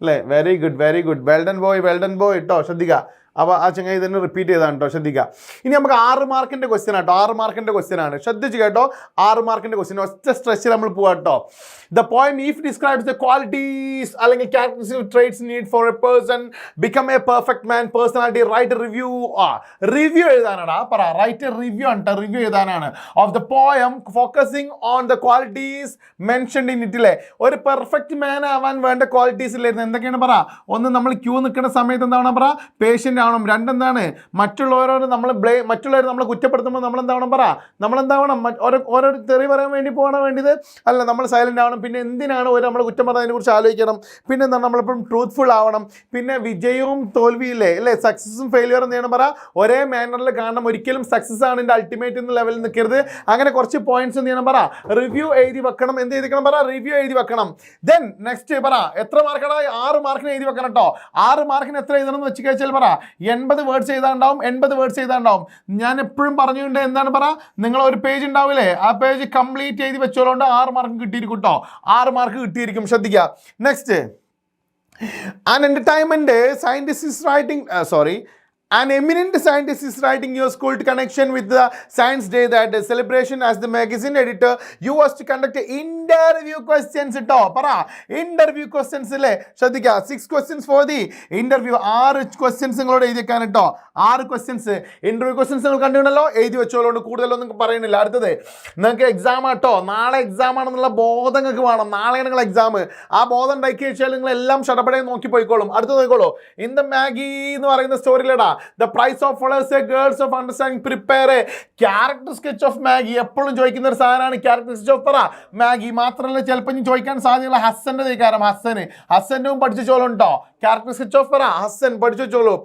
അല്ലേ. Very good well done boy കേട്ടോ. ശ്രദ്ധിക്കുക. അപ്പോൾ ആ ചങ്ങായി തന്നെ റിപ്പീറ്റ് ചെയ്താണ് കേട്ടോ. ശ്രദ്ധിക്കുക. ഇനി നമുക്ക് 6 മാർക്കിൻ്റെ ക്വസ്റ്റ്യൻ ആട്ടോ. 6 മാർക്കിൻ്റെ ക്വസ്റ്റ്യൻ ആണ്. ശ്രദ്ധിച്ച് കേട്ടോ. 6 മാർക്കിൻ്റെ ക്വസ്റ്റ്യൻ ഒറ്റ സ്ട്രെച്ചിൽ നമ്മൾ പോകാം കേട്ടോ. The poem If describes the qualities അല്ലെങ്കിൽ characteristic traits need for a person become a perfect man personality. Write review എഴുതാനാണ്. റൈറ്റ് റിവ്യൂ ആണ്. റിവ്യൂ എഴുതാനാണ് of the poem focusing on the qualities mentioned in ഇറ്റിലെ. ഒരു പെർഫെക്റ്റ് മാൻ ആവാൻ വേണ്ട ക്വാളിറ്റീസ് ഇല്ലായിരുന്നു. എന്തൊക്കെയാണ് ഒന്ന് നമ്മൾ ക്യൂ നിൽക്കുന്ന സമയത്ത് എന്താണ് പേഷ്യൻ്റ് ആവണം. രണ്ടെന്താണ് മറ്റുള്ളവരോട് മറ്റുള്ളവർ നമ്മളെ കുറ്റപ്പെടുത്തുമ്പോൾ നമ്മളെന്താവണം ഓരോ തെറി പറയാൻ വേണ്ടി പോകണം വേണ്ടിയത് അല്ല. നമ്മൾ സൈലൻ്റ് ആവണം. പിന്നെ എന്തിനാണ് നമ്മളെ കുറ്റം പറഞ്ഞതിനെ കുറിച്ച് ആലോചിക്കണം. പിന്നെ എന്താണ് നമ്മളെപ്പോഴും ട്രൂത്ത്ഫുൾ ആവണം. പിന്നെ വിജയവും തോൽവിയില്ലേ അല്ലേ സക്സസും ഫെയിലിയറും എന്ത് ചെയ്യണം ഒരേ മാനറിൽ കാണണം. ഒരിക്കലും സക്സസ് ആണ് എൻ്റെ അൾട്ടിമേറ്റ് എന്ന ലെവലിൽ നിൽക്കരുത്. അങ്ങനെ കുറച്ച് പോയിന്റ്സ് എന്ത് ചെയ്യണം റിവ്യൂ എഴുതി വെക്കണം. എന്ത് എഴുതിക്കണം റിവ്യൂ എഴുതി വെക്കണം. ദെൻ നെക്സ്റ്റ് എത്ര മാർക്കാണ്? 6 മാർക്കിന് എഴുതി വെക്കണം കേട്ടോ. 6 മാർക്കിന് എത്ര എഴുതണം എന്ന് വെച്ച് കഴിച്ചാൽ 80 വേർഡ്സ് എഴുതാണ്ടാവും. 80 വേർഡ്സ് എഴുതാണ്ടാവും. ഞാൻ എപ്പോഴും പറഞ്ഞുകൊണ്ട് എന്താണ് നിങ്ങൾ ഒരു പേജ് ഉണ്ടാവില്ലേ ആ പേജ് കംപ്ലീറ്റ് എഴുതി വെച്ചോളുകൊണ്ട് 6 മാർക്ക് കിട്ടിയിരിക്കും കേട്ടോ. 6 മാർക്ക് കിട്ടിയിരിക്കും. ശ്രദ്ധിക്കുക. Next an entertainment scientist is writing an eminent scientist is writing your school to connection with the science day that celebration. As the magazine editor you was to conduct interview questions ട്ടോ. interview questions അല്ലേ. ശ്രദ്ധിക്കുക. 6 questions for the interview. 6 questions നിങ്ങളോട് എഴുതി വെക്കാൻ കേട്ടോ. 6 questions ഇന്റർവ്യൂ ക്വസ്റ്റ്യൻസ് നിങ്ങൾ കണ്ടിട്ടുണ്ടല്ലോ. എഴുതി വെച്ചോളൂ. കൂടുതലൊന്നും പറയുന്നില്ല. അടുത്തത് നിങ്ങൾക്ക് എക്സാം ആട്ടോ. നാളെ എക്സാം ആണെന്നുള്ള ബോധം നിങ്ങൾക്ക് വേണം. നാളെയാണ് നിങ്ങൾ എക്സാം. ആ ബോധം ഉണ്ടാക്കി വെച്ചാൽ നിങ്ങൾ എല്ലാം ഷടപടയെ നോക്കി പോയിക്കോളും. അടുത്ത് നോക്കിക്കോളൂ. ഇൻ ദ മാഗി എന്ന് പറയുന്ന സ്റ്റോറിയിലടാ the price of flowers a girls of understanding prepare a character sketch of Maggie. എപ്പോഴും ചോദിക്കുന്ന ഒരു സാധനമാണ് ക്യാരക്ടർ സ്കെച്ച് ഓഫ് മാഗി. മാത്രമല്ല ചിലപ്പോൾ ചോദിക്കാൻ സാധ്യതയുള്ള ഹസ്സൻ്റെ കാരണം ഹസ്സനും പഠിച്ചോളുണ്ടോ. ക്യാരക്ടർ സ്കെച്ച് ഓഫ് ഹസ്സൻ പഠിച്ചോളൂ.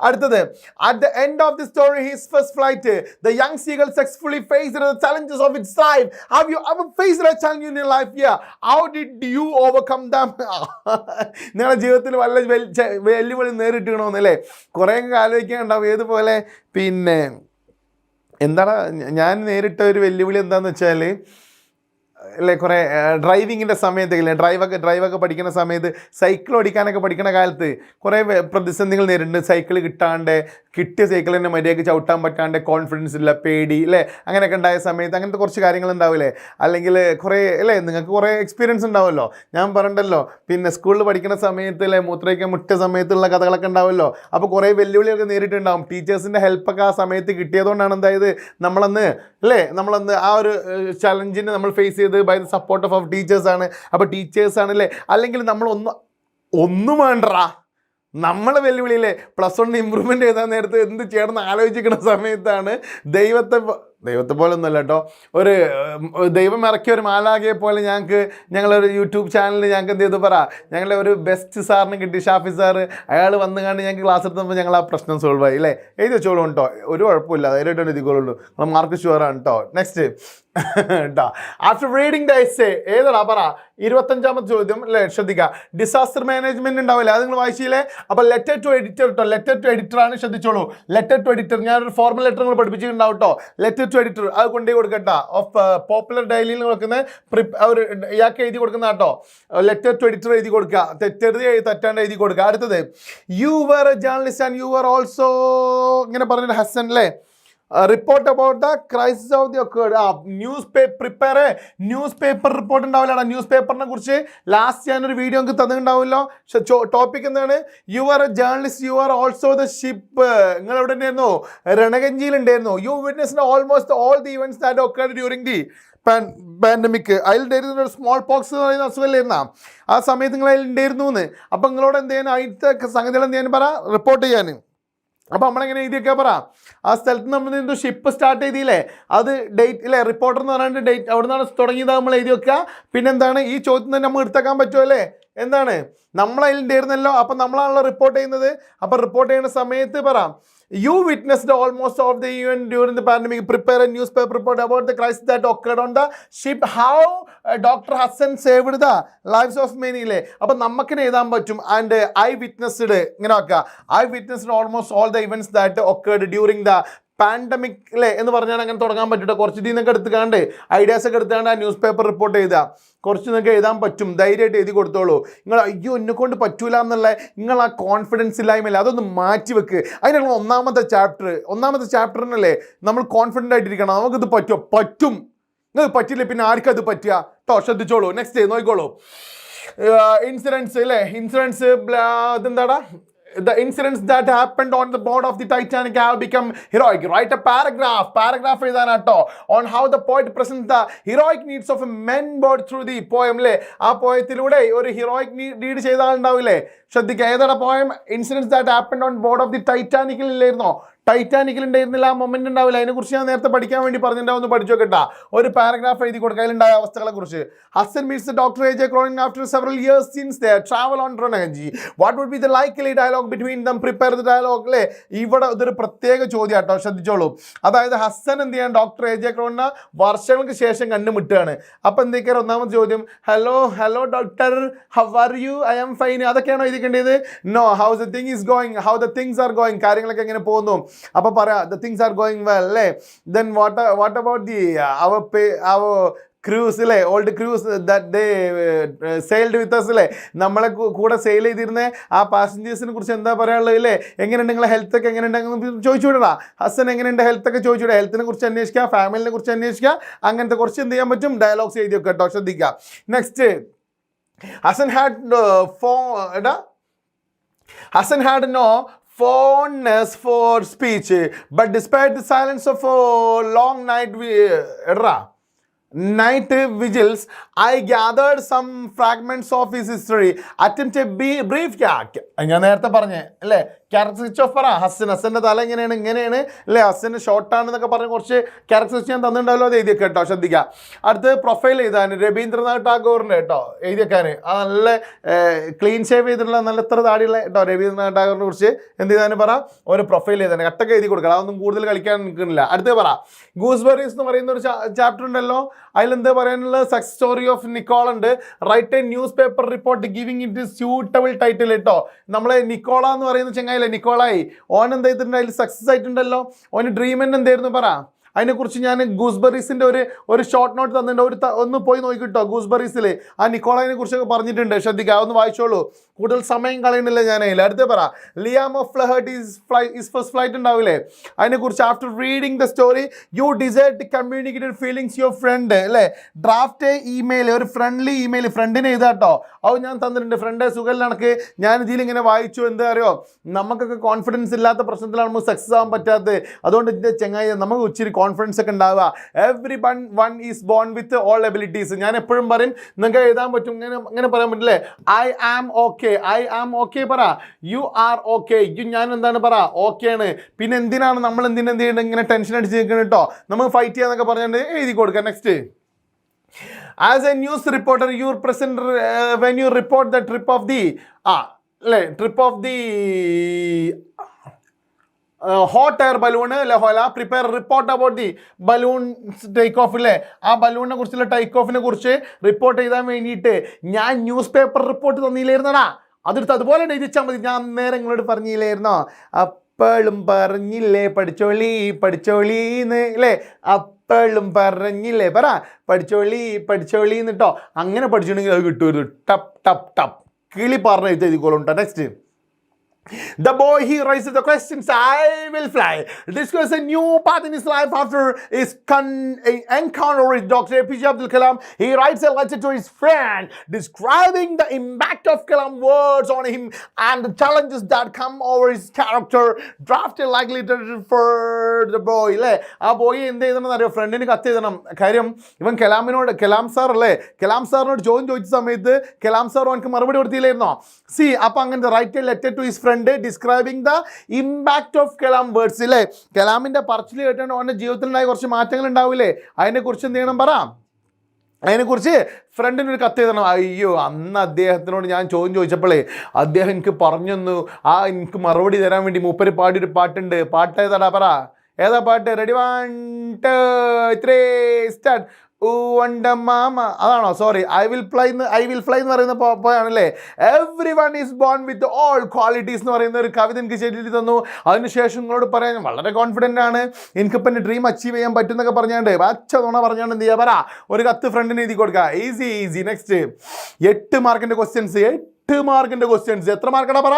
അടുത്തത് at the end of the story his first flight the young seagull successfully faced the challenges of its life. Have you ever faced a challenge in your life? Yeah. How did you overcome them? നിങ്ങളുടെ ജീവിതത്തിൽ വല്ല വെല്ലുവിളി നേരിട്ടണമെന്നല്ലേ കുറേ ആലോചിക്കാൻ ഉണ്ടാവും. ഏതുപോലെ പിന്നെ എന്താണ് ഞാൻ നേരിട്ട ഒരു വെല്ലുവിളി എന്താണെന്ന് വെച്ചാൽ അല്ലേ കുറേ ഡ്രൈവിങ്ങിൻ്റെ സമയത്ത് ഡ്രൈവൊക്കെ പഠിക്കുന്ന സമയത്ത് സൈക്കിൾ ഓടിക്കാനൊക്കെ പഠിക്കുന്ന കാലത്ത് കുറേ പ്രതിസന്ധികൾ നേരിട്ടുണ്ട്. സൈക്കിൾ കിട്ടിയ സൈക്കിൾ തന്നെ മര്യാദയ്ക്ക് ചവിട്ടാൻ പറ്റാണ്ട് കോൺഫിഡൻസ് ഇല്ല, പേടി അല്ലേ അങ്ങനെയൊക്കെ ഉണ്ടായ സമയത്ത് അങ്ങനത്തെ കുറച്ച് കാര്യങ്ങൾ ഉണ്ടാവില്ലേ. അല്ലെങ്കിൽ കുറേ അല്ലേ നിങ്ങൾക്ക് കുറേ എക്സ്പീരിയൻസ് ഉണ്ടാവുമല്ലോ. ഞാൻ പറഞ്ഞിട്ടല്ലോ പിന്നെ സ്കൂളിൽ പഠിക്കുന്ന സമയത്ത് അല്ലേ മൂത്രയ്ക്ക് മുട്ടിയ സമയത്തുള്ള കഥകളൊക്കെ ഉണ്ടാവുമല്ലോ. അപ്പോൾ കുറേ വെല്ലുവിളികളൊക്കെ നേരിട്ടുണ്ടാവും. ടീച്ചേഴ്സിൻ്റെ ഹെൽപ്പൊക്കെ ആ സമയത്ത് കിട്ടിയതുകൊണ്ടാണ് എന്തായത് നമ്മളന്ന് ആ ഒരു ചലഞ്ചിന് നമ്മൾ ഫേസ് ചെയ്ത് by the support of teachers ആണ്. അപ്പോൾ ടീച്ചേഴ്സാണ് അല്ലേ. അല്ലെങ്കിൽ ഒന്നും വേണ്ടറാ നമ്മൾ വെല്ലുവിളിയില്ലേ +1 ഇമ്പ്രൂവ്മെൻ്റ് ചെയ്താൽ നേരത്തെ എന്ത് ചെയ്യണമെന്ന് ആലോചിക്കുന്ന സമയത്താണ് ദൈവത്തെ പോലെ ഒന്നുമല്ല കേട്ടോ. ഒരു ദൈവം ഇറക്കിയ ഒരു മാലാഖയെ പോലെ ഞങ്ങളൊരു യൂട്യൂബ് ചാനലിൽ ഞങ്ങൾക്ക് എന്ത് ചെയ്തു ഞങ്ങളെ ഒരു ബെസ്റ്റ് സാറിന് കിട്ടി. ഷാഫി സാറ് അയാൾ വന്നു കണ്ട് ഞങ്ങൾക്ക് ക്ലാസ് എടുത്തപ്പോൾ ഞങ്ങൾ ആ പ്രശ്നം സോൾവ് ആയി അല്ലേ. എഴുതി വെച്ചോളൂ കേട്ടോ. ഒരു കുഴപ്പമില്ല. ധൈര്യമായിട്ടാണ് എഴുതിക്കോളുള്ളൂ. നമ്മൾ മാർക്ക് ഷുവറാണ് കേട്ടോ. നെക്സ്റ്റ് കേട്ടോ. ആഫ്റ്റർ റീഡിങ് ദ എസ്സേ ഏതാടാ 25ാമത്തെ ചോദ്യം അല്ലേ. ശ്രദ്ധിക്കുക. ഡിസാസ്റ്റർ മാനേജ്മെൻറ്റ് ഉണ്ടാവില്ലേ അത് നിങ്ങൾ വായിച്ചില്ലേ. അപ്പോൾ ലെറ്റർ ടു എഡിറ്റർ കേട്ടോ. ലെറ്റർ ടു എഡിറ്റർ ആണ്. ശ്രദ്ധിച്ചോളൂ. ലെറ്റർ ടു എഡിറ്റർ ഞാനൊരു ഫോർമൽ ലെറ്റർ നിങ്ങൾ പഠിപ്പിച്ചിട്ടുണ്ടാവും കേട്ടോ. ലെറ്റർ ടു എഡിറ്റർ അത് കൊണ്ടുപോയി കൊടുക്കട്ടോ. ഓഫ് പോപ്പുലർ ഡെയിലിയിൽ കൊടുക്കുന്ന അവർ ഇയാൾക്ക് എഴുതി കൊടുക്കുന്ന കേട്ടോ. ലെറ്റർ ടു എഡിറ്റർ എഴുതി കൊടുക്കുക. തെറ്റാണ്ട് എഴുതി കൊടുക്കുക. അടുത്തത് you were a journalist and you were also ഇങ്ങനെ പറഞ്ഞൊരു ഹസൻ അല്ലേ. Report about the crisis of the newspaper prepare newspaper report ഉണ്ടാവില്ല. ന്യൂസ് പേപ്പറിനെ കുറിച്ച് ലാസ്റ്റ് ഞാനൊരു വീഡിയോ നിങ്ങൾക്ക് തന്നിട്ടുണ്ടാവുമല്ലോ. ടോപ്പിക് എന്താണ്? You are a journalist, you are also the ship. നിങ്ങൾ എവിടെ ഉണ്ടായിരുന്നു? രണഗഞ്ചിയിൽ ഉണ്ടായിരുന്നു. You witnessed almost all the events that occurred during the pandemic. അതിലുണ്ടായിരുന്ന ഒരു സ്മോൾ പോക്സ് എന്ന് പറയുന്ന അസുഖമില്ലായിരുന്ന ആ സമയത്ത് നിങ്ങൾ അതിൽ ഉണ്ടായിരുന്നു എന്ന്. അപ്പം നിങ്ങളോട് എന്ത് ചെയ്യാൻ അതിലത്തെ സംഗതികൾ എന്ത് ചെയ്യാൻ പറ, റിപ്പോർട്ട് ചെയ്യാൻ. അപ്പോൾ നമ്മളെങ്ങനെ എഴുതിയൊക്കെ പറ, ആ സ്ഥലത്ത് നമ്മൾ എന്തോ ഷിപ്പ് സ്റ്റാർട്ട് ചെയ്തില്ലേ, അത് ഡേറ്റ് ഇല്ലേ, റിപ്പോർട്ടർ എന്ന് പറഞ്ഞിട്ട് ഡേറ്റ് അവിടെ നിന്നാണ് തുടങ്ങിയത് നമ്മൾ എഴുതി വെക്കുക. പിന്നെന്താണ് ഈ ചോദ്യം തന്നെ നമ്മൾ എടുത്തേക്കാൻ പറ്റുമല്ലേ? എന്താണ് നമ്മളതിൽ ഉണ്ടായിരുന്നല്ലോ, അപ്പം നമ്മളാണല്ലോ റിപ്പോർട്ട് ചെയ്യുന്നത്. അപ്പം റിപ്പോർട്ട് ചെയ്യുന്ന സമയത്ത് പറ, you witnessed almost of the event during the pandemic. Prepare a newspaper report about the crisis that occurred on the ship. How Dr. Hassan saved the lives of many. അപ്പം നമുക്കിനെ എഴുതാൻ പറ്റും. ആൻഡ് ഐ വിറ്റ്നസ്ഡ് ഇങ്ങനെ ആക്കുക, I witnessed almost all the events that occurred during the pandemic അല്ലേ എന്ന് പറഞ്ഞാൽ അങ്ങനെ തുടങ്ങാൻ പറ്റൂട്ടോ. കുറച്ച് ഇതിനൊക്കെ എടുത്തുകാണ്ട് ഐഡിയാസ് ഒക്കെ എടുത്തുകൊണ്ട് ആ ന്യൂസ് പേപ്പർ റിപ്പോർട്ട് ചെയ്താൽ കുറച്ച് നിങ്ങൾക്ക് എഴുതാൻ പറ്റും. ധൈര്യമായിട്ട് എഴുതി കൊടുത്തോളൂ. നിങ്ങൾ അയ്യോ എന്നെ കൊണ്ട് പറ്റൂല എന്നുള്ള നിങ്ങൾ ആ കോൺഫിഡൻസ് ഇല്ലായ്മയില്ല, അതൊന്ന് മാറ്റി വെക്ക്. അതിനുള്ള ഒന്നാമത്തെ ചാപ്റ്ററിനല്ലേ നമ്മൾ കോൺഫിഡൻ്റ് ആയിട്ടിരിക്കണം. നമുക്കിത് പറ്റുമോ? പറ്റും. നിങ്ങൾക്ക് പറ്റില്ല പിന്നെ ആർക്കത് പറ്റുക കേട്ടോ. ശ്രദ്ധിച്ചോളൂ. നെക്സ്റ്റ് നോക്കിക്കോളൂ. ഇൻസിഡൻസ് അല്ലേ, ഇൻസിഡൻസ് ഇതെന്താടാ, the incidents that happened on the board of the Titanic have become heroic. Write a paragraph എഴുതാനാട്ടോ on how the poet presents the heroic needs of men board through the poem. അല്ലേ, ആ പോയത്തിലൂടെ ഒരു ഹീറോയിക് നീഡ് ചെയ്ത ആളുണ്ടാവില്ലേ? ശ്രദ്ധിക്കുക, ഏതാണ് poem? Incidents that happened on board of the ടൈറ്റാനിക്കിൽ ഇല്ലായിരുന്നോ? ടൈറ്റാനിക്കിൽ ഉണ്ടായിരുന്നില്ല, ആ മൊമെന്റ് ഉണ്ടാവില്ല. അതിനെക്കുറിച്ച് ഞാൻ നേരത്തെ പഠിക്കാൻ വേണ്ടി പറഞ്ഞിട്ടുണ്ടാവുന്ന പഠിച്ചു നോക്കട്ടാ. ഒരു പാരഗ്രാഫ് എഴുതി കൊടുക്കുക അതിലുണ്ടായ അവസ്ഥകളെ കുറിച്ച്. Hasan meets doctor A J. Cronin after several years since their travel on Ronganchi. What would be the likely dialogue between them? Prepare the dialogue. അല്ലേ, ഇവിടെ ഇതൊരു പ്രത്യേക ചോദ്യം കേട്ടോ, ശ്രദ്ധിച്ചോളൂ. അതായത് ഹസൻ എന്ത് ചെയ്യാൻ ഡോക്ടർ എ.ജെ. ക്രോണിനെ വർഷങ്ങൾക്ക് ശേഷം കണ്ടുമുട്ടുകയാണ്. അപ്പം എന്തൊക്കെയാണ് ഒന്നാമത്തെ ചോദ്യം? Hello doctor, how are you? I am fine. അതൊക്കെയാണോ എഴുതിക്കേണ്ടത്? No, how the thing is going, how the things are going, കാര്യങ്ങളൊക്കെ എങ്ങനെ പോകുന്നു. അപ്പോൾ പറയാം the things are going well അല്ലേ. then what about the our crews അല്ലേ, old crews that they sailed with us അല്ലേ, നമ്മളെ കൂടെ സെയിൽ ചെയ്തിരുന്ന ആ പാസഞ്ചേഴ്സിനെ കുറിച്ച് എന്താ പറയാനുള്ളത് അല്ലേ? എങ്ങനെയുണ്ട് നിങ്ങളെ ഹെൽത്ത് ഒക്കെ എങ്ങനെയുണ്ടെന്ന് ചോദിച്ചു വിടടാ. ഹസൻ എങ്ങനെയുണ്ട് ഹെൽത്ത് ഒക്കെ ചോദിച്ചു വിടാം. ഹെൽത്തിനെ കുറിച്ച് അന്വേഷിക്കുക, ഫാമിലിനെ കുറിച്ച് അന്വേഷിക്കുക, അങ്ങനത്തെ കുറച്ച് എന്ത് ചെയ്യാൻ പറ്റും, ഡയലോഗ്സ് എഴുതി വെക്കുക കേട്ടോ. ശ്രദ്ധിക്കുക. Next, Hasan had no fondness for speech, but despite the silence of a long night vigils, I gathered some fragments of his history, attempt a brief ഞാൻ നേരത്തെ പറഞ്ഞേ അല്ലേ, ക്യാരക്ടർ സ്വിച്ച് ഓഫ് പറ. ഹസൻ്റെ തല ഇങ്ങനെയാണ് അല്ലേ, ഹസന് ഷോർട്ടാണെന്നൊക്കെ പറഞ്ഞ് കുറച്ച് ക്യാരക്ടർ സ്വിച്ച് ഞാൻ തന്നിട്ടുണ്ടല്ലോ, അത് എഴുതിയൊക്കെ കേട്ടോ. ശ്രദ്ധിക്കുക. അടുത്ത് പ്രൊഫൈൽ എഴുതാൻ രവീന്ദ്രനാഥ് ടാഗോറിൻ്റെ കേട്ടോ എഴുതിയേക്കാൻ. ആ നല്ല ക്ലീൻ ഷേവ് ചെയ്തിട്ടുള്ള നല്ല എത്ര താടിയുള്ള കേട്ടോ രവീന്ദ്രനാഥ് ടാഗോറിനെ കുറിച്ച് എന്ത് ചെയ്താലും പറ, ഒരു പ്രൊഫൈൽ എഴുതാൻ കട്ടൊക്കെ എഴുതി കൊടുക്കണം. അതൊന്നും കൂടുതൽ കളിക്കാൻ നിൽക്കുന്നില്ല. അടുത്ത് പറ, ഗൂസ്ബെറീസ് എന്ന് പറയുന്ന ഒരു ചാപ്റ്റർ ഉണ്ടല്ലോ, അതിലെന്താ പറയാനുള്ളത്? സക്സസ് സ്റ്റോറി ഓഫ് നിക്കോള ഉണ്ട്. Write a news paper report giving it suitable title കേട്ടോ. നമ്മളെ നിക്കോള എന്ന് പറയുന്ന ചങ്ങായില്ലേ, നിക്കോളായി, ഓൻ എന്താ ചെയ്തിട്ടുണ്ട്, അതിൽ സക്സസ് ആയിട്ടുണ്ടല്ലോ. ഓന് ഡ്രീം എന്തായിരുന്നു പറ. അതിനെക്കുറിച്ച് ഞാൻ ഗൂസ്ബെറീസിൻ്റെ ഒരു ഷോർട്ട് നോട്ട് തന്നിട്ടുണ്ട്. ഒന്ന് പോയി നോക്കിട്ടോ ഗൂസ്ബെറീസിൽ ആ നിക്കോളായിനെ കുറിച്ചൊക്കെ പറഞ്ഞിട്ടുണ്ട്. ശ്രദ്ധിക്കുക, ഒന്ന് വായിച്ചോളൂ, കൂടുതൽ സമയം കളയണില്ല ഞാൻ അതിൽ. അടുത്ത് പറ, Liam of Flaherty is first flight ഉണ്ടാവില്ലേ, അതിനെക്കുറിച്ച് after reading the story you decide to communicate feelings your friend അല്ലേ. ഡ്രാഫ്റ്റ് ഇമെയിൽ, ഒരു ഫ്രണ്ട്ലി ഇമെയിൽ ഫ്രണ്ടിനെ എഴുതാട്ടോ. അത് ഞാൻ തന്നിട്ടുണ്ട്. ഫ്രണ്ട് സുഖം കണക്ക് ഞാൻ ഇതിലിങ്ങനെ വായിച്ചു. എന്താ അറിയോ, നമുക്കൊക്കെ കോൺഫിഡൻസ് ഇല്ലാത്ത പ്രശ്നത്തിലാണ് നമുക്ക് സക്സസ് ആകാൻ പറ്റാത്തത്. അതുകൊണ്ട് ഇതിൻ്റെ ചെങ്ങായി നമുക്ക് ഇച്ചിരി കോൺഫിഡൻസ് ഒക്കെ ഉണ്ടാവുക. Every one is born with all abilities. ഞാൻ എപ്പോഴും പറയും, നിങ്ങൾക്ക് എഴുതാൻ പറ്റും, ഇങ്ങനെ പറയാൻ പറ്റില്ലേ, ഐ ആം ഓക്കെ പറ, യു ആർ ഓക്കെ, ഞാൻ എന്താണ് പറ, ഓക്കെ ആണ്. പിന്നെ എന്തിനാണ് നമ്മൾ എന്തിനാ ഇങ്ങനെ ടെൻഷൻ അടിച്ച് നിൽക്കണം കേട്ടോ, നമുക്ക് ഫൈറ്റ് ചെയ്യാന്നൊക്കെ പറഞ്ഞിട്ട് എഴുതി കൊടുക്കാം. Next, as a news reporter you present when you report the trip of the hot air balloon ലഹോല, prepare report about the balloon take off ഇല്ലേ, ആ ബലൂണിനെ കുറിച്ചുള്ള ടേക്ക് ഓഫിനെ കുറിച്ച് റിപ്പോർട്ട് ചെയ്താൻ വേണ്ടിയിട്ട് ഞാൻ ന്യൂസ് പേപ്പർ റിപ്പോർട്ട് തന്നില്ലായിരുന്നടാ, അതെടുത്ത് അതുപോലെ എഴുതിച്ചാൽ മതി. ഞാൻ നേരെ നിങ്ങളോട് പറഞ്ഞില്ലായിരുന്നോ, അപ്പോഴും പറഞ്ഞില്ലേ പഠിച്ചോളിന്ന് അല്ലേ, അപ്പോഴും പറഞ്ഞില്ലേ പറ പഠിച്ചോളിന്ന് കേട്ടോ. അങ്ങനെ പഠിച്ചിട്ടുണ്ടെങ്കിൽ അത് കിട്ടുമായിരുന്നു. ടപ്പ് കിളി പറഞ്ഞ് എഴുതിക്കോളും കേട്ടോ. Next, The boy he raises the questions, I will fly. Discuss a new path in his life after his encounter with Dr. APJ Abdul Kalam. He writes a letter to his friend describing the impact of Kalam words on him and the challenges that come over his character. Drafted like literature for the boy. അല്ലേ ആ ബോയ് എന്ത് ചെയ്തതെന്ന് അറിയോ? ഫ്രണ്ടിന് കത്ത് എഴുതണം. കാര്യം ഇവൻ കലാം സാർ അല്ലേ, കലാം സാറിനോട് ചോദ്യം ചോദിച്ച സമയത്ത് കലാം സാർ അവനക്ക് മറുപടി കൊടുത്തില്ലായിരുന്നോ? അപ്പം അങ്ങനത്തെ write a letter to his friend describing the impact of Kalam words. ഇല്ലേ, കലാമിൻ്റെ പറച്ചിൽ കേട്ടാണ് അവൻ്റെ ജീവിതത്തിലുണ്ടായ കുറച്ച് മാറ്റങ്ങൾ ഉണ്ടാവില്ലേ, അതിനെക്കുറിച്ച് എന്ത് ചെയ്യണം പറ. അതിനെക്കുറിച്ച് ഫ്രണ്ടിനൊരു കത്ത് എഴുതണം. അയ്യോ, അന്ന് അദ്ദേഹത്തിനോട് ഞാൻ ചോദ്യം ചോദിച്ചപ്പോഴേ അദ്ദേഹം എനിക്ക് പറഞ്ഞു തന്നു, എനിക്ക് മറുപടി തരാൻ വേണ്ടി മൂപ്പര് പാടിയൊരു പാട്ടുണ്ട്. പാട്ട് ഏതാടാ പറ, ഏതാ പാട്ട്? Ready 1 2 3 start. മാമ അതാണോ? സോറി, ഐ വിൽ ഫ്ലൈ എന്ന് പറയുന്ന പോയാണല്ലേ. Everyone is born with all qualities എന്ന് പറയുന്ന ഒരു കവിത എനിക്ക് ശരിയായിട്ട് തന്നു. അതിനുശേഷം നിങ്ങളോട് പറയാൻ വളരെ കോൺഫിഡൻ്റ് ആണ്, എനിക്കിപ്പോൾ എൻ്റെ ഡ്രീം അച്ചീവ് ചെയ്യാൻ പറ്റുന്നൊക്കെ പറഞ്ഞാണ്ട് തോണ പറഞ്ഞാണ്ട് എന്ത് ചെയ്യുക പറ, ഒരു കത്ത് ഫ്രണ്ടിന് എഴുതി കൊടുക്കുക. ഈസി. നെക്സ്റ്റ് 8 മാർക്കിൻ്റെ ക്വസ്റ്റ്യൻസ്. 8 മാർക്കിൻ്റെ ക്വസ്റ്റ്യൻസ്. എത്ര മാർക്കടാ പറ?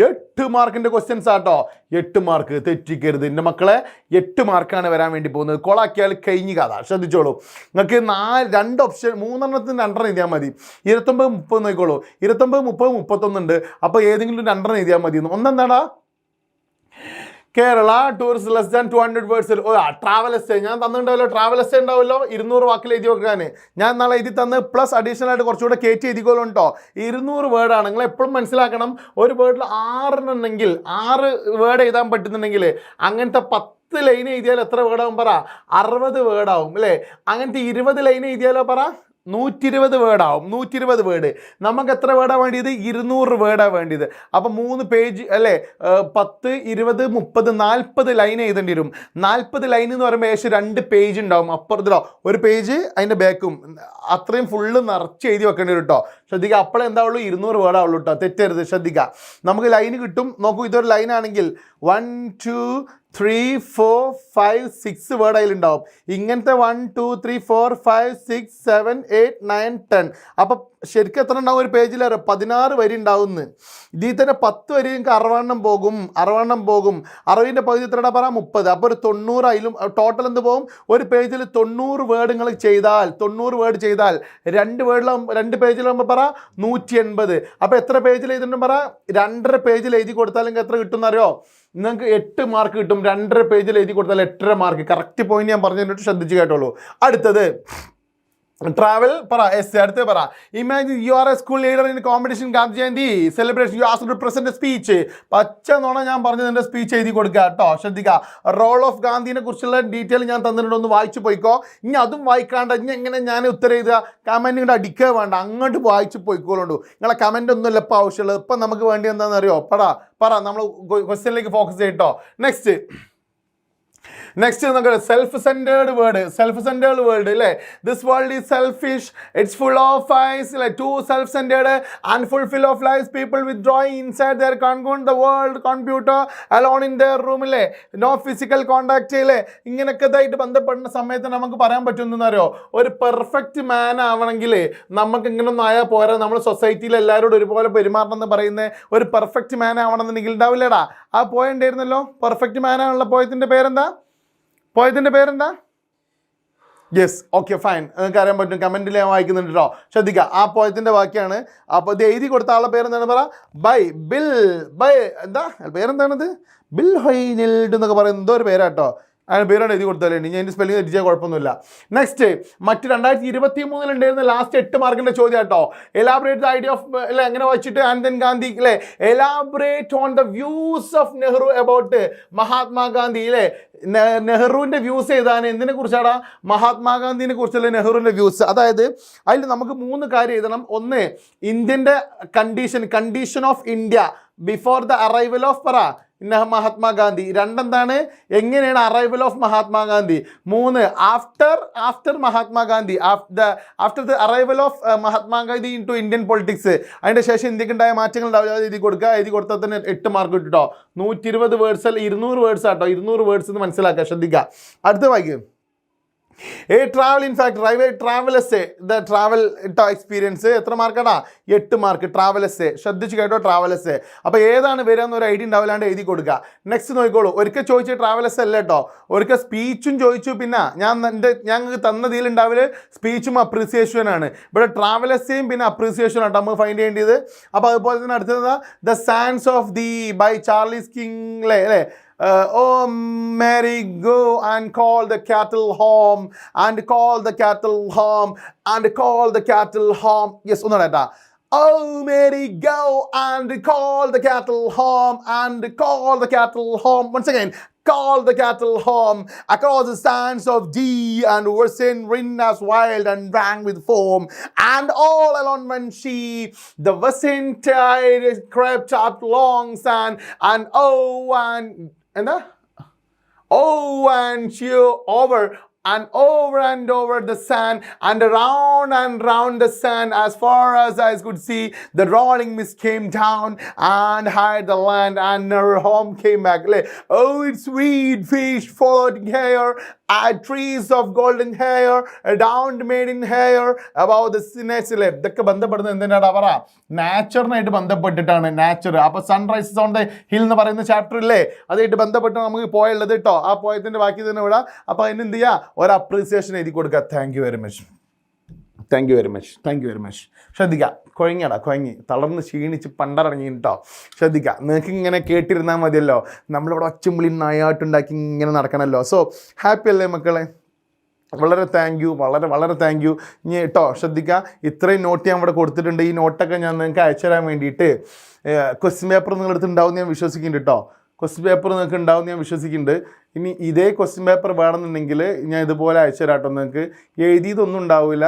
8 മാർക്കിൻ്റെ ക്വസ്റ്റ്യൻസ് ആട്ടോ. 8 മാർക്ക് തെറ്റിക്കരുത് എൻ്റെ മക്കളെ. 8 മാർക്കാണ് വരാൻ വേണ്ടി പോകുന്നത്. കൊളാക്കിയാൽ കഴിഞ്ഞ കഥ. ശ്രദ്ധിച്ചോളൂ. നിങ്ങൾക്ക് 2 ഓപ്ഷൻ, 3 എണ്ണത്തിന് 2 എഴുതിയാൽ മതി. 29 30 നോക്കിക്കോളൂ. 29 30 31 ഉണ്ട്. അപ്പോൾ ഏതെങ്കിലും 2 എഴുതിയാൽ മതി. ഒന്നെന്താടാ? കേരള ടൂറിസ്റ്റ് ലെസ് ദാൻ 200 വേർഡ്സിൽ. ട്രാവൽ എസ്സേ ഞാൻ തന്നിട്ടുണ്ടാവല്ലോ. ട്രാവൽ എസ്സേ ഉണ്ടാവുമല്ലോ 200 വാക്കിൽ എഴുതി വെക്കാൻ. ഞാൻ നാളെ എഴുതി തന്ന് പ്ലസ് അഡീഷണൽ ആയിട്ട് കുറച്ചുകൂടെ കയറ്റി എഴുതിക്കോളും കേട്ടോ. 200 വേർഡാണ്. നിങ്ങൾ എപ്പോഴും മനസ്സിലാക്കണം, ഒരു വേർഡിൽ 6 എന്നുണ്ടെങ്കിൽ 6 വേർഡ് എഴുതാൻ പറ്റുന്നുണ്ടെങ്കിൽ അങ്ങനത്തെ 10 ലൈൻ എഴുതിയാൽ എത്ര വേർഡാവും പറ? 60 വേർഡാവും അല്ലേ. അങ്ങനത്തെ 20 ലൈൻ എഴുതിയാലോ പറ? 120 വേർഡാവും. 120 വേർഡ്. നമുക്ക് എത്ര വേർഡാണ് വേണ്ടിയത്? 200 വേർഡാണ് വേണ്ടിയത്. അപ്പം 3 പേജ് അല്ലേ, 10 20 30 40 ലൈൻ എഴുതേണ്ടി വരും. 40 ലൈൻ എന്ന് പറയുമ്പോൾ ഏകദേശം 2 പേജ് ഉണ്ടാവും. അപ്പുറത്തിലോ ഒരു പേജ് അതിൻ്റെ ബാക്കും അത്രയും ഫുള്ള് നിറച്ച് എഴുതി വെക്കേണ്ടി വരും കേട്ടോ. ശ്രദ്ധിക്കുക, അപ്പോഴേ എന്താവുള്ളൂ? 200 വേർഡാവുള്ളൂ കേട്ടോ. തെറ്റരുത്, ശ്രദ്ധിക്കുക. നമുക്ക് ലൈന് കിട്ടും. നോക്കൂ, ഇതൊരു ലൈനാണെങ്കിൽ 1 2 3 4 5 6 വേർഡ് അതിലുണ്ടാവും. ഇങ്ങനത്തെ 1 2 3 4 5 6 7 8 9 10. അപ്പം ശരിക്കും എത്ര ഉണ്ടാവും ഒരു പേജിൽ? 16 വരി ഉണ്ടാവുന്നു. ഇതിൽ തന്നെ 10 വരി നിങ്ങൾക്ക് 60 പോകും. 60ൻ്റെ പകുതി എത്രയുടെ പറ? 30. അപ്പോൾ ഒരു 90 അതിലും ടോട്ടൽ എന്ത് പോകും? ഒരു പേജിൽ 90 വേർഡ് നിങ്ങൾ ചെയ്താൽ 90 വേർഡ് ചെയ്താൽ 2 പേജിലാകുമ്പോൾ പറ 180. അപ്പോൾ എത്ര പേജിൽ എഴുതുന്നുണ്ട് പറ? 2.5 പേജിൽ എഴുതി കൊടുത്താൽ നിങ്ങൾക്ക് എത്ര കിട്ടും എന്നറിയോ? നിങ്ങൾക്ക് 8 മാർക്ക് കിട്ടും. 2.5 പേജിൽ എഴുതി കൊടുത്താൽ 8.5 മാർക്ക്. കറക്റ്റ് പോയിന്റ് ഞാൻ പറഞ്ഞു തന്നിട്ട് ശ്രദ്ധിച്ച് കേട്ടോളൂ. അടുത്തത് ട്രാവൽ പറ. എസ് അടുത്ത് പറ. Imagine you are a school leader in competition Gandhi Jayanti celebration. You asked to present speech. പച്ച നോണ ഞാൻ പറഞ്ഞതിൻ്റെ സ്പീച്ച് എഴുതി കൊടുക്കുക കേട്ടോ. ശ്രദ്ധിക്കുക, റോൾ ഓഫ് ഗാന്ധിനെ കുറിച്ചുള്ള ഡീറ്റെയിൽ ഞാൻ തന്നിട്ടുണ്ട്, ഒന്ന് വായിച്ചു പോയിക്കോ. ഇനി അതും വായിക്കാണ്ട് ഇനി എങ്ങനെ ഞാൻ ഉത്തരം എഴുതുക? കമൻറ്റ് ഇങ്ങോട്ട് അടിക്കുക വേണ്ട, അങ്ങോട്ട് വായിച്ച് പോയിക്കോളുണ്ടു. നിങ്ങളെ കമൻറ്റ് ഒന്നുമില്ല ഇപ്പോൾ ആവശ്യമുള്ളത്. ഇപ്പം നമുക്ക് വേണ്ടി എന്താണെന്ന് അറിയോ? പറ നമ്മൾ ക്വസ്റ്റ്യനിലേക്ക് ഫോക്കസ് ചെയ്യട്ടോ. നെക്സ്റ്റ് നമുക്ക് സെൽഫ് സെൻറ്റേർഡ് വേർഡ് അല്ലേ. This world is selfish, it's full of eyes അല്ലേ. To self centred and fulfil of life people with drawing inside their concern the world computer alone in their room അല്ലേ. നോ ഫിസിക്കൽ കോണ്ടാക്റ്റ് അല്ലേ. ഇങ്ങനെയൊക്കെ ഇതായിട്ട് ബന്ധപ്പെടുന്ന സമയത്ത് നമുക്ക് പറയാൻ പറ്റുമെന്ന് അറിയോ? ഒരു പെർഫെക്റ്റ് മാൻ ആവണമെങ്കിൽ നമുക്ക് ഇങ്ങനൊന്നും ആയാൽ പോരാ. നമ്മൾ സൊസൈറ്റിയിൽ എല്ലാവരോടും ഒരുപോലെ പെരുമാറണം എന്ന് പറയുന്ന ഒരു പെർഫെക്റ്റ് മാൻ ആവണമെന്നുണ്ടെങ്കിൽ ഉണ്ടാവില്ലടാ. ആ പോയ ഉണ്ടായിരുന്നല്ലോ, പെർഫെക്റ്റ് മാൻ ആണുള്ള പോയതിൻ്റെ പേരെന്താ? Yes, okay fine. നിങ്ങൾക്ക് അറിയാൻ പറ്റും, കമൻറ്റിൽ ഞാൻ വായിക്കുന്നുണ്ട് കേട്ടോ. ശ്രദ്ധിക്കുക, ആ പോയത്തിൻ്റെ ബാക്കിയാണ്. അപ്പോൾ ഇത് എഴുതി കൊടുത്ത ആളുടെ പേരെന്താണ് പറ? എന്താ പേരെന്താണത്? ബിൽ ഹൈനിൽഡ് എന്നൊക്കെ പറയുന്നത് എന്തോ ഒരു പേരാട്ടോ. അതിന് പേരാണ് എഴുതി കൊടുത്താലേ. ഞാൻ എൻ്റെ സ്പെല്ലിംഗ് തെറ്റിച്ചാൽ കുഴപ്പമൊന്നുമില്ല. നെക്സ്റ്റ്, മറ്റ് 2023 ഉണ്ടായിരുന്ന ലാസ്റ്റ് 8 മാർക്കിൻ്റെ ചോദ്യം കേട്ടോ. എലാബറേറ്റ് ദ ഐഡിയ ഓഫ് അല്ലെ, എങ്ങനെ വായിച്ചിട്ട് ആൻഡ് ദെൻ ഗാന്ധി അല്ലേ. Elaborate on the views of Nehru about Mahatma Gandhi അല്ലേ. നെഹ്റുവിൻ്റെ വ്യൂസ് ഏതാണ്? എന്തിനെ കുറിച്ചാണ്? മഹാത്മാഗാന്ധിനെ കുറിച്ചുള്ള നെഹ്റുവിൻ്റെ വ്യൂസ്. അതായത് അതിൽ നമുക്ക് 3 കാര്യം എഴുതണം. ഒന്ന്, ഇന്ത്യൻ്റെ condition of India before the arrival of Mahatma Gandhi. 2 എന്താണ്? എങ്ങനെയാണ് arrival of Mahatma Gandhi. 3 after Mahatma Gandhi, after the arrival of Mahatma Gandhi in to Indian politics. അതിൻ്റെ ശേഷം ഇന്ത്യക്കുണ്ടായ മാറ്റങ്ങൾ ഉണ്ടാവില്ല. എഴുതി കൊടുത്താൽ തന്നെ 8 മാർക്ക് കിട്ടും കേട്ടോ. 120 വേർഡ്സ് അല്ല 200 വേർഡ്സ് ആട്ടോ. 200 വേർഡ്സ് എന്ന് മനസ്സിലാക്കുക. ശ്രദ്ധിക്കുക. അടുത്ത വായിക്കും. travel, in fact, travel essay, the travel experience, എത്ര മാർക്കാടാ 8 മാർക്ക് travel essay. ശ്രദ്ധിച്ച് കേട്ടോ, travel essay. അപ്പോൾ ഏതാണ് വരാന്ന് ഒരു ഐഡിയ ഉണ്ടാവില്ലാണ്ട് എഴുതി കൊടുക്കുക. നെക്സ്റ്റ് നോക്കിക്കോളൂ. ഒരിക്കൽ ചോദിച്ച travel essay അല്ല കേട്ടോ, ഒരിക്കൽ സ്പീച്ചും ചോദിച്ചു. പിന്നെ ഞങ്ങൾക്ക് തന്നതിൽ ഉണ്ടാവില്ല സ്പീച്ചും അപ്രീസിയേഷൻ ആണ്. ഇവിടെ travel essayയും പിന്നെ അപ്രീസിയേഷൻ ആണ് നമ്മൾ ഫൈൻഡ് ചെയ്യേണ്ടത്. അപ്പോൾ അതുപോലെ തന്നെ അടുത്തത് The Sands of the by Charles King അല്ലേ. Oh Mary, go and call the cattle home, and call the cattle home, and call the cattle home. Yes, ഒന്നുകൂടെ. Oh Mary, go and call the cattle home, and call the cattle home. Once again, call the cattle home across the sands of Dee, and Ursin wind as wild and rang with foam, and all alone when she, the Ursin tide, crept up long sand, and and she over and over the sand, and round the sand, as far as eyes could see. The rolling mist came down and hid the land, and her home came back. Oh, it's sweet fish floating here, trees of golden hair, down maiden hair above the sinners. ഇതൊക്കെ ബന്ധപ്പെടുന്നത് എന്തിനാണ് പറ, നാച്ചുറിനായിട്ട് ബന്ധപ്പെട്ടിട്ടാണ്. നാച്ചുർ അപ്പോൾ സൺറൈസസ് ഓൺ ദ ഹിൽ എന്ന് പറയുന്ന ചാപ്റ്റർ ഇല്ലേ, അതായിട്ട് ബന്ധപ്പെട്ട് നമുക്ക് പോയുള്ളത് കേട്ടോ. ആ പോയതിൻ്റെ ബാക്കി തന്നെ വിടാം. അപ്പോൾ അതിന് എന്ത് ചെയ്യുക, ഒരു അപ്രീസിയേഷൻ എഴുതി കൊടുക്കുക. Thank you very much. ശ്രദ്ധിക്കുക, കുഴങ്ങി തളർന്ന് ക്ഷീണിച്ച് പണ്ടറങ്ങി കേട്ടോ. ശ്രദ്ധിക്കുക, നിങ്ങൾക്ക് ഇങ്ങനെ കേട്ടിരുന്നാൽ മതിയല്ലോ, നമ്മളിവിടെ ഒച്ചമ്പുളി നായാട്ടുണ്ടാക്കി ഇങ്ങനെ നടക്കണമല്ലോ. സോ ഹാപ്പി അല്ലേ മക്കളെ? വളരെ താങ്ക് യു, വളരെ താങ്ക് യു. ഇനി കേട്ടോ ശ്രദ്ധിക്കുക, ഇത്രയും നോട്ട് ഞാൻ ഇവിടെ കൊടുത്തിട്ടുണ്ട്. ഈ നോട്ടൊക്കെ ഞാൻ നിങ്ങൾക്ക് അയച്ചു തരാൻ വേണ്ടിയിട്ട് ക്വസ്റ്റ്യൻ പേപ്പർ നിങ്ങളടുത്ത് ഉണ്ടാവും ഞാൻ വിശ്വസിക്കുന്നുണ്ട് കേട്ടോ. ക്വസ്റ്റ്യൻ പേപ്പർ നിങ്ങൾക്ക് ഉണ്ടാവും ഞാൻ വിശ്വസിക്കുന്നുണ്ട്. ഇനി ഇതേ ക്വസ്റ്റ്യൻ പേപ്പർ വേണമെന്നുണ്ടെങ്കിൽ ഞാൻ ഇതുപോലെ അയച്ചു തരാം കേട്ടോ. നിങ്ങൾക്ക് എഴുതിയതൊന്നും ഉണ്ടാവില്ല,